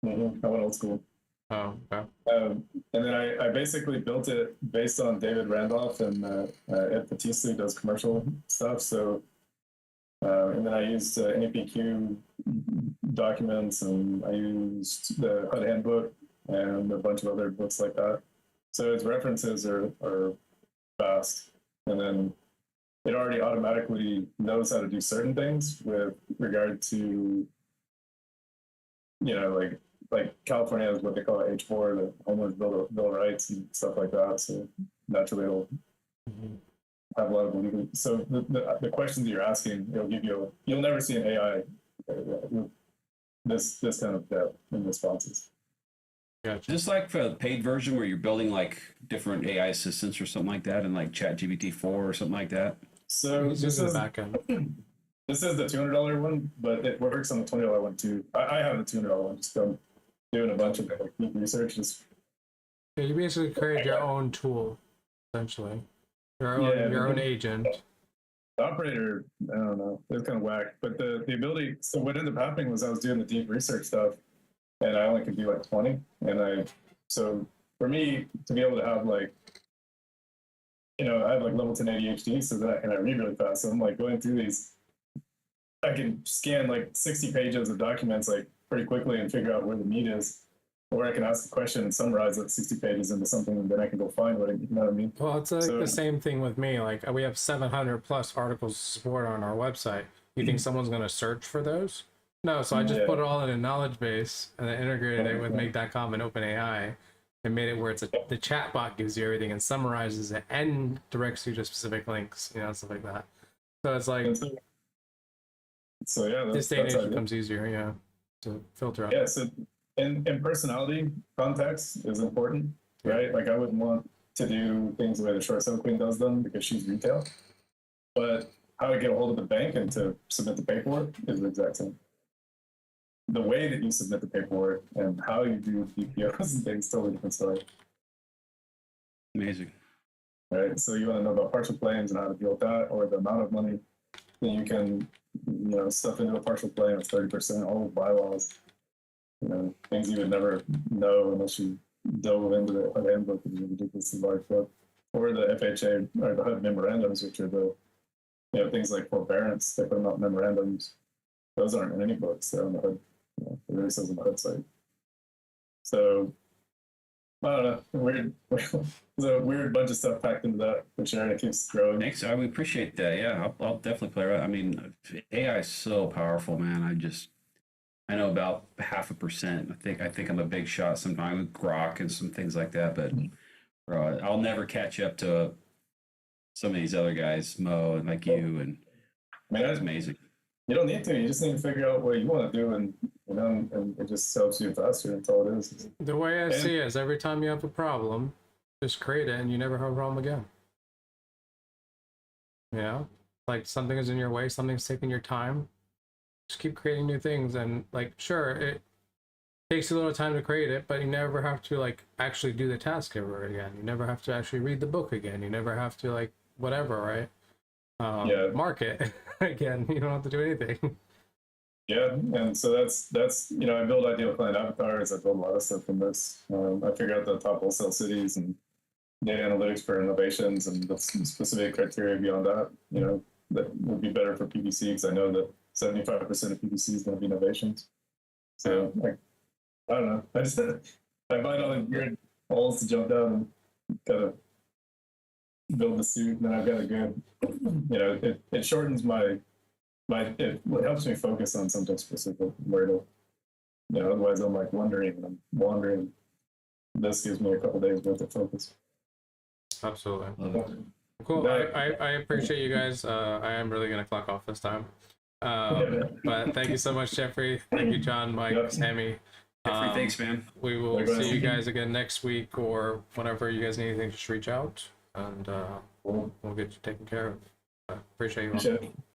I went old school. Oh, okay. And then I basically built it based on David Randolph and Ed Batista, who does commercial stuff. So, and then I used NAPQ documents, and I used the HUD handbook and a bunch of other books like that. So its references are fast, and then it already automatically knows how to do certain things with regard to, like California has what they call H4, the homeowners bill of rights and stuff like that. So naturally, it'll have a lot of legal. So the questions that you're asking, it'll give you. You'll never see an AI with this kind of depth in responses. Gotcha. just like for the paid version where you're building like different AI assistants or something like that, and like ChatGPT 4 or something like that. So This this is is the back end. this is the $200 one, but it works on the $20 one too. I have the $200 one. Just doing a bunch of like deep research. Just Yeah, you basically create your own tool, essentially. Your own agent. the operator, I don't know, it was kind of whack. But the ability. So what ended up happening was I was doing the deep research stuff, and I only could do like 20. So for me to be able to have like, I have like level 10 ADHD, so that and I read really fast. So I'm like going through these. I can scan like 60 pages of documents like pretty quickly and figure out where the meat is, or I can ask a question and summarize that 60 pages into something, and then I can go find what you know what I mean. Well, it's like the same thing with me. Like we have 700 plus articles to support on our website. You think someone's going to search for those? No. So I just put it all in a knowledge base and then integrated it with Make.com and OpenAI and made it where it's the chat bot gives you everything and summarizes it and directs you to specific links, stuff like that. So it's like So yeah, this day and age becomes easier, to filter out. Yeah, so and personality context is important, right? Like I wouldn't want to do things the way the short sale queen does them because she's retail, but how to get a hold of the bank and to submit the paperwork is the exact same. The way that you submit the paperwork and how you do PPOs and things, totally different story. Amazing. Right. So you want to know about partial claims and how to deal with that, or the amount of money that you can, stuff into a partial claim of 30%, all the bylaws, things you would never know unless you dove into the HUD handbook, which is a ridiculously large book, or the FHA or the HUD memorandums, which are the, things like forbearance. They put them out memorandums. Those aren't in any books. They're on the HUD. It really says on the HUD site. So I don't know. There's a weird bunch of stuff packed into that, which it keeps growing. Thanks. I would appreciate that. Yeah, I'll definitely play around. I mean, AI is so powerful, man. I know about 0.5%. I think I'm a big shot sometimes with Grok and some things like that, but bro, I'll never catch up to some of these other guys, Mo and like you, and I mean, that's amazing. you don't need to. You just need to figure out what you want to do, and and it just helps you faster. That's all it is. The way I see it is every time you have a problem, just create it and you never have a problem again. You know, like something is in your way, something's taking your time. Just keep creating new things, and like, sure, it takes a little time to create it, but you never have to like actually do the task ever again. You never have to actually read the book again. You never have to like whatever, right? Market again. You don't have to do anything. Yeah, and so that's I build ideal client avatars. I build a lot of stuff from this. I figure out the top wholesale cities and data analytics for innovations and the specific criteria beyond that. That would be better for PPC because I know that 75% of PPC is going to be innovations. So I don't know. I find all the weird holes to jump down and kind of build the suit, and then I've got a good. It shortens it helps me focus on something specific where to, otherwise I'm like wondering and I'm wandering. This gives me a couple days worth of focus. Absolutely. Cool. I appreciate you guys. I am really going to clock off this time. But thank you so much, Jeffrey. Thank you, John, Mike, Sammy. Jeffrey, thanks, man. We will see you guys again next week, or whenever you guys need anything, just reach out and we'll get you taken care of. Appreciate you all.